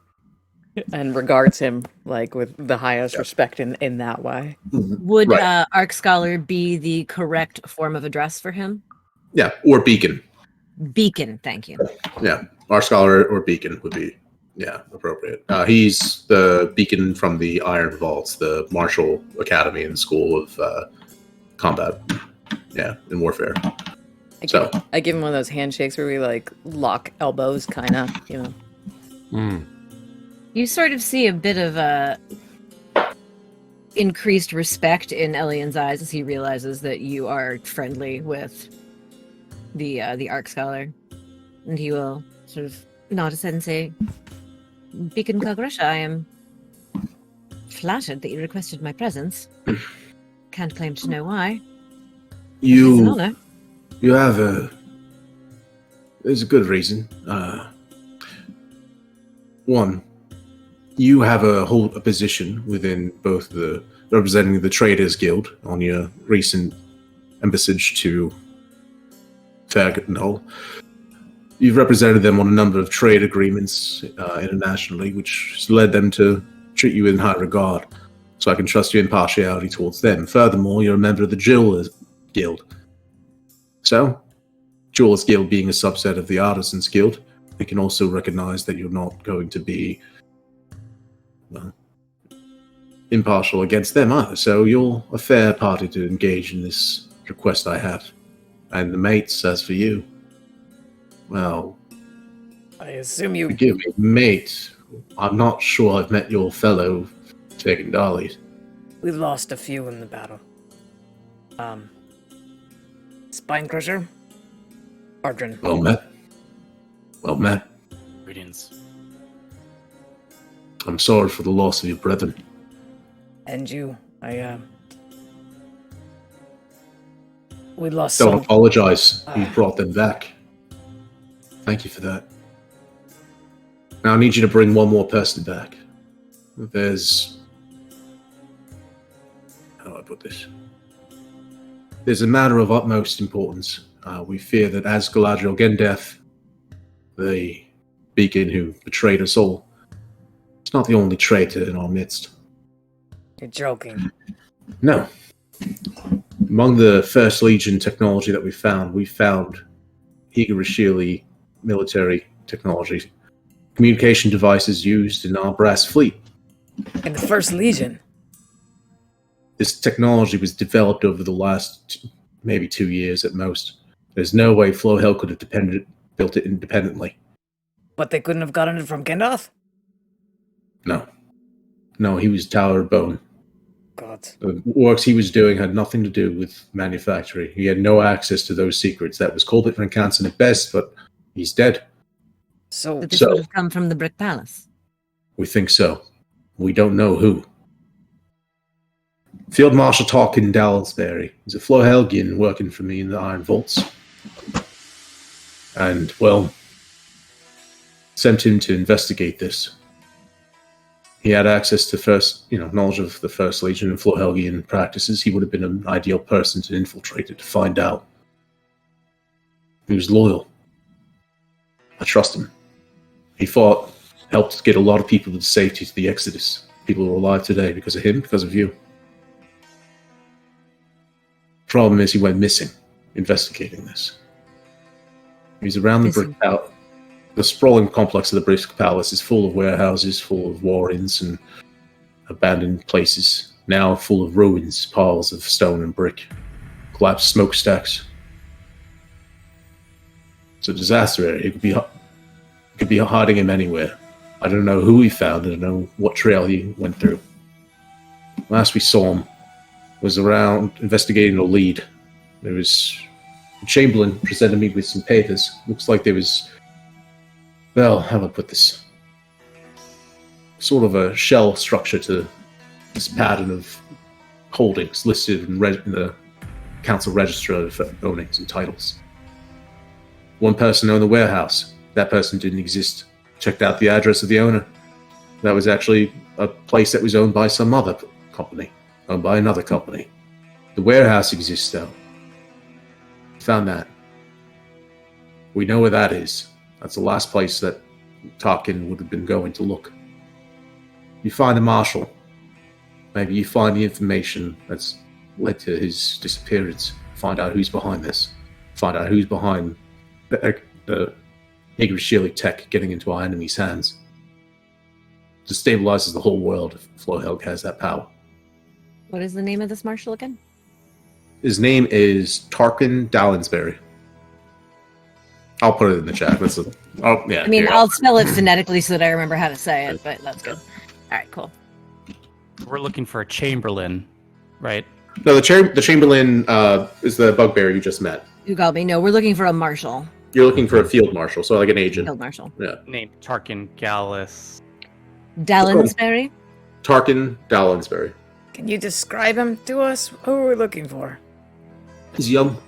and regards him like with the highest respect in that way. Would Right. Arc Scholar be the correct form of address for him? yeah, or Beacon. Beacon, thank you. Yeah, our scholar or Beacon would be, yeah, appropriate. He's the Beacon from the Iron Vaults, the martial academy and school of combat, yeah, in warfare. I give him one of those handshakes where we like lock elbows, kind of, you know. Hmm. You sort of see a bit of a increased respect in Elian's eyes as he realizes that you are friendly with the Arc Scholar, and he will sort of nod his head and say, "Beacon Kagresha, I am flattered that you requested my presence. Can't claim to know why. It's an honor." You have there's a good reason. One, you have a position within both representing the Traders Guild on your recent embassage to Fairgate. You've represented them on a number of trade agreements internationally, which has led them to treat you in high regard. So I can trust your impartiality towards them. Furthermore, you're a member of the Jewelers Guild. So, Jewelers Guild being a subset of the Artisans Guild, we can also recognize that you're not going to be impartial against them either. So you're a fair party to engage in this request I have. And the mates, as for you, well, I assume you. forgive me, mate, I'm not sure I've met your fellow Fegandali. We lost a few in the battle. Spinecrusher? Ardrin. Well met. Well met. Greetings. I'm sorry for the loss of your brethren. And you. We lost Don't some. apologize. You brought them back. Thank you for that. Now I need you to bring one more person back. There's... How do I put this? There's a matter of utmost importance. We fear that as Galadriel Gendeth, the beacon who betrayed us all, is not the only traitor in our midst. You're joking. No. Among the First Legion technology that we found Higarashili military technology, communication devices used in our brass fleet. In the First Legion. This technology was developed over the last maybe 2 years at most. There's no way Flowhell could have built it independently. But they couldn't have gotten it from Gendoth? No. No, he was Tower of Bone. God. The works he was doing had nothing to do with manufacturing. He had no access to those secrets. That was Colbert Van Kansen at best, but he's dead. So, But this So- would have come from the Brick Palace. We think so. We don't know who. Field Marshal Tarkin Dalsbury. He's a Flohelgian working for me in the Iron Vaults. And, well, sent him to investigate this. He had access to knowledge of the First Legion and Flohelgian practices. He would have been an ideal person to infiltrate it, to find out. He was loyal. I trust him. He helped get a lot of people to safety to the Exodus. People who are alive today because of him, because of you. Problem is, he went missing investigating this. He's around the Brick Palace. The sprawling complex of the Brick Palace is full of warehouses, full of war-ins and abandoned places. Now full of ruins, piles of stone and brick, collapsed smokestacks. It's a disaster area. It could be hiding him anywhere. I don't know who he found. I don't know what trail he went through. Last we saw him was around investigating a lead. There was Chamberlain presented me with some papers. Looks like there was, well, how do I put this? Sort of a shell structure to this pattern of holdings listed in the council register of ownings and titles. One person owned the warehouse. That person didn't exist. Checked out the address of the owner. That was actually a place that was owned by some other company, owned by another company. The warehouse exists, though. Found that. We know where that is. That's the last place that Tarkin would have been going to look. You find the marshal. Maybe you find the information that's led to his disappearance. Find out who's behind this. Find out who's behind the Igor tech getting into our enemy's hands. Destabilizes the whole world if Flohelg has that power. What is the name of this marshal again? His name is Tarkin Dallinsbury. I'll put it in the chat. I mean, I'll spell it phonetically so that I remember how to say it, but that's good. All right, cool. We're looking for a Chamberlain, right? No, the Chamberlain is the bugbear you just met. You got me. No, we're looking for a marshal. You're looking for a field marshal, so like an agent. Field marshal. Yeah. Named Tarkin Gallus. Dallinsbury? Tarkin Dallinsbury. Can you describe him to us? Who are we looking for? He's young,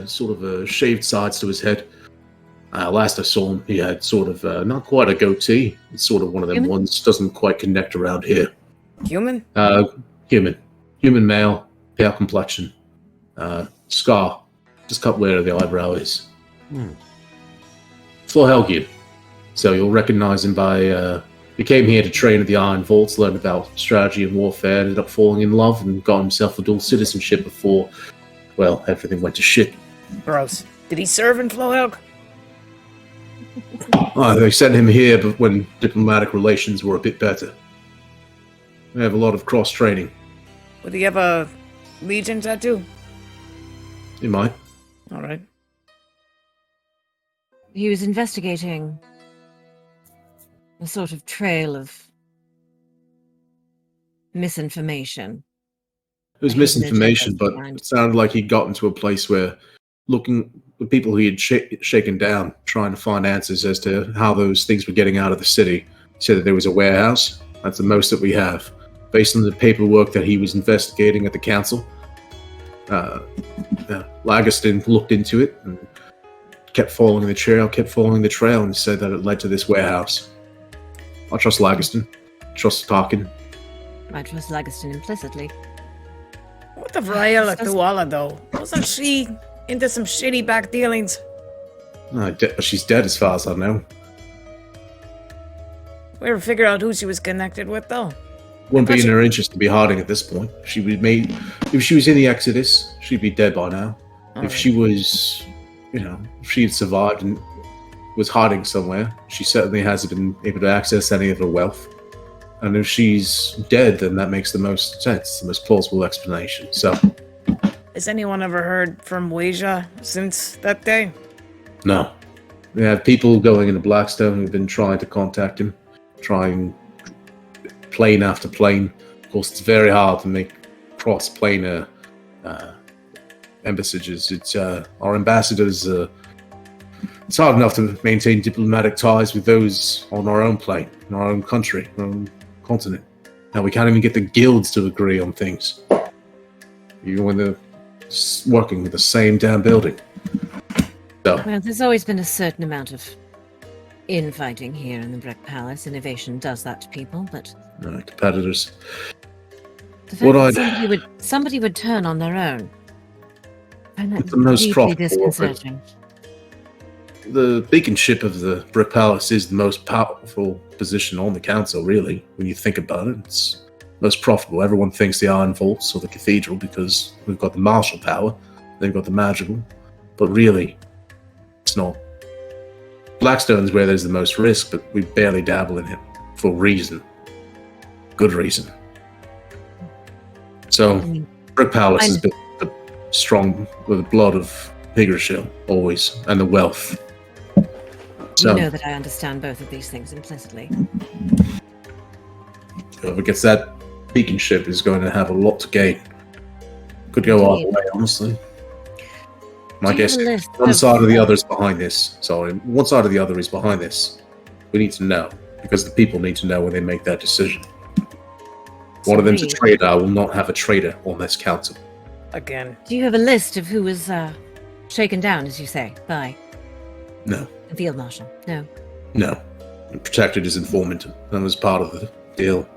sort of shaved sides to his head. Last I saw him, he had sort of, not quite a goatee. It's sort of one of them ones, doesn't quite connect around here. Human? Human. Human male, pale complexion. Scar. Just cut where the eyebrow is. Flohelgian. So you'll recognize him by, he came here to train at the Iron Vaults, learned about strategy and warfare, ended up falling in love and got himself a dual citizenship before, well, everything went to shit. Gross. Did he serve in Flohelg? They sent him here but when diplomatic relations were a bit better. We have a lot of cross-training. Would he have a Legion tattoo? He might. All right. He was investigating a sort of trail of misinformation. It was misinformation, but it sounded like he'd gotten to a place where looking the people he had shaken down, trying to find answers as to how those things were getting out of the city. He said that there was a warehouse. That's the most that we have. Based on the paperwork that he was investigating at the council, Lagerston looked into it and kept following the trail, and said that it led to this warehouse. I trust Lagerston. Trust Tarkin. I trust Lagerston implicitly. What of Raela Tuala, though? Wasn't she into some shitty back dealings? She's dead as far as I know. We ever figure out who she was connected with, though? Wouldn't be in her interest to be hiding at this point. If she was in the Exodus, she'd be dead by now. If she was, if she had survived and was hiding somewhere, she certainly hasn't been able to access any of her wealth. And if she's dead, then that makes the most sense, the most plausible explanation. So, has anyone ever heard from Weija since that day? No. We have people going into Blackstone who've been trying to contact him, trying plane after plane. Of course, it's very hard to make cross-planar embassies. It's our ambassadors. It's hard enough to maintain diplomatic ties with those on our own plane, in our own country, our own continent. Now we can't even get the guilds to agree on things, even when they're working with the same damn building. So, well, there's always been a certain amount of infighting here in the Brick Palace. Innovation does that to people, but competitors. The fact that somebody would turn on their own. It's the most profitable. Disconcerting. The beaconship of the Brick Palace is the most powerful position on the council, really, when you think about it. It's most profitable. Everyone thinks the Iron Vaults or the Cathedral because we've got the martial power, they've got the magical, but really, it's not. Blackstone's where there's the most risk, but we barely dabble in it for reason. Good reason. So, Brick Palace has been strong with the blood of Higrashil, always, and the wealth. So, You know that I understand both of these things implicitly. Whoever gets that beacon ship is going to have a lot to gain. Could go all the way, honestly. My Do you have guess a is list one of- side or the other is behind this. Sorry, one side or the other is behind this. We need to know, because the people need to know when they make that decision. One of them's a Sorry. traitor. I will not have a traitor on this council. Again. Do you have a list of who was shaken down, as you say, by No, the field marshal? No. no. And protected his informant. That was part of the deal.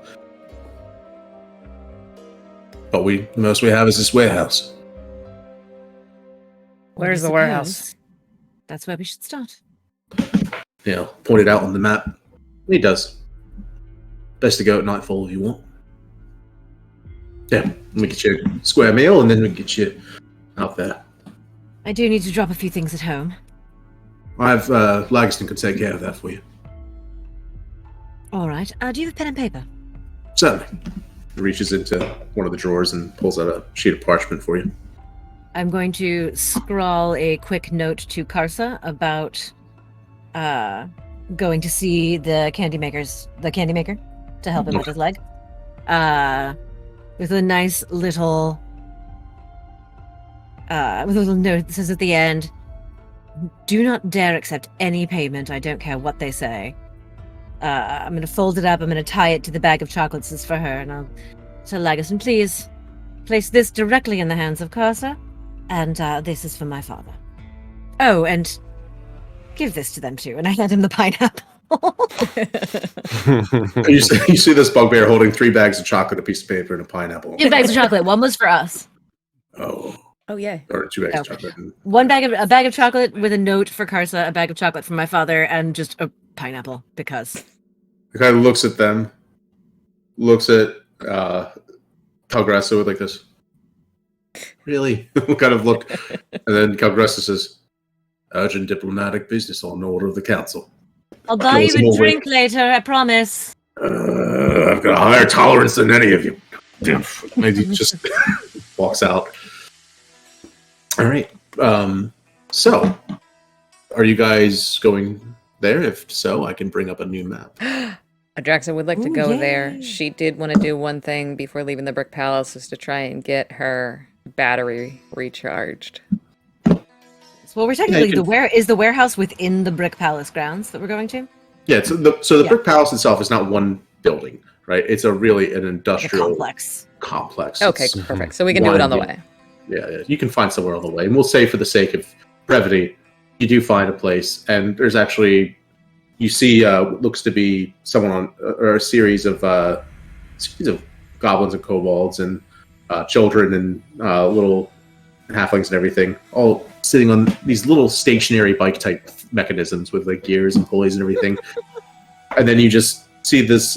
But the most we have is this warehouse. Where's I the warehouse? suppose That's where we should start. Pointed out on the map. He does. Best to go at nightfall if you want. Yeah, we get you a square meal and then we get you out there. I do need to drop a few things at home. I have Lagston can take care of that for you. All right. Do you have a pen and paper? Certainly. He reaches into one of the drawers and pulls out a sheet of parchment for you. I'm going to scrawl a quick note to Karsa about going to see the candy maker to help him with his leg. With a nice little with a little note that says at the end, "Do not dare accept any payment. I don't care what they say." I'm going to fold it up. I'm going to tie it to the bag of chocolates that's for her, and I'll tell Lagerson, please place this directly in the hands of Karsa, and this is for my father. Oh, and give this to them too. And I hand him the pineapple. You see this bugbear holding 3 bags of chocolate, a piece of paper, and a pineapple. 2 bags of chocolate. One was for us. Oh, Oh, yeah. or 2 bags of Okay. chocolate. And A bag of chocolate with a note for Karsa, a bag of chocolate for my father, and just a pineapple because. the guy looks at them, looks at Calgressa with like this. Really? kind of look. And then Calgressa says, "Urgent diplomatic business on order of the council." I'll buy you Close him a away. drink later, I promise. I've got a higher tolerance than any of you. Maybe just walks out. All right. So, are you guys going there? If so, I can bring up a new map. Adraxa would like to Ooh, go yay. there. She did want to do one thing before leaving the Brick Palace, was to try and get her battery recharged. Well, we're technically you can- the warehouse within the Brick Palace grounds that we're going to? Yeah. So the Yeah. Brick Palace itself is not one building, right? It's an The industrial complex. complex. Okay, It's- perfect. So we can do it on the one- way. Yeah, you can find somewhere on the way. And we'll say, for the sake of brevity, you do find a place, and there's actually, you see, looks to be someone on, or a series of goblins and kobolds and children and little halflings and everything, all sitting on these little stationary bike type mechanisms with like gears and pulleys and everything. And then you just see this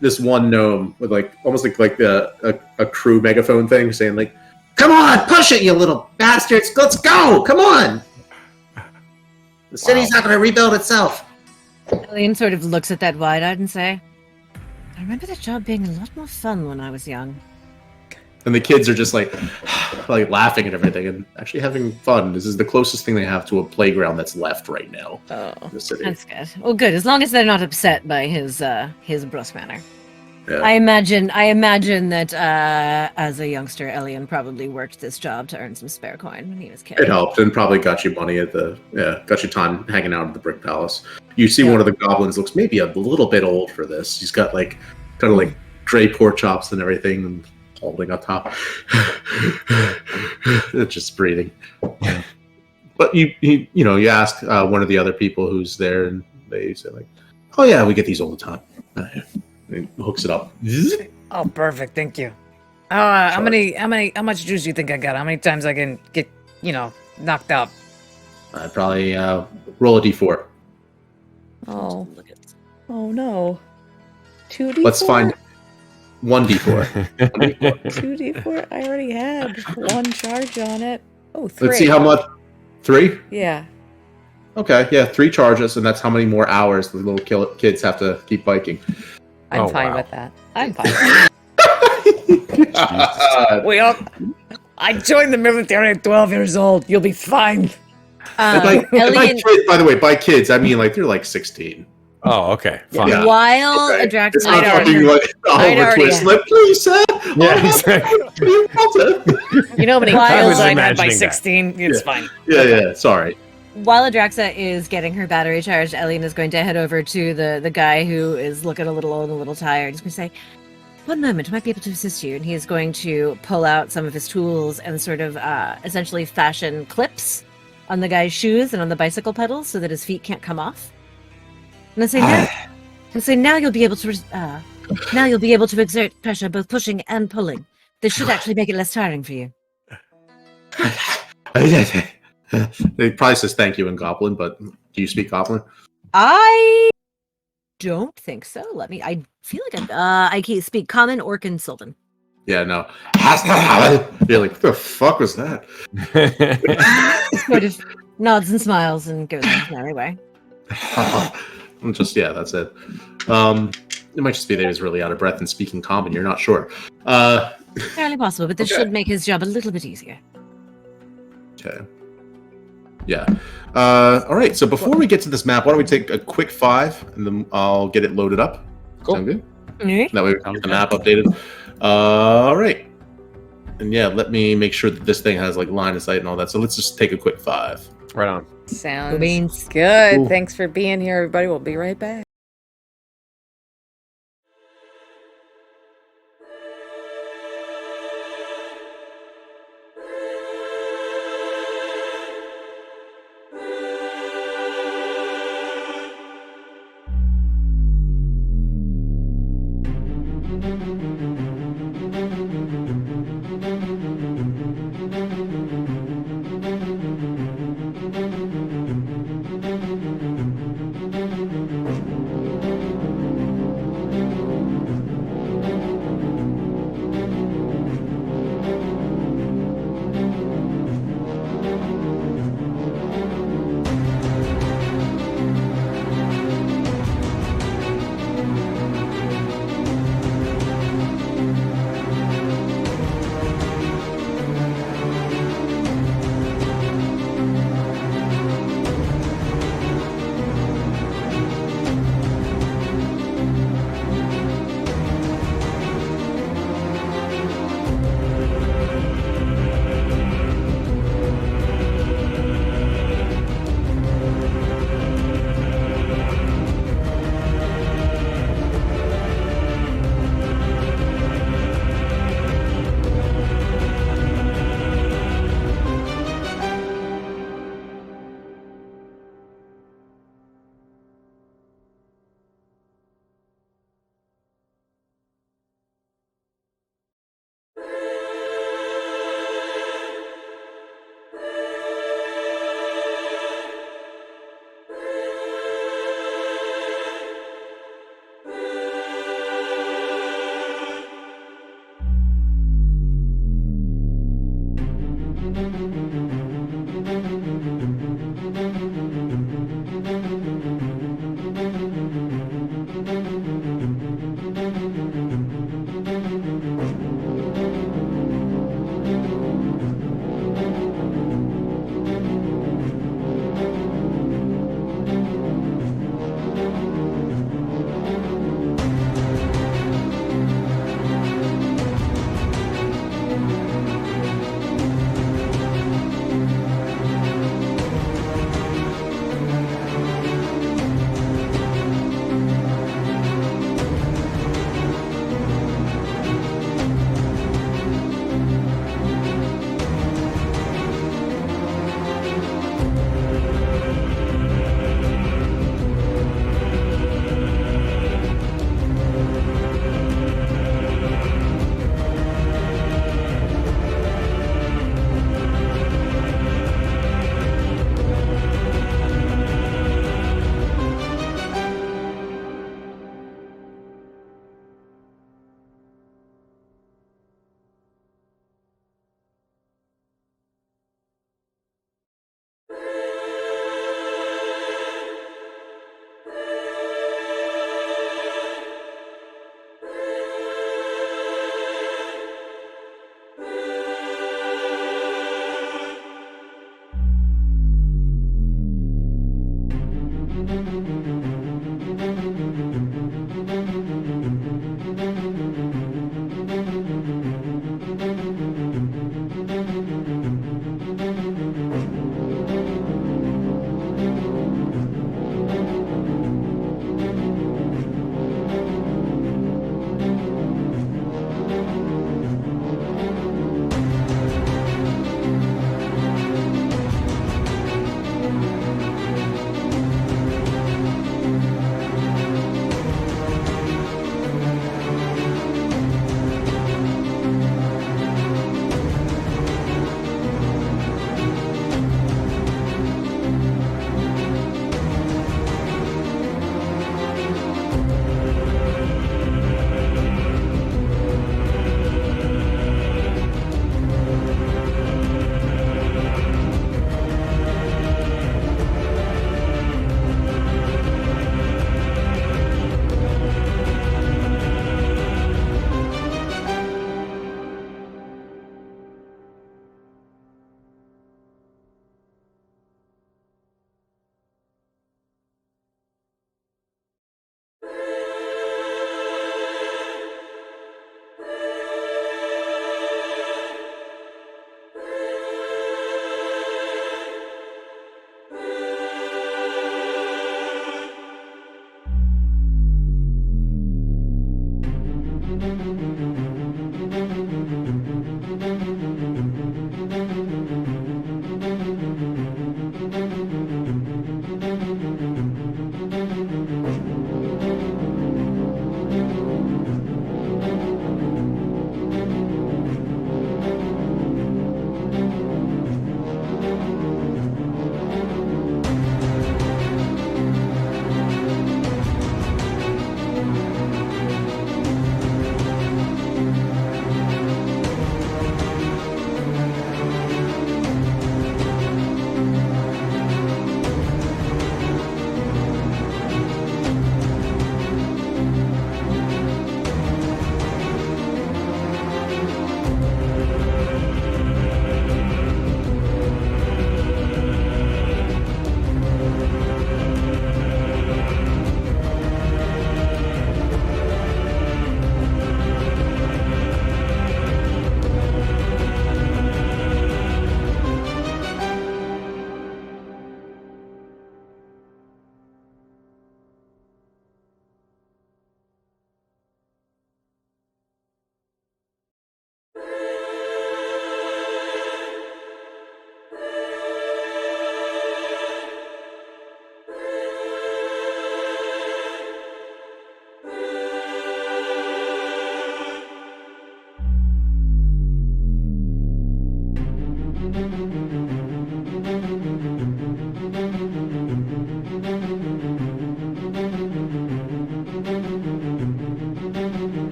this one gnome with like almost like a crew megaphone thing saying like, "Come on, push it, you little bastards! Let's go! Come on! The city's not going to rebuild itself." Alien sort of looks at that wide-eyed and say, I remember that job being a lot more fun when I was young. And the kids are just like laughing and everything and actually having fun. This is the closest thing they have to a playground that's left right now Oh. in the city. That's good. Well, good, as long as they're not upset by his brusque manner. Yeah. I imagine that as a youngster, Elian probably worked this job to earn some spare coin when he was a kid. It helped and probably got you money got you time hanging out at the Brick Palace. You see Yeah. one of the goblins looks maybe a little bit old for this. He's got like kind of like gray pork chops and everything and holding on top. It's just breathing. But you ask one of the other people who's there and they say like, "Oh yeah, we get these all the time." And he hooks it up. Oh, perfect. Thank you. How much juice do you think I got? How many times I can get, knocked out? I'd probably roll a d4. Oh. Oh no. 2d4? Let's find 1d4. 1d4. 2d4? I already had one charge on it. Oh, 3. Let's see how much. 3? Yeah. Okay, yeah, 3 charges, and that's how many more hours the little kids have to keep biking. I'm Oh, fine wow. with that. I'm fine. I joined the military at 12 years old. You'll be fine. And by Elian, kids, by the way, by kids, I mean like they're like 16. Oh, okay. Fine. Yeah. While Okay. Adraxa It's not I'd fucking already- like I'd Oliver already- Twist. Like, please, sir. Yeah, exactly. You want it? You know how many I kills was I'd had by imagining that. 16? It's Yeah. fine. Yeah. Sorry. While Adraxa is getting her battery charged, Elian is going to head over to the guy who is looking a little old and a little tired. He's going to say, "One moment, I might be able to assist you." And he is going to pull out some of his tools and sort of essentially fashion clips on the guy's shoes and on the bicycle pedals so that his feet can't come off. And I say, now you'll be able to exert pressure, both pushing and pulling. This should actually make it less tiring for you. He probably says thank you in Goblin, but do you speak Goblin? I don't think so. I feel like I can't speak Common, Orc, and Sylvan. Yeah, no. You're like, what the fuck was that? Sort of nods and smiles and goes on his merry way. That's it. It might just be that he's really out of breath and speaking Common. You're not sure. Fairly possible, but this Okay. should make his job a little bit easier. Okay. Yeah. All right. So before we get to this map, why don't we take a quick 5, and then I'll get it loaded up. Cool. Sound good? Mm-hmm. That way we can get the map updated. All right. And yeah, let me make sure that this thing has like line of sight and all that. So let's just take a quick 5. Right on. Sounds Beans. good. Cool. Thanks for being here, everybody. We'll be right back.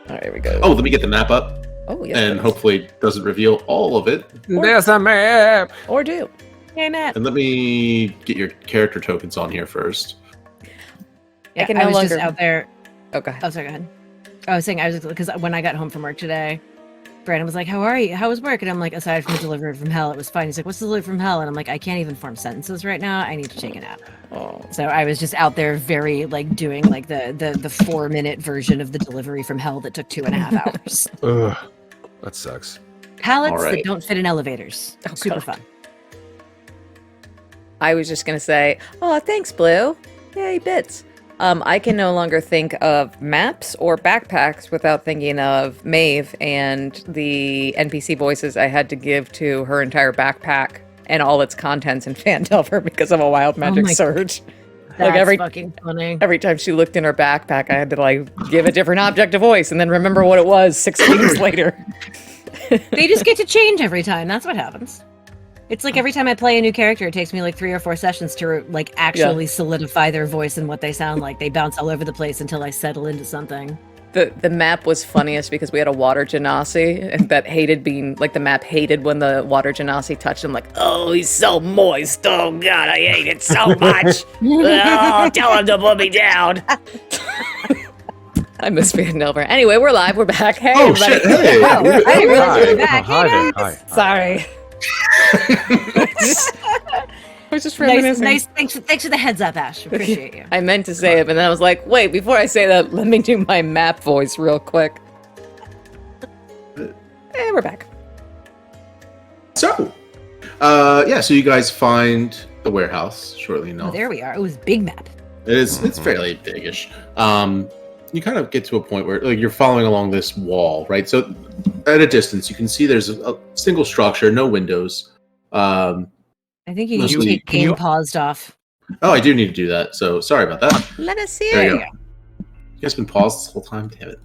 All right, here we go. Oh, let me get the map up, Oh, yes. and please. hopefully it doesn't reveal all of it. There's a map. Or do. Hey, Matt. And let me get your character tokens on here first. Yeah, can I no was just longer- out there. Okay. Oh, sorry, go ahead. I was saying, because when I got home from work today, Brandon was like, "How are you? How was work?" And I'm like, "Aside from delivered from hell, it was fine." He's like, "What's delivered from hell?" And I'm like, "I can't even form sentences right now. I need to take a nap." Oh. So I was just out there, very like doing like the 4-minute version of the delivery from hell that took 2.5 hours. Ugh, that sucks. Pallets All right. that don't fit in elevators. Oh, Super God. fun. I was just gonna say, oh, thanks, Blue. Yay, bits. I can no longer think of maps or backpacks without thinking of Maeve and the NPC voices I had to give to her entire backpack and all its contents in Phandelver because of a wild magic my- surge. That's every- fucking funny. Every time she looked in her backpack, I had to like give a different object a voice and then remember what it was 6 weeks later. They just get to change every time. That's what happens. It's like every time I play a new character, it takes me like 3 or 4 sessions to like actually solidify their voice and what they sound like. They bounce all over the place until I settle into something. The map was funniest because we had a water genasi and that hated being like the map hated when the water genasi touched him. Like, oh, he's so moist. Oh God, I hate it so much. Oh, tell him to put me down. I miss Phandelver. Anyway, we're live. We're back. Hey, Oh everybody. shit! Hey, Oh, I didn't realize you were back. Hi Hey, there. guys. Hi. Sorry. I was just Nice, reminiscing. nice. Thanks for the heads up, Ash. Appreciate you. I meant to say it, but then I was like, wait, before I say that, let me do my map voice real quick. Hey, we're back. So, so you guys find the warehouse shortly Oh, enough. there we are. It was big map. It's fairly biggish. You kind of get to a point where like you're following along this wall, right? So at a distance, you can see there's a single structure, no windows. I think you need to Mostly- take can you- game paused off. Oh, I do need to do that. So sorry about that. Let us see There you it. go. You guys been paused this whole time? Damn it.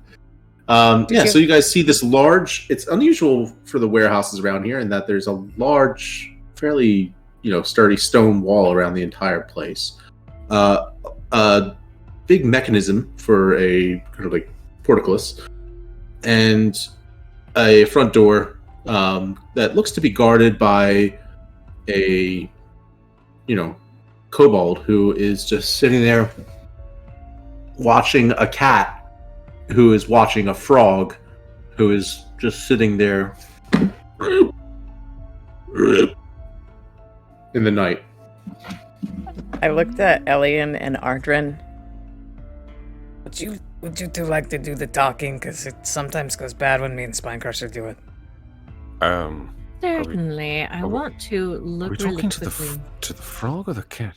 you- So you guys see this large. It's unusual for the warehouses around here in that there's a large, fairly sturdy stone wall around the entire place. A big mechanism for a kind of like portcullis, and a front door that looks to be guarded by a kobold who is just sitting there watching a cat who is watching a frog who is just sitting there in the night. I looked at Elian and Ardren. Would you two like to do the talking? Because it sometimes goes bad when me and Spinecrusher do it. Certainly. I are we- want to Are look we really talking to the quickly. to the frog or the cat?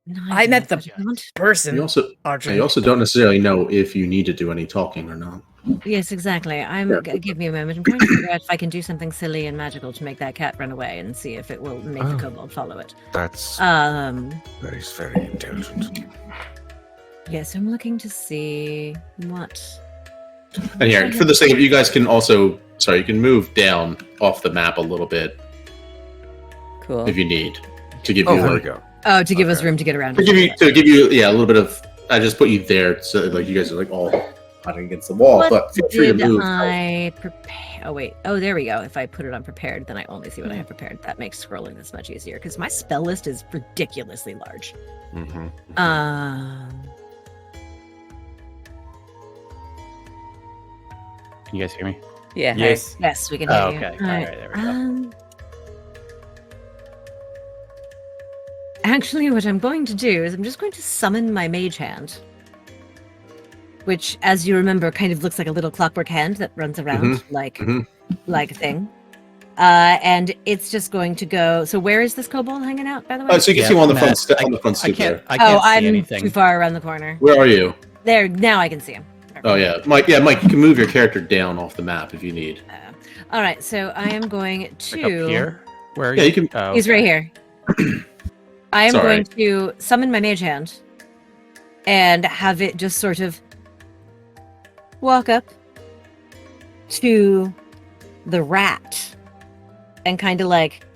No, I met don't. the- I don't- Person, You also Archer. don't necessarily know if you need to do any talking or not. Yes, exactly. Yeah. Give me a moment. I'm trying to figure out if I can do something silly and magical to make that cat run away and see if it will make the Oh. kobold follow it. That's Um. very very intelligent. Yes, I'm looking to see what. And here, for the sake of you guys can also, you can move down off the map a little bit Cool. if you need to give Oh, you there we like, go. Oh, to give us Okay. room to get around. to give you a little bit of. I just put you there so like you guys are like all hiding against the wall, What but feel free to did move. I prepare? Oh wait. Oh, there we go. If I put it on prepared, then I only see what I have prepared. That makes scrolling this much easier because my spell list is ridiculously large. Mm-hmm. Can you guys hear me? Yeah. hey. Yes, we can hear Oh, you. okay. All right, there we go. Actually, what I'm going to do is I'm just going to summon my mage hand, which, as you remember, kind of looks like a little clockwork hand that runs around like a thing. And it's just going to go. So, where is this kobold hanging out, by the way? So you can Yeah, see him on the Matt, front step. I- On the front I stoop can't. there. I can't see I'm anything. too far around the corner. Where are you? There, now I can see him. Oh yeah, Mike. Yeah, Mike. You can move your character down off the map if you need. All right, so I am going Like to. up here? Where are Yeah, you can- Oh, He's okay. right here. I am Sorry. going to summon my mage hand and have it just sort of walk up to the rat and kind of like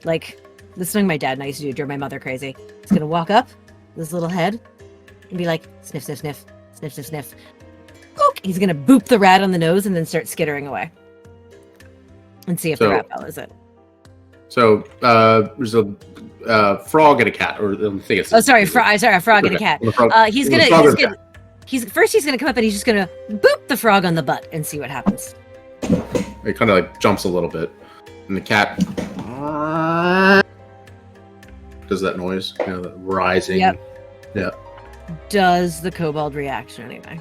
this is something my dad and I used to do, drove my mother crazy. It's gonna walk up this little head and be like sniff, sniff, sniff, sniff, sniff, sniff, poke He's gonna boop the rat on the nose and then start skittering away. And see if the rat follows it. So there's a frog and a cat, or I think it's. Oh, sorry, a frog and a cat. He's gonna come up and he's just gonna boop the frog on the butt and see what happens. It kind of like jumps a little bit, and the cat does that noise, the rising. Yep. Yeah. Does the kobold reaction anyway?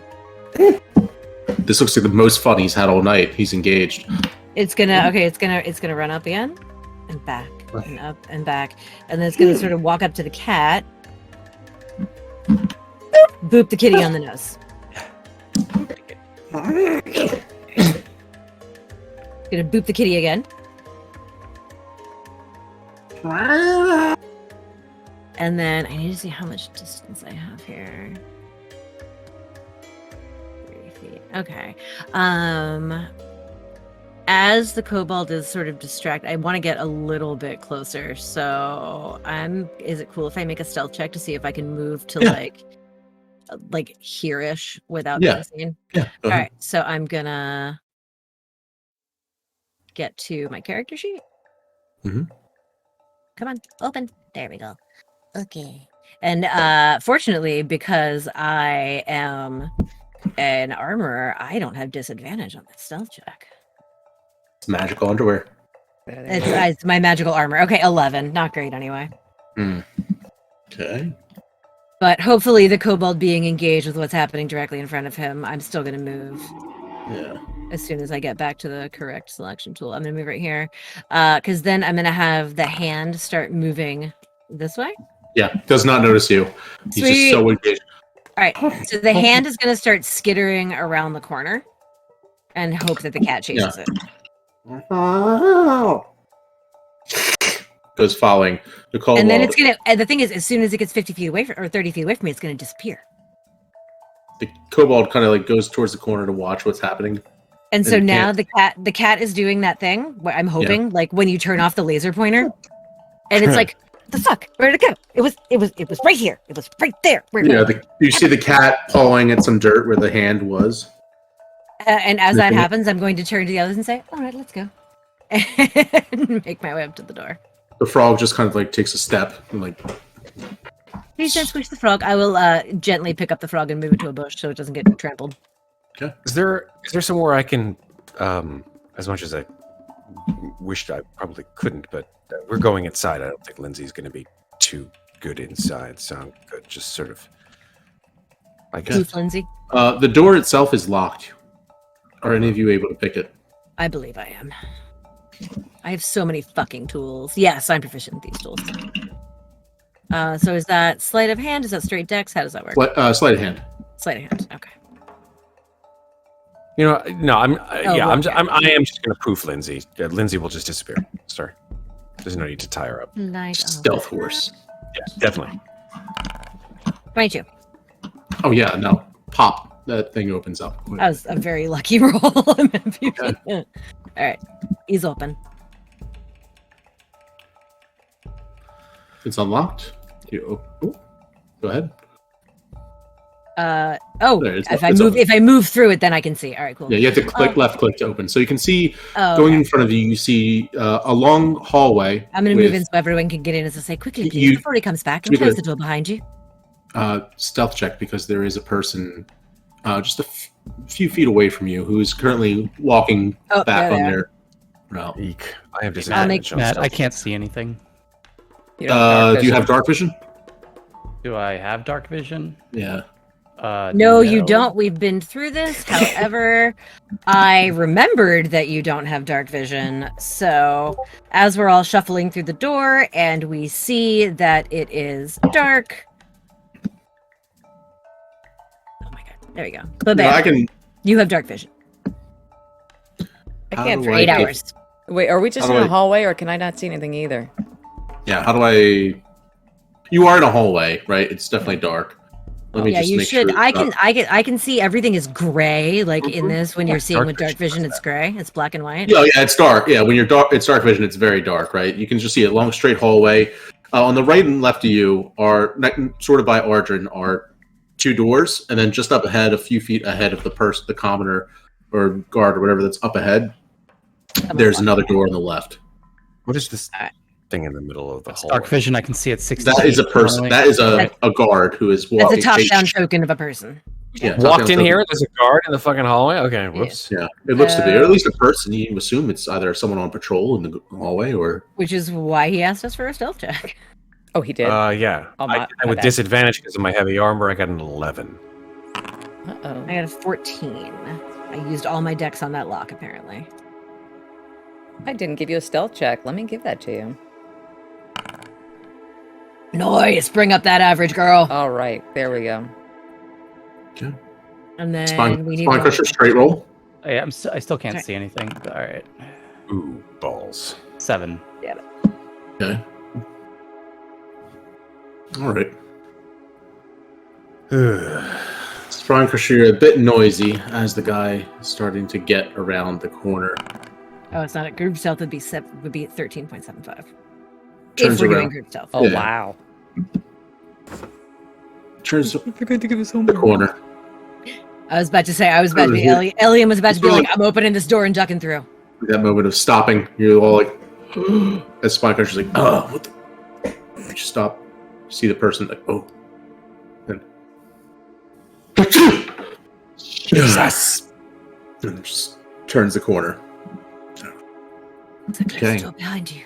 This looks like the most fun he's had all night. He's engaged. It's gonna run up again, and back, and up and back, and then it's gonna sort of walk up to the cat, boop the kitty on the nose. Gonna boop the kitty again. And then I need to see how much distance I have here. 30 feet. Okay. As the kobold is sort of distracted, I want to get a little bit closer. So is it cool if I make a stealth check to see if I can move to like here-ish without being seen? Yeah. All right. So I'm gonna get to my character sheet. Mm-hmm. Come on, open. There we go. Okay. And fortunately, because I am an armorer, I don't have disadvantage on that stealth check. It's magical underwear. It's my magical armor. Okay, 11. Not great anyway. Okay. But hopefully the kobold being engaged with what's happening directly in front of him, I'm still going to move. Yeah. As soon as I get back to the correct selection tool. I'm going to move right here. Because then I'm going to have the hand start moving this way. Yeah, does not notice you. He's just so engaged. All right, so the hand is going to start skittering around the corner and hope that the cat chases it. Goes following the kobold. And then it's going to, and the thing is, as soon as it gets 50 feet away or 30 feet away from me, it's going to disappear. The kobold kind of like goes towards the corner to watch what's happening. And so now the cat is doing that thing where I'm hoping, like when you turn off the laser pointer, and it's like, the fuck? Where'd it go? It was right here. It was right there. You see the cat pawing at some dirt where the hand was. And as that happens, I'm going to turn to the others and say, "All right, let's go," and make my way up to the door. The frog just kind of like takes a step and like. Please don't squish the frog. I will gently pick up the frog and move it to a bush so it doesn't get trampled. Okay. Is there somewhere I can, as much as I wished I probably couldn't, but we're going inside. I don't think Lindsay's going to be too good inside, so I'm good. Just sort of, I guess. Who's Lindsay? The door itself is locked. Are any of you able to pick it? I believe I am. I have so many fucking tools. Yes, I'm proficient with these tools. So is that sleight of hand? Is that straight dex? How does that work? Sleight of hand. Sleight of hand. Okay. You know, no, I am just going to proof Lindsay. Lindsay will just disappear. Sorry. There's no need to tie her up. Stealth horse. Yeah, definitely. 22. Oh yeah, no. Pop. That thing opens up. That was a very lucky roll. All right. He's open. It's unlocked. Go ahead. If I move through it, then I can see. All right, cool. Yeah, you have to left click to open. So you can see in front of you. You see a long hallway. I'm going to move in so everyone can get in. As I say, quickly, please, before he comes back, and close the door behind you. Stealth check because there is a person just a few feet away from you who is currently walking back on their route. Eek. I have disadvantage. Matt, I can't see anything. Do you have dark vision? Do I have dark vision? Yeah. No, you don't. We've been through this. However, I remembered that you don't have dark vision. So as we're all shuffling through the door and we see that it is dark. Oh my god. There we go. But you have dark vision. I can't do for I 8 get- hours. Wait, are we just in a hallway or can I not see anything either? Yeah, how do I... You are in a hallway, right? It's definitely dark. Let me just you make should. sure I can see everything is gray. Like in this, when you're seeing with dark vision, it's gray. It's black and white. Yeah, it's dark. Yeah, when you're dark, it's dark vision. It's very dark, right? You can just see a long, straight hallway. On the right and left of you are sort of by Ardren are 2 doors, and then just up ahead, a few feet ahead of the commoner or guard or whatever that's up ahead, there's another door on the left. What is this thing in the middle of the hall? Dark vision, I can see at 60. That is a person. That is a guard who is That's walking. a top-down token of a person. Yeah, Walked in here. There's a guard in the fucking hallway. Okay, whoops. Yeah, it looks to be, or at least a person. You assume it's either someone on patrol in the hallway or. Which is why he asked us for a stealth check. Oh, he did. Yeah. Oh, my with bad. disadvantage because of my heavy armor, I got an 11. Uh-oh. I got a 14. I used all my decks on that lock, apparently. I didn't give you a stealth check. Let me give that to you. Nice! Bring up that average, girl. All right, there we go. Okay. And then we need Spine Crusher straight roll. Oh, yeah, I still can't Sorry. see anything. But all right, Ooh, balls. 7. Okay. All right. Spine Crusher, you're a bit noisy as the guy is starting to get around the corner. Oh, it's not a group stealth. Would be 13.75. Turns If we're doing around. group stealth. Oh, Yeah. wow. Turns the You're going to give us homework. corner. I was about to say, Elian was about to be like, I'm opening this door and ducking through. That moment of stopping, you're all like, as Spine Crusher's like, what the? You stop, see the person like, oh. And Jesus. and just turns the corner. It's a closed Okay. door behind you.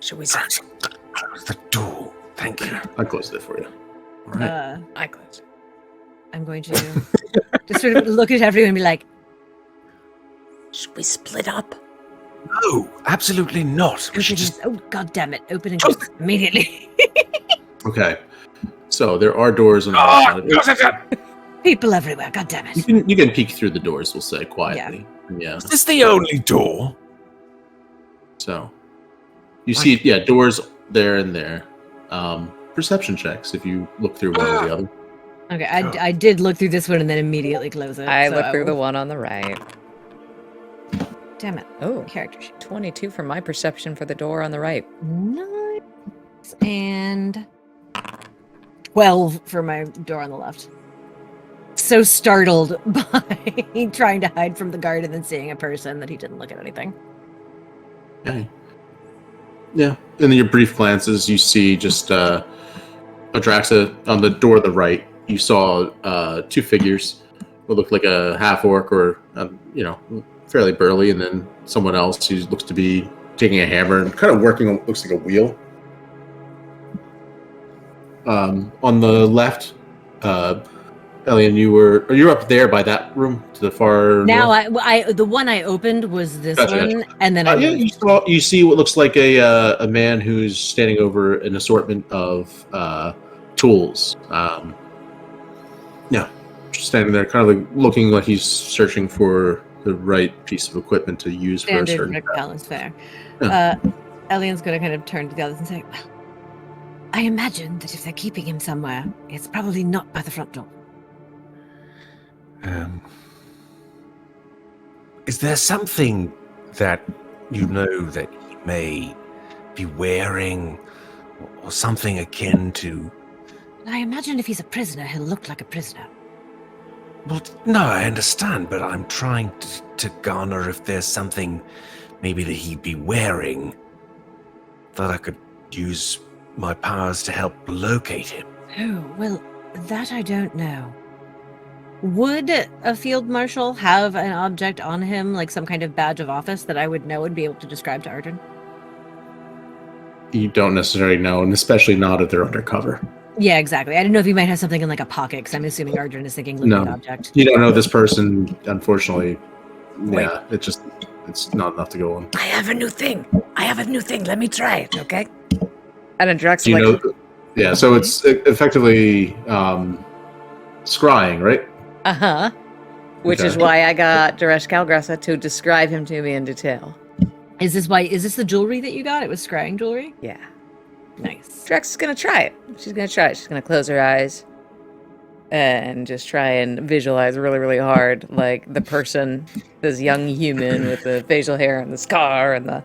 Should we Close the door. Thank you. I closed it for you. All right. I close. I'm going to just sort of look at everyone and be like, Should we split up? No, absolutely not. We open should this. just. Oh, god damn it. Open and close immediately. Okay. So there are doors on the Ah, outside of it. close it. People everywhere. God damn it. You can peek through the doors, we'll say, quietly. Yeah. Is this the only door? So you see, doors there and there. Perception checks if you look through one or the other. Okay, I did look through this one and then immediately close it. I so look through the will- one on the right. Damn it. Oh, Character sheet. 22 for my perception for the door on the right. Nice. And 12 for my door on the left. So startled by trying to hide from the guard and then seeing a person that he didn't look at anything. Okay. Yeah. In your brief glances, you see just Adraxa on the door to the right. You saw 2 figures. What looked like a half orc or, fairly burly, and then someone else who looks to be taking a hammer and kind of working on what looks like a wheel. On the left, Elian, you're up there by that room to the far Now, north? the one I opened was this Gotcha, one, and then you see what looks like a man who's standing over an assortment of tools. Just standing there, kind of like looking like he's searching for the right piece of equipment to use for a standard certain Rick job. Allen's fair. Yeah. Elian's going to kind of turn to the others and say, well, I imagine that if they're keeping him somewhere, it's probably not by the front door. Is there something that you know that he may be wearing, or something akin to? I imagine if he's a prisoner, he'll look like a prisoner. Well, no, I understand, but I'm trying to garner if there's something maybe that he'd be wearing that I could use my powers to help locate him. Oh, well, that I don't know. Would a field marshal have an object on him, like some kind of badge of office that I would know and be able to describe to Arjun? You don't necessarily know, and especially not if they're undercover. Yeah, exactly. I didn't know if he might have something in like a pocket, because I'm assuming Arjun is thinking looted No. object. You don't know this person, unfortunately. Yeah, it's not enough to go on. I have a new thing. Let me try it, okay? And Drax Do you know? Yeah, so it's effectively scrying, right? Uh-huh. Which is Okay. why I got Daresh Kalgrasa to describe him to me in detail. Is this the jewelry that you got? It was scrying jewelry? Yeah. Nice. Drax is gonna try it. She's gonna try it. She's gonna close her eyes and just try and visualize really, really hard, like the person, this young human with the facial hair and the scar and the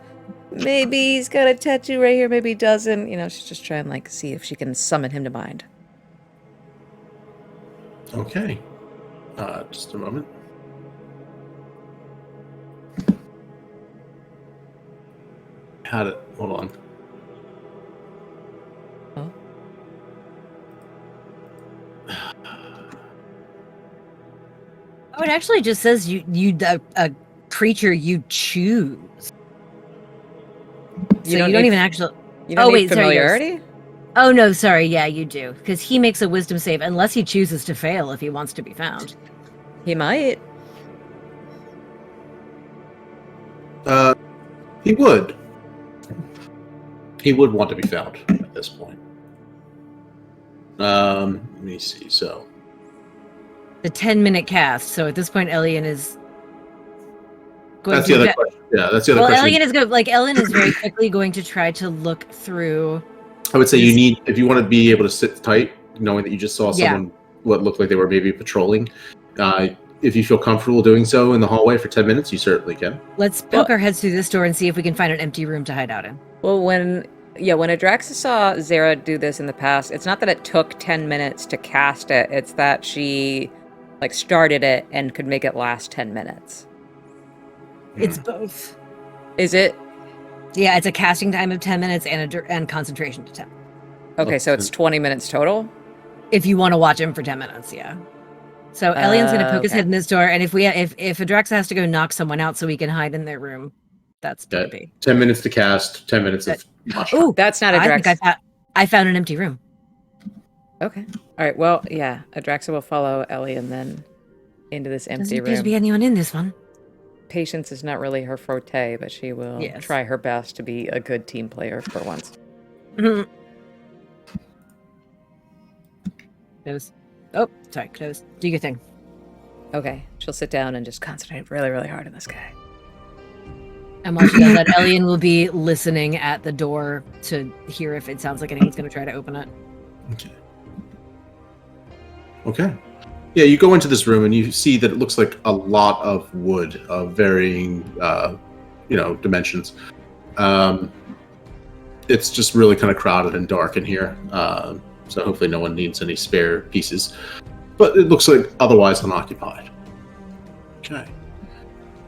maybe he's got a tattoo right here, maybe he doesn't. She's just trying like see if she can summon him to mind. Okay. Just a moment. Had it. Hold on. Oh. Oh, it actually just says a creature you choose. So you don't even actually. You don't Oh, need wait, sorry, yes. familiarity? Oh no, sorry. Yeah, you do, because he makes a wisdom save unless he chooses to fail if he wants to be found. He might. He would. He would want to be found at this point. Let me see. So The 10-minute cast. So at this point, Elian is going that's to. the other question. Yeah, that's the other Well, question. Elian is going. Like Ellen is very quickly going to try to look through. I would say you need, if you want to be able to sit tight, knowing that you just saw Yeah. someone what looked like they were maybe patrolling. If you feel comfortable doing so in the hallway for 10 minutes, you certainly can. Let's poke our heads through this door and see if we can find an empty room to hide out in. Well, when Adraxa saw Zara do this in the past, it's not that it took 10 minutes to cast it, it's that she started it and could make it last 10 minutes. It's both. Is it? Yeah, it's a casting time of 10 minutes and concentration to 10. Okay, so it's 20 minutes total? If you want to watch him for 10 minutes, yeah. So Elian's going to poke his okay. head in this door, and if Adraxa has to go knock someone out so we can hide in their room, that's Yeah. PvP. 10 minutes to cast, 10 minutes of watch. Oh, That's not I think Adraxa. I found an empty room. Okay. All right, well, yeah, Adraxa will follow Ellie and then into this Doesn't empty appear to be room. anyone in this one. Patience is not really her forte, but she will Yes. try her best to be a good team player for once. Close. Oh, sorry, close. Do your thing. Okay, she'll sit down and just concentrate really, really hard on this guy. And while she does that, Elian will be listening at the door to hear if it sounds like anyone's going to try to open it. Okay. Yeah, you go into this room and you see that it looks like a lot of wood of varying, dimensions. It's just really kind of crowded and dark in here. So hopefully no one needs any spare pieces. But it looks like otherwise unoccupied. Okay.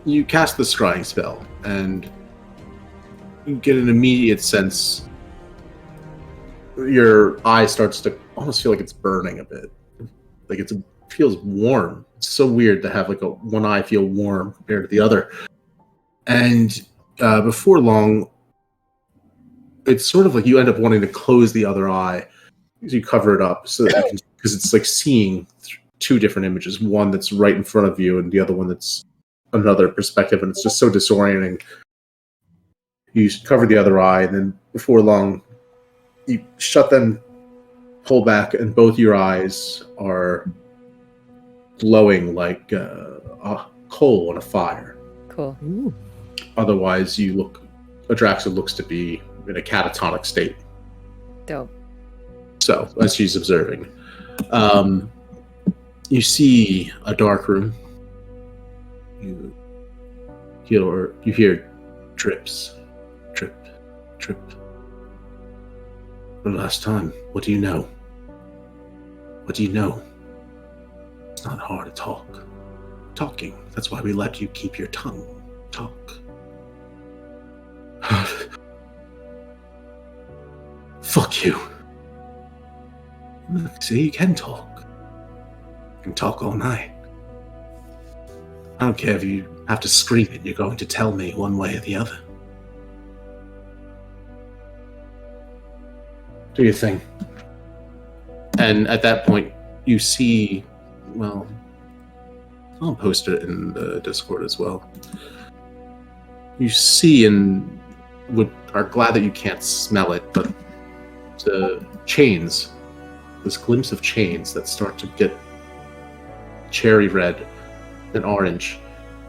You cast the scrying spell, and you get an immediate sense. Your eye starts to almost feel like it's burning a bit. Like it feels warm. It's so weird to have one eye feel warm compared to the other. And before long, it's sort of like you end up wanting to close the other eye because you cover it up so that you can, because it's like seeing two different images, one that's right in front of you and the other one that's another perspective, and it's just so disorienting. You cover the other eye, and then before long, you shut them, pull back, and both your eyes are glowing like a coal on a fire. Cool. Ooh. Otherwise, Adraxa looks to be in a catatonic state. Dope. So, as she's observing, you see a dark room. You hear drips, drip, drip. For the last time, what do you know? What do you know? It's not hard to talk. Talking. That's why we let you keep your tongue. Talk. Fuck you. Look, see, you can talk. You can talk all night. I don't care if you have to scream it, you're going to tell me one way or the other. Do your thing. And at that point, you see, well, I'll post it in the Discord as well. You see and are glad that you can't smell it, but the chains, this glimpse of chains that start to get cherry red and orange,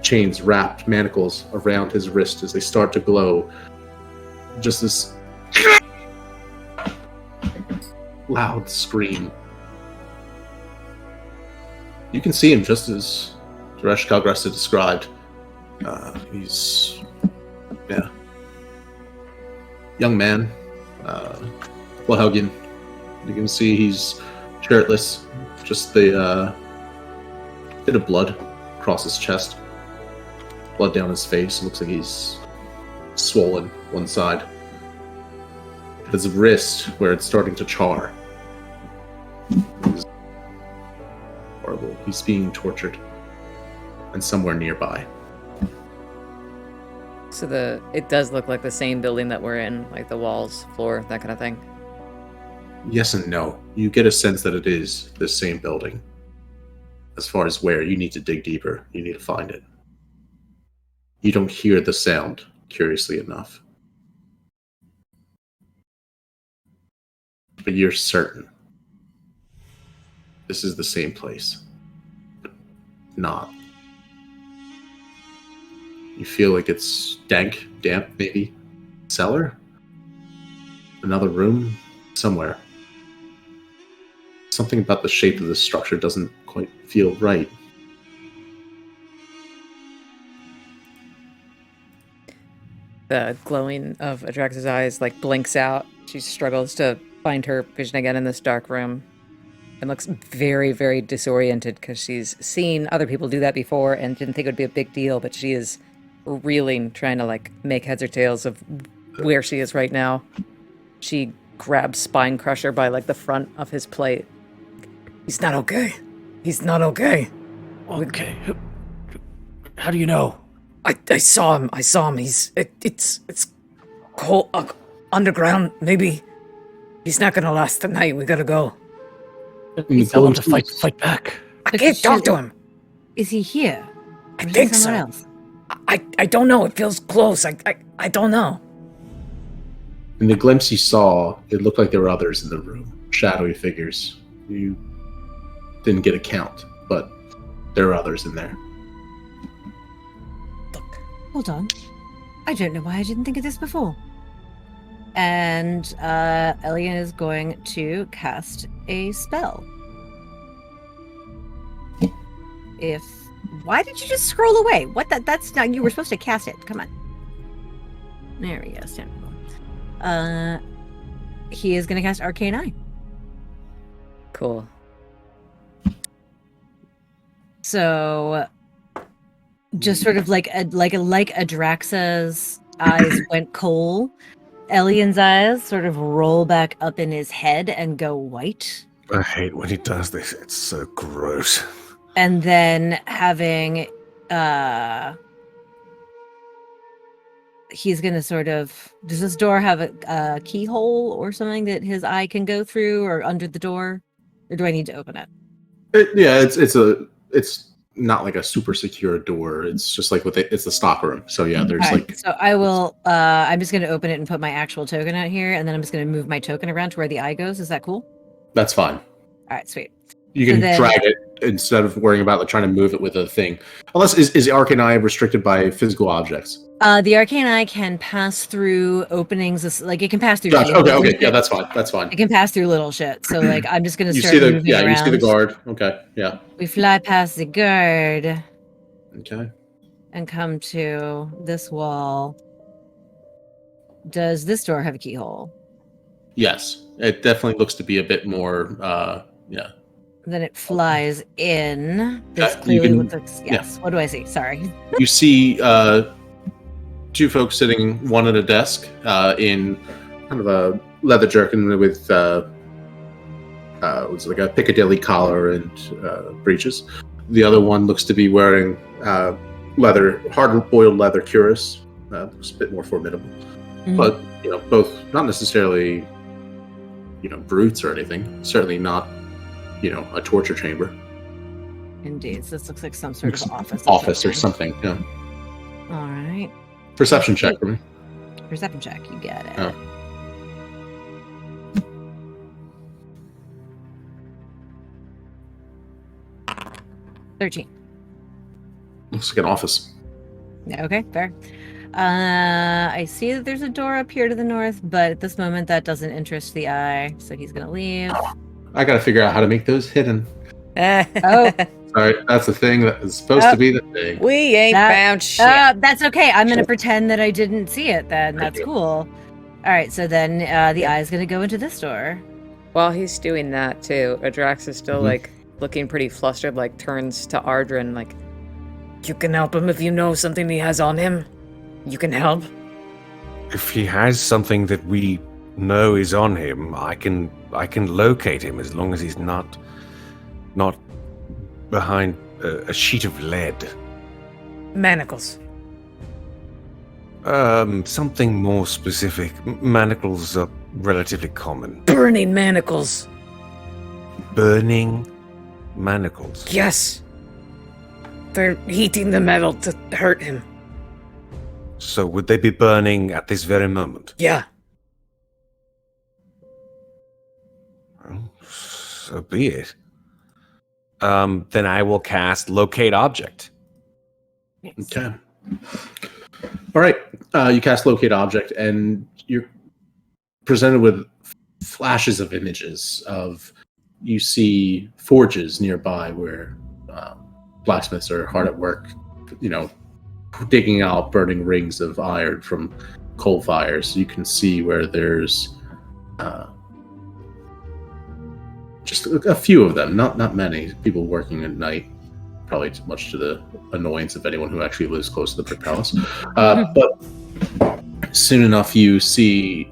chains wrapped manacles around his wrist as they start to glow. Just this loud scream. You can see him just as Suresh Kalgrasa described. He's, young man, Flahaugen. You can see he's shirtless, just the bit of blood across his chest, blood down his face. It looks like he's swollen one side. His wrist, where it's starting to char. It's horrible. He's being tortured. And somewhere nearby. So it does look like the same building that we're in, like the walls, floor, that kind of thing. Yes and no. You get a sense that it is the same building. As far as where, you need to dig deeper. You need to find it. You don't hear the sound, curiously enough. But you're certain this is the same place. But not. You feel like it's dank, damp, maybe. Cellar? Another room? Somewhere. Something about the shape of the structure doesn't quite feel right. The glowing of Adrax's eyes like blinks out. She struggles to find her vision again in this dark room and looks very, very disoriented because she's seen other people do that before and didn't think it would be a big deal, but she is reeling, trying to like make heads or tails of where she is right now. She grabs Spine Crusher by like the front of his plate. He's not okay. He's not okay. Okay. How do you know? I saw him. I saw him. It's cold, underground. Maybe he's not gonna last the night. We gotta go. Tell him to fight back. I can't talk to him. Is he here? I Or is he think so. somewhere else? I don't know. It feels close. I don't know. In the glimpse you saw, it looked like there were others in the room. Shadowy figures. You didn't get a count, but there are others in there. Hold on. I don't know why I didn't think of this before. And Elian is going to cast a spell. Why did you just scroll away? What? That's not. You were supposed to cast it. Come on. There we go. Stand up. He is going to cast Arcane Eye. Cool. So, just sort of like Adraxa's eyes went coal, Elian's eyes sort of roll back up in his head and go white. I hate when he does this. It's so gross. And then having, he's gonna sort of, does this door have a keyhole or something that his eye can go through, or under the door? Or do I need to open it? It's not like a super secure door. It's just like it's the stock room. So yeah, there's Alright, like. so I will. I'm just going to open it and put my actual token out here, and then I'm just going to move my token around to where the eye goes. Is that cool? That's fine. All right, sweet. You can So then- drag it instead of worrying about like trying to move it with a thing. Unless is the Arcane Eye restricted by physical objects? The arcane eye can pass through openings, like it can pass through. Gotcha. tables and Okay. shit. Yeah, that's fine. That's fine. It can pass through little shit. So like, I'm just going to You start see the moving around. you see the guard. Okay. Yeah. We fly past the guard Okay. and come to this wall. Does this door have a keyhole? Yes, it definitely looks to be a bit more. Yeah. Then it flies in. This you clearly can- looks like yes. What do I see? Sorry. You see two folks sitting, one at a desk in kind of a leather jerkin with what's it, like a Piccadilly collar and breeches. The other one looks to be wearing leather, hard-boiled leather cuirass. Looks a bit more formidable, but both not necessarily brutes or anything. Certainly not a torture chamber. Indeed. So this looks like some sort of office. Office or something. Yeah. All right. Perception check for me. Perception check. You get it. Oh. 13. Looks like an office. Okay, fair. I see that there's a door up here to the north, but at this moment that doesn't interest the eye, so he's gonna leave. I gotta figure out how to make those hidden. Oh. Sorry, that's the thing that is supposed to be the thing. We ain't That- found shit. That's okay. I'm gonna pretend that I didn't see it then. Thank That's you. cool. Alright, so then the eye's gonna go into this door. While he's doing that too, Adrax is still Mhm. like looking pretty flustered, like turns to Ardrin, like, You can help him if you know something he has on him. You can help. If he has something that we know is on him, I can locate him as long as he's not behind a sheet of lead. Manacles. Something more specific. Manacles are relatively common. Burning manacles. Burning manacles. Yes. They're heating the metal to hurt him. So would they be burning at this very moment? Yeah. Well, so be it. Then I will cast Locate Object. Okay. All right. You cast Locate Object, and you're presented with flashes of images of. You see forges nearby where blacksmiths are hard at work, digging out burning rings of iron from coal fires. You can see where there's just a few of them, not many people working at night, probably much to the annoyance of anyone who actually lives close to the brick palace. But soon enough, you see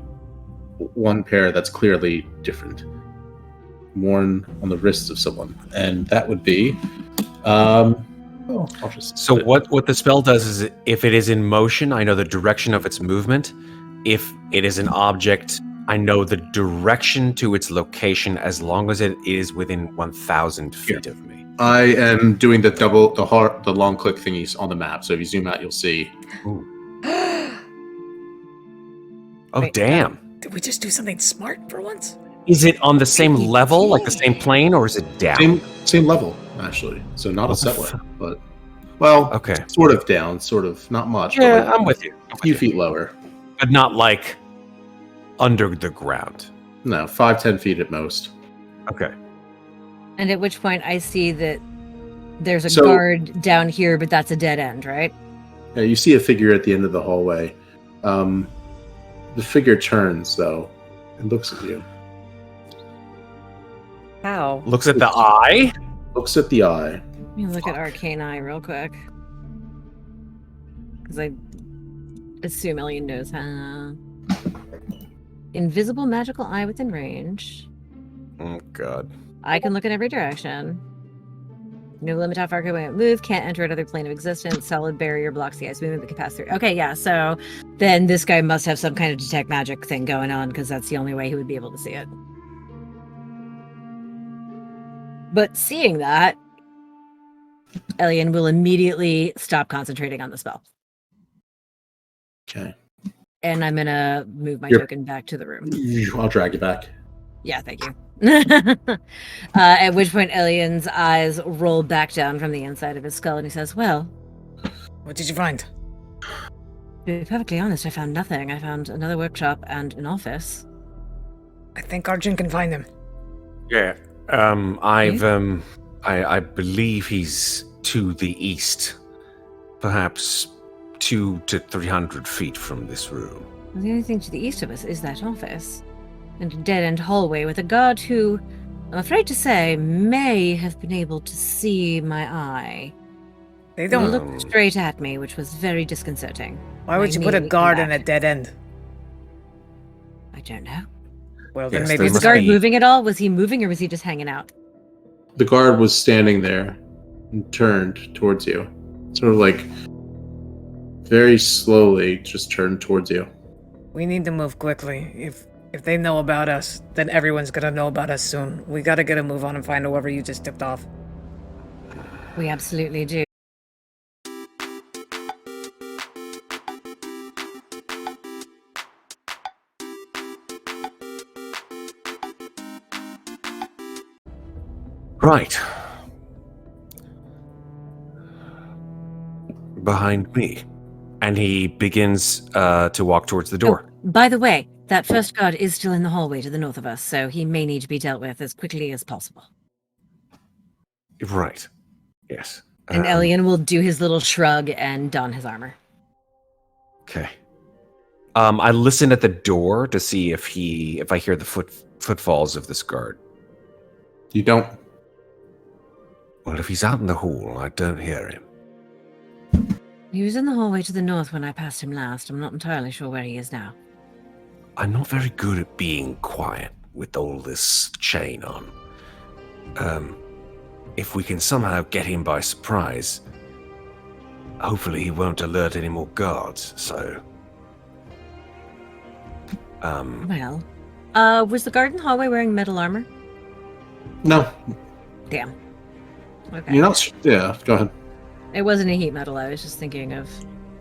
one pair that's clearly different, worn on the wrists of someone, and that would be. So what the spell does is, if it is in motion, I know the direction of its movement. If it is an object, I know the direction to its location as long as it is within 1,000 feet of me. I am doing the long click thingies on the map. So if you zoom out, you'll see. Oh, Wait, damn. Did we just do something smart for once? Is it on the same level, like the same plane, or is it down? Same level, actually. So not a set way, but Okay. sort of down, sort of not much. Yeah, but I'm with you. a few feet lower. But not like under the ground. No, 5-10 feet at most. Okay. And at which point I see that there's a So- guard down here, but that's a dead end, right? Yeah, you see a figure at the end of the hallway. The figure turns though and looks at you. how? Looks at the eye. Looks at the eye. Let me look at Arcane Eye real quick. Because I assume Elliot knows how. Invisible magical eye within range. Oh god. I can look in every direction. No limit how far can we move. Can't enter another plane of existence. Solid barrier blocks the ice movement that can pass through. Okay, yeah. So then this guy must have some kind of detect magic thing going on because that's the only way he would be able to see it. But seeing that, Elian will immediately stop concentrating on the spell. Okay. And I'm gonna move my You're- token back to the room. I'll drag you back. Yeah, thank you. At which point Elian's eyes roll back down from the inside of his skull and he says, well, What did you find? to be perfectly honest, I found nothing. I found another workshop and an office. I think Arjun can find him. Yeah. I believe he's to the east, perhaps 200 to 300 feet from this room. Well, the only thing to the east of us is that office. And a dead-end hallway with a guard who, I'm afraid to say, may have been able to see my eye. They He don't. looked straight at me, which was very disconcerting. Why would I you put a immediately guard came in a back. dead end? I don't know. Well, then Yes, maybe there Was it's the guard be- moving at all? Was he moving or was he just hanging out? The guard was standing there and turned towards you. Sort of like very slowly just turned towards you. We need to move quickly. If they know about us, then everyone's gonna know about us soon. We gotta get a move on and find whoever you just tipped off. We absolutely do. Right. Behind me. And he begins to walk towards the door. Oh, by the way, that first guard is still in the hallway to the north of us, so he may need to be dealt with as quickly as possible. Right. Yes. And Elian will do his little shrug and don his armor. Okay. I listen at the door to see if I hear the footfalls of this guard. You don't. Well, if he's out in the hall, I don't hear him. He was in the hallway to the north when I passed him last. I'm not entirely sure where he is now. I'm not very good at being quiet with all this chain on. If we can somehow get him by surprise, hopefully he won't alert any more guards, so... Well, was the guard in the hallway wearing metal armor? No, Damn. Okay. you're not. Yeah, go ahead. It wasn't a heat metal. I was just thinking of.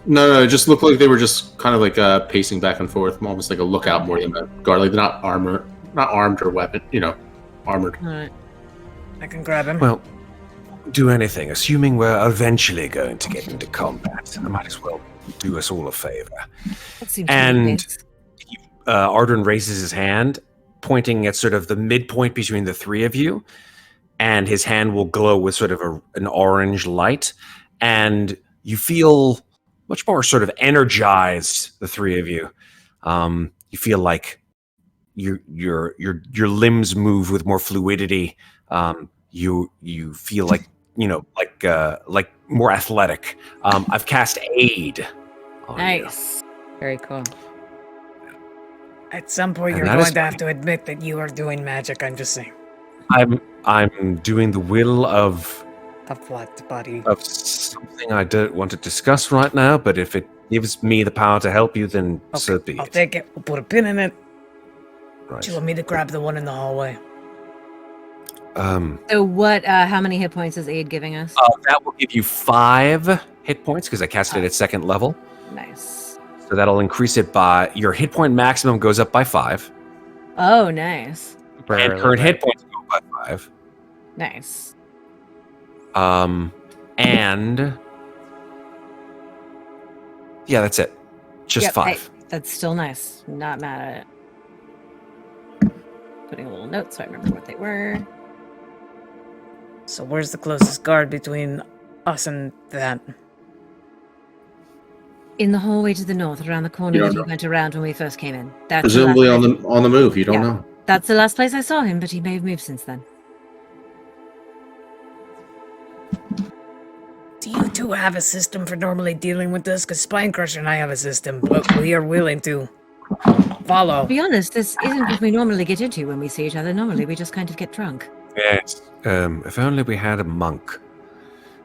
No, it just looked like they were just kind of like pacing back and forth, almost like a lookout more than a guard. Like they're not armed or weapon. Armored. All right. I can grab him. Well, do anything. Assuming we're eventually going to get into combat, I might as well do us all a favor. That seems to be the And case. Ardern raises his hand, pointing at sort of the midpoint between the three of you, and his hand will glow with sort of an orange light, and you feel much more sort of energized. The three of you, you feel like your limbs move with more fluidity. You feel like like more athletic. I've cast aid on you. Nice. Very cool. At some point, And you're that going is to have to admit that you are doing magic. I'm just saying. I'm doing the will of Of what, buddy? something I don't want to discuss right now, but if it gives me the power to help you, then so be I'll it. take it. We'll put a pin in it. Right. Do you want me to grab the one in the hallway? So what? How many hit points is aid giving us? That will give you 5 hit points because I cast it at 2nd level. Nice. So that'll increase it by your hit point maximum goes up by 5, Oh, nice. and Temporarily, current right? hit points go up by 5. Nice. And yeah, that's it. Just Yep, 5. That's still nice. Not mad at it. Putting a little note so I remember what they were. So where's the closest guard between us and that? In the hallway to the north, around the corner You that don't he know. went around when we first came in. That's Presumably the last on the move. You don't Yeah. know. That's the last place I saw him, but he may have moved since then. Do you two have a system for normally dealing with this? Because Spinecrusher and I have a system, but we are willing to follow. To be honest, this isn't what we normally get into when we see each other. Normally, we just kind of get drunk. Yes. If only we had a monk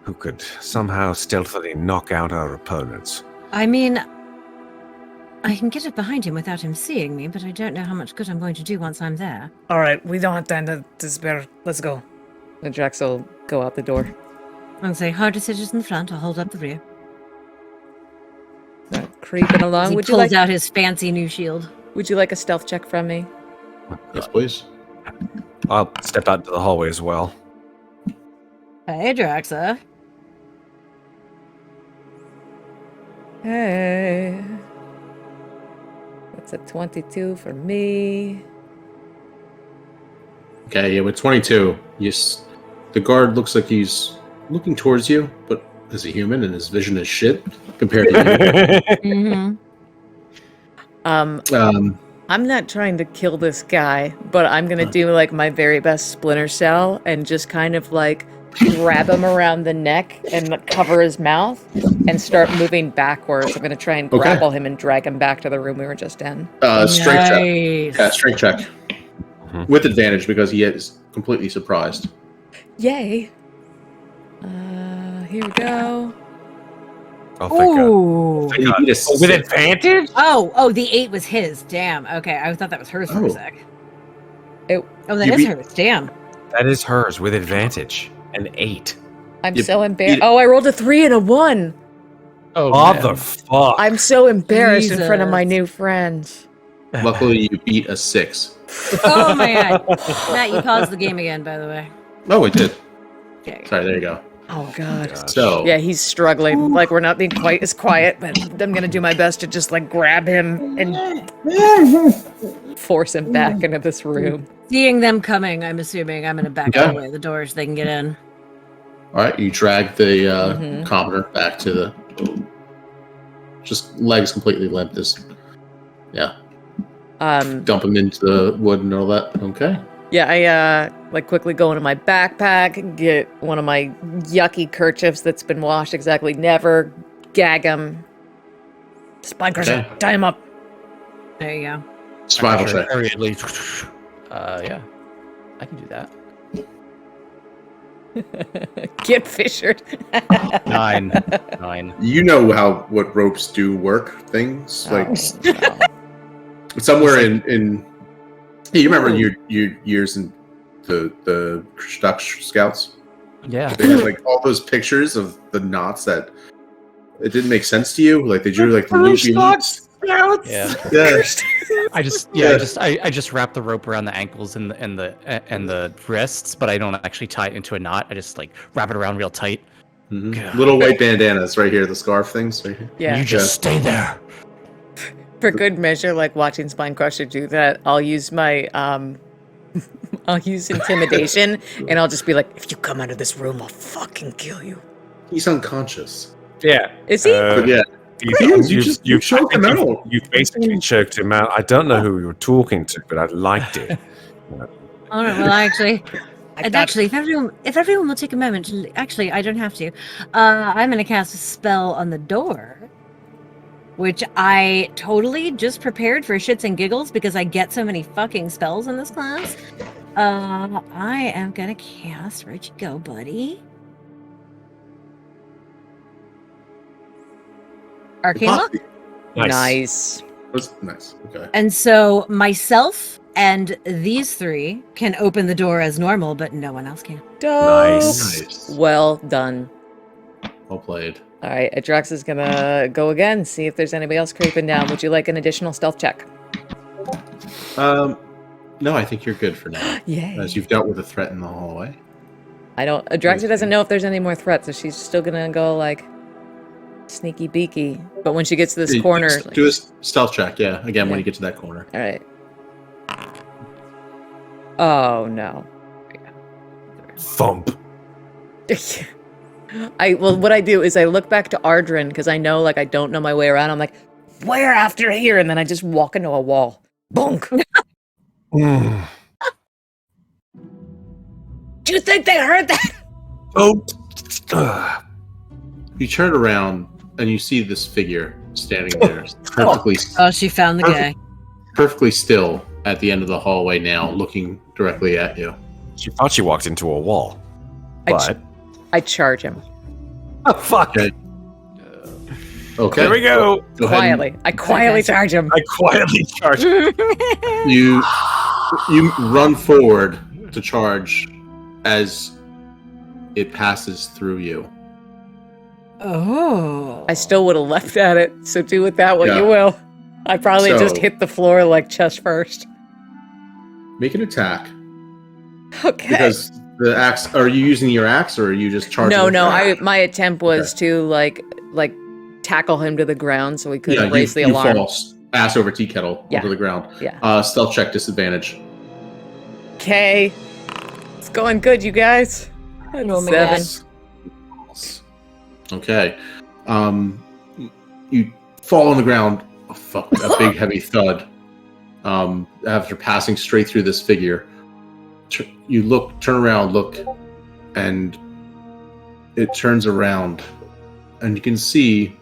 who could somehow stealthily knock out our opponents. I mean, I can get up behind him without him seeing me, but I don't know how much good I'm going to do once I'm there. All right, we don't have time to spare. Let's go. The Drex will go out the door. I'll say, hard decisions in the front, I'll hold up the rear. Creeping along. He Would you pulls like? out his fancy new shield. Would you like a stealth check from me? Yes, please. I'll step out to the hallway as well. Hey, Draxa. Hey. That's a 22 for me. Okay, yeah, with 22, the guard looks like he's looking towards you, but as a human, and his vision is shit compared to Mm-hmm. you. I'm not trying to kill this guy, but I'm gonna do like my very best Splinter Cell and just kind of like grab him around the neck and like, cover his mouth and start moving backwards. I'm gonna try and Okay. grapple him and drag him back to the room we were just in. Strength check. Nice. Yeah, strength check. With advantage because he is completely surprised. Yay! Here we go. Oh, thank God. Ooh. He beat a Oh, with six. advantage? Oh, the 8 was his. Damn. Okay, I thought that was hers for Oh. a sec. It- Oh, that You is beat- hers. Damn. That is hers with advantage. An 8. I'm You- so embarrassed. you- Oh, I rolled a 3 and a 1. Oh, Motherfuck. I'm so embarrassed in front of my Jesus. new friends. Luckily, you beat a 6. Oh my god. Matt, you paused the game again, by the way. Oh, it did. Okay. Sorry, there you go. Oh God. So, Yeah, he's struggling. Like we're not being quite as quiet, but I'm gonna do my best to just like grab him and force him back into this room. Seeing them coming, I'm assuming I'm gonna back Okay. away the door so they can get in. all right, you drag the Mhm. commoner back to the. Just legs completely limp. Yeah, dump him into the wood and all that. Okay. Yeah, like quickly go into my backpack, get one of my yucky kerchiefs that's been washed exactly never, gag him. Spinecrusher, Okay. tie him up. There you go. Survival Sure, check. hurriedly. Yeah, I can do that. Get fissured. 9. 9. You know what ropes do work things like Oh, no. somewhere in. Hey, you remember your years in the Dutch Scouts? Yeah. They had like all those pictures of the knots that it didn't make sense to you. Like they drew like the loopy loops. Yeah. Yeah. I just wrap the rope around the ankles and the wrists, but I don't actually tie it into a knot. I just like wrap it around real tight. Mhm. Little white bandanas right here, the scarf things right here. Yeah. You just stay there. For good measure, like watching Spinecrusher do that, I'll use my I'll use intimidation, and I'll just be like, "If you come out of this room, I'll fucking kill you." He's unconscious. Yeah. Is he? But yeah, you choked him out. You basically choked him out. I don't know who you were talking to, but I liked it. All right. Well, actually, I and thought- actually, if everyone will take a moment, actually, I don't have to. I'm gonna cast a spell on the door, which I totally just prepared for shits and giggles because I get so many fucking spells in this class. I am gonna cast. Where'd you go, buddy? Arcana. Nice. That's nice. Okay. And so myself and these three can open the door as normal, but no one else can. Dope. Nice. Well done. Well played. All right, Adrax is gonna go again, see if there's anybody else creeping down. Would you like an additional stealth check? No, I think you're good for now. Yay. As you've dealt with a threat in the hallway. I don't. Adraxa doesn't know if there's any more threats, so she's still gonna go like sneaky beaky. But when she gets to this You corner, just like, do a stealth check, yeah. Again, when Yeah. you get to that corner. all right. Oh no. Thump. What I do is I look back to Ardrin because I know like I don't know my way around. I'm like, where after here? And then I just walk into a wall. Bonk. Mm. Do you think they heard that? Oh. You turn around and you see this figure standing there, perfectly, Oh, she found the guy. perfectly still at the end of the hallway now, looking directly at you. She thought she walked into a wall. I But I charge him oh, fuck. Okay. Okay. There we go. Go ahead and quietly. I quietly charge him. I quietly charged. You run forward to charge as it passes through you. Oh. I still would have left at it, so do with that what Yeah. you will. I probably just So- hit the floor like chest first. Make an attack. Okay. Because the axe, are you using your axe or are you just charging? No, with no. your axe? My attempt was to like tackle him to the ground so he couldn't Yeah, raise the you alarm. fall ass over tea kettle Yeah. onto the ground. Yeah. Stealth check disadvantage. Okay. It's going good, you guys. That's Oh my 7. God. Okay. You fall on the ground. Oh, fuck, a big heavy thud. After passing straight through this figure, you turn around, look, and it turns around, and you can see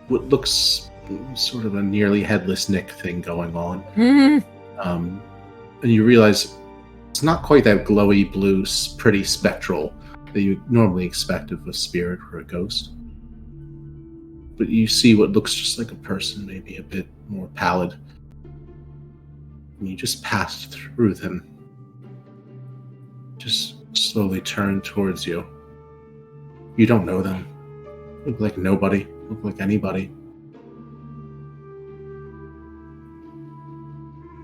what looks sort of a nearly headless Nick thing going on. Mhm. And you realize it's not quite that glowy blue, pretty spectral that you normally expect of a spirit or a ghost. But you see what looks just like a person, maybe a bit more pallid. And you just passed through them. Just slowly turn towards you. You don't know them. Look like nobody. Look like anybody.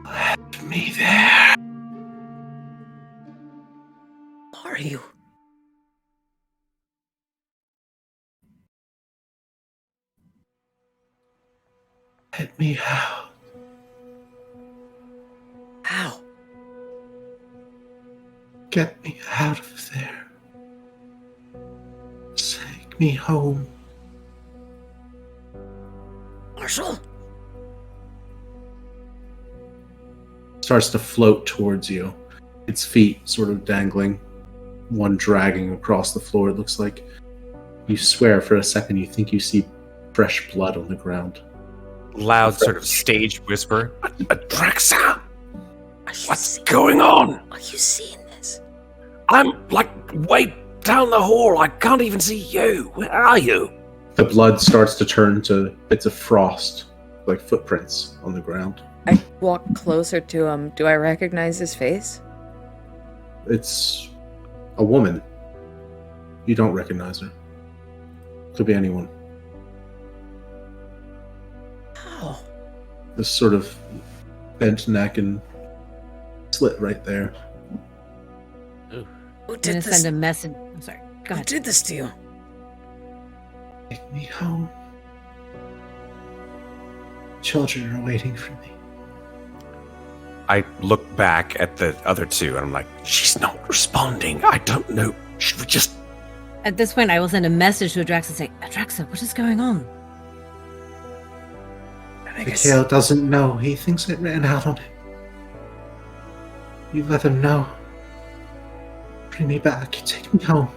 Left me there. Who are you? Let me out. How? Get me out of there. Take me home. Marshall? Starts to float towards you. its feet sort of dangling, one dragging across the floor, it looks like. You swear for a second you think you see fresh blood on the ground. Loud sort of stage whisper. Adraxa! What's going on? Are you seeing this? I'm like way down the hall. I can't even see you. Where are you? The blood starts to turn to bits of frost, like footprints on the ground. I walk closer to him. Do I recognize his face? It's a woman. You don't recognize her. Could be anyone. Oh. This sort of bent neck and slit right there. Who I'm did gonna this? send a message. I'm sorry. Go Who ahead. did this to you? Take me home. Children are waiting for me. I look back at the other two and I'm like, she's not responding. I don't know. Should we just... At this point, I will send a message to Adraxa and say, Adraxa, what is going on? I guess Mikhail doesn't know. He thinks it ran out on him. You let him know. Bring me back. Take me home.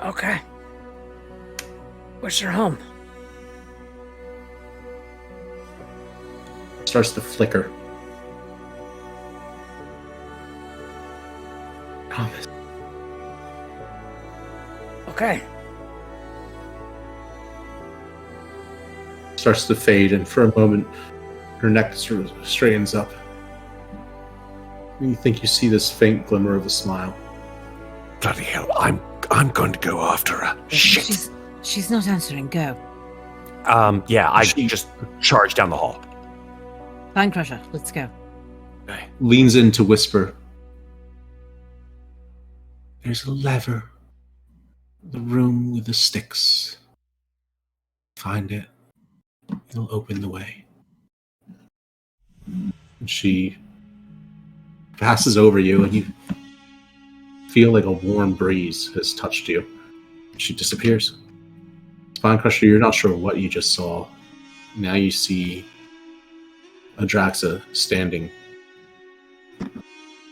Okay. Where's your home? Starts to flicker. Promise. Okay. Starts to fade, and for a moment, her neck sort of straightens up. And you think you see this faint glimmer of a smile. Bloody hell, I'm going to go after her. Shit. She's not answering. Go. Yeah, I just charge down the hall. Fine, Crusher. Let's go. Okay. Leans in to whisper. There's a lever. The room with the sticks. Find it. It'll open the way. And she passes over you, and you feel like a warm breeze has touched you. She disappears. Spine Crusher, you're not sure what you just saw. Now you see Adraxa standing,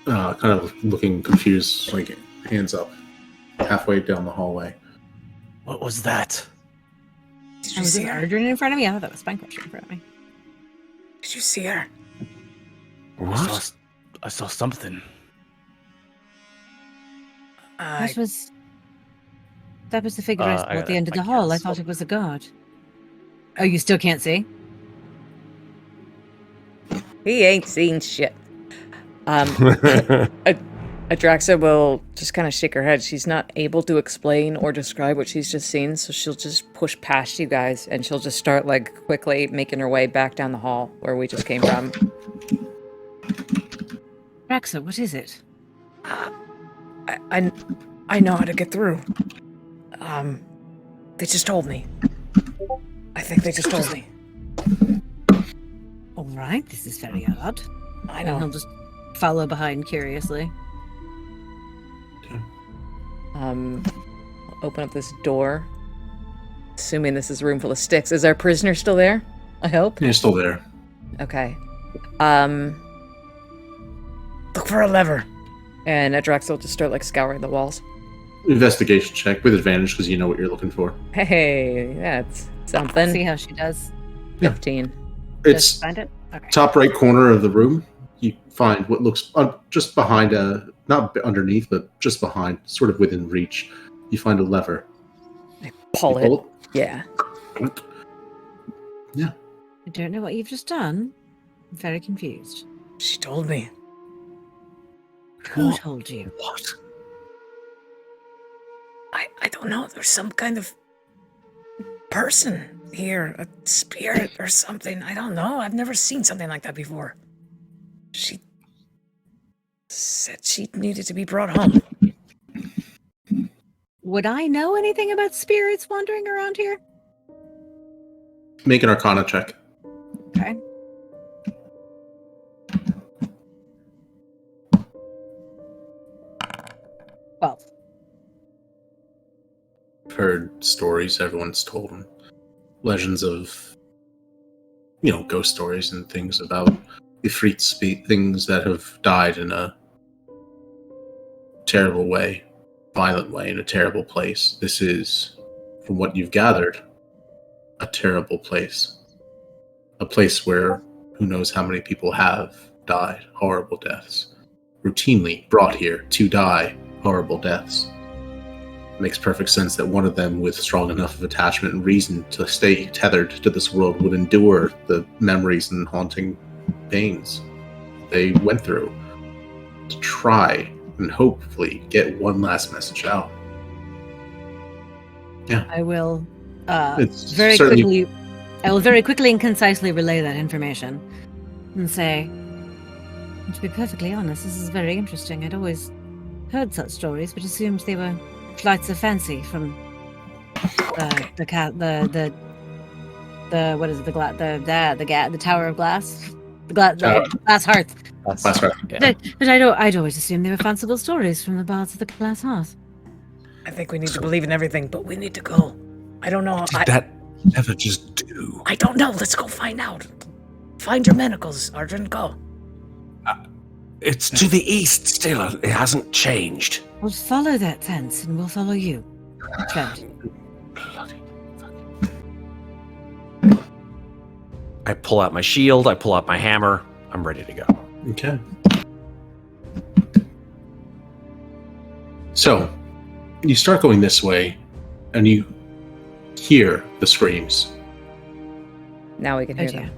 kind of looking confused, like hands up, halfway down the hallway. What was that? Did I you was see it her? Ardrin in front of me? I thought that was Spine Crusher in front of me. Did you see her? What? I saw something. That was the figure I saw I at the gotta- end of I the hall. I can't thought see. it was a guard. Oh, you still can't see? He ain't seen shit. Adraxa will just kind of shake her head. She's not able to explain or describe what she's just seen, so she'll just push past you guys, and she'll just start, like, quickly making her way back down the hall where we just came from. Adraxa, what is it? I know how to get through. They just told me. I think they just told me. All right, this is very odd. I And he'll know. just follow behind curiously. Open up this door. Assuming this is a room full of sticks. Is our prisoner still there? I hope. You're still there. Okay. Look for a lever. And Adraxa will just start, like, scouring the walls. Investigation check with advantage because you know what you're looking for. Hey, that's something. See how she does. 15. Does she It's find it? Okay. top right corner of the room. You find what looks just behind not underneath, but just behind, sort of within reach. You find a lever. Pull You it. Yeah. I don't know what you've just done. I'm very confused. She told me. Who What? told you? What? I don't know. There's some kind of person here, a spirit or something. I don't know. I've never seen something like that before. She said she needed to be brought home. Would I know anything about spirits wandering around here? Make an Arcana check. Okay. Well, Heard stories everyone's told them. Legends of, ghost stories and things about Ifrit things that have died in a terrible way, violent way, in a terrible place. This is, from what you've gathered, a terrible place. A place where who knows how many people have died horrible deaths. Routinely brought here to die horrible deaths. It makes perfect sense that one of them with strong enough of attachment and reason to stay tethered to this world would endure the memories and haunting pains they went through to try and hopefully get one last message out. Yeah. I will It's very certainly- quickly. I will very quickly and concisely relay that information, and say, to be perfectly honest, this is very interesting. I'd always heard such stories, but assumed they were flights of fancy from the Tower of Glass, the glass hearth. That's right. Yeah. But I'd always assumed they were fanciful stories from the bards of the glass hearth. I think we need to believe in everything, but we need to go. I don't know. Did that ever just do? I don't know. Let's go find out. Find your manacles, Arjun. Go. It's to the east still. It hasn't changed. We'll follow that fence, and we'll follow you. Friend. Bloody I pull out my shield. I pull out my hammer. I'm ready to go. Okay. So, you start going this way, and you hear the screams. Now we can hear them.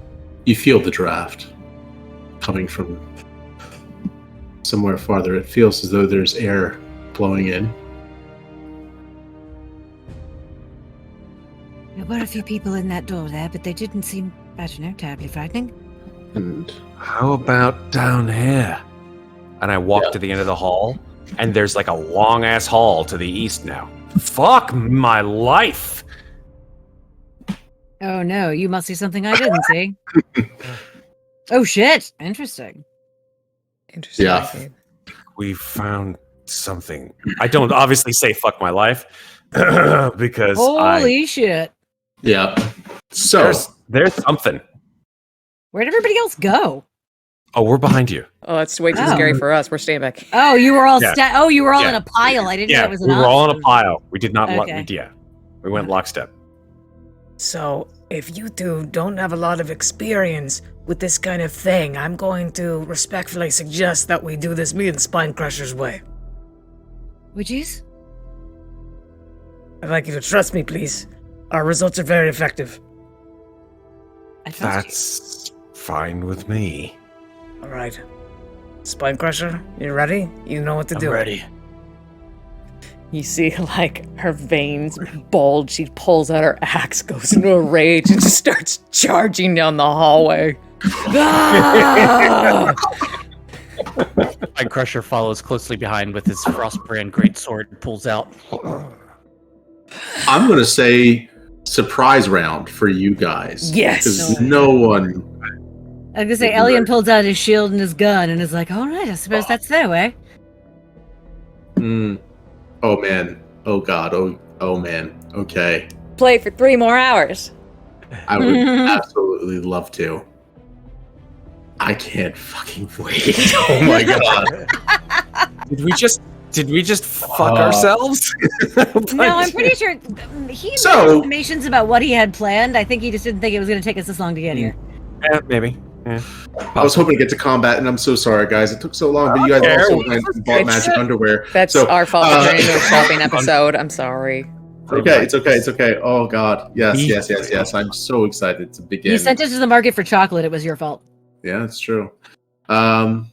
You feel the draft coming from somewhere farther. It feels as though there's air blowing in. There were a few people in that door there, but they didn't seem, I don't know, terribly frightening. And How about down here? And I walk Yeah. to the end of the hall, and there's like a long ass hall to the east now. Fuck my life! Oh no, you must see something I didn't see. Oh shit! Interesting. Interesting. Yeah. We found something. I don't obviously say fuck my life because Holy shit! yeah. So, there's something. Where'd everybody else go? Oh, we're behind you. Oh, that's way too Oh. scary for us. We're staying back. Oh, you were all Yeah. you were all Yeah. in a pile. I didn't know Yeah, it was we an were all in a option. pile. We did not. Okay. We went lockstep. So, if you two don't have a lot of experience with this kind of thing, I'm going to respectfully suggest that we do this me and Spine Crusher's way. Would you? I'd like you to trust me, please. Our results are very effective. I trust you. That's fine with me. All right. Spine Crusher, you ready? You know what to do. I'm ready. You see, like, her veins bulge. She pulls out her axe, goes into a rage, and just starts charging down the hallway. Ah! Spine Crusher follows closely behind with his Frostbrand greatsword and pulls out. I'm going to say surprise round for you guys. Yes. Because no one... I was gonna say, Elian pulls out his shield and his gun and is like, all right, I suppose that's their way. Oh, man. Oh, God. Oh, man. Okay. Play for 3 more hours. I would absolutely love to. I can't fucking wait. Oh, my God. Did we just fuck ourselves? No, I'm pretty sure he made So- estimations about what he had planned. I think he just didn't think it was going to take us this long to get here. Yeah, maybe. Yeah. I was hoping to get to combat, and I'm so sorry, guys. It took so long, but you guys Okay. also went and bought magic underwear. That's So, our fault for turning into a shopping episode. I'm sorry. Okay, it's okay, it's okay. Oh, God. Yes. I'm so excited to begin. You sent us to the market for chocolate. It was your fault. Yeah, that's true. That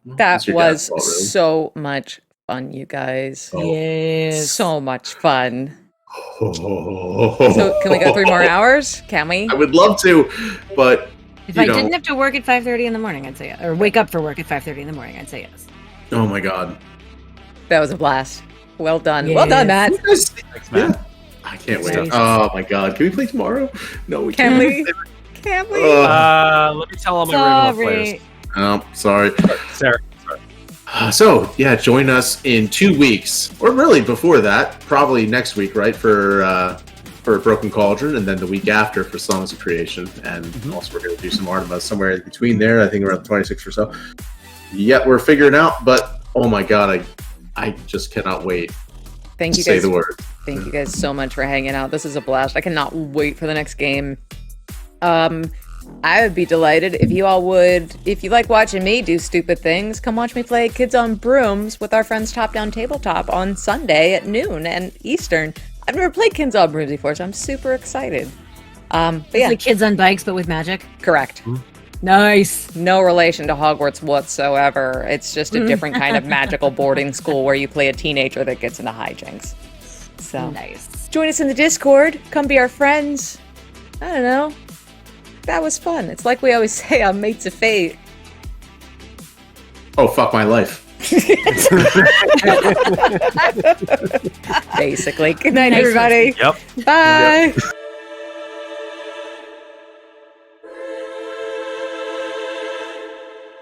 it's your dad's was fault, really. so much fun, you guys. Oh. Yes. So much fun. So So, can we go 3 more hours? Can we? I would love to, but If you I know, didn't have to work at 5:30 in the morning, I'd say yes. Or wake up for work at 5:30 in the morning, I'd say yes. oh my God. That was a blast. Well done. Well done, Matt. Thanks, man. Yeah. I can't wait. Jesus. Oh my God. Can we play tomorrow? No, we Can can't. we? Can we? Let me tell all my Ravenloft players. Sorry. Oh, sorry. Sarah. So, yeah, join us in 2 weeks, or really before that, probably next week, right, for Broken Cauldron, and then the week after for Songs of Creation, and also we're going to do some Artemis somewhere in between there, I think around the 26th or so. Yeah, we're figuring out, but oh my God, I just cannot wait Thank to you say guys. the word. Thank you guys so much for hanging out. This is a blast. I cannot wait for the next game. I would be delighted if you all would, if you like watching me do stupid things, come watch me play Kids on Brooms with our friends Top Down Tabletop on Sunday at noon and Eastern. I've never played Kids on Brooms before, so I'm super excited. But It's yeah, like Kids on Bikes, but with magic. correct. Nice. No relation to Hogwarts whatsoever. It's just a different kind of magical boarding school where you play a teenager that gets into hijinks. So Nice. join us in the Discord. Come be our friends. I don't know. That was fun. It's like we always say on Mates of Fate. Oh, fuck my life. Basically. Good night, everybody. Yep. Bye. Yep.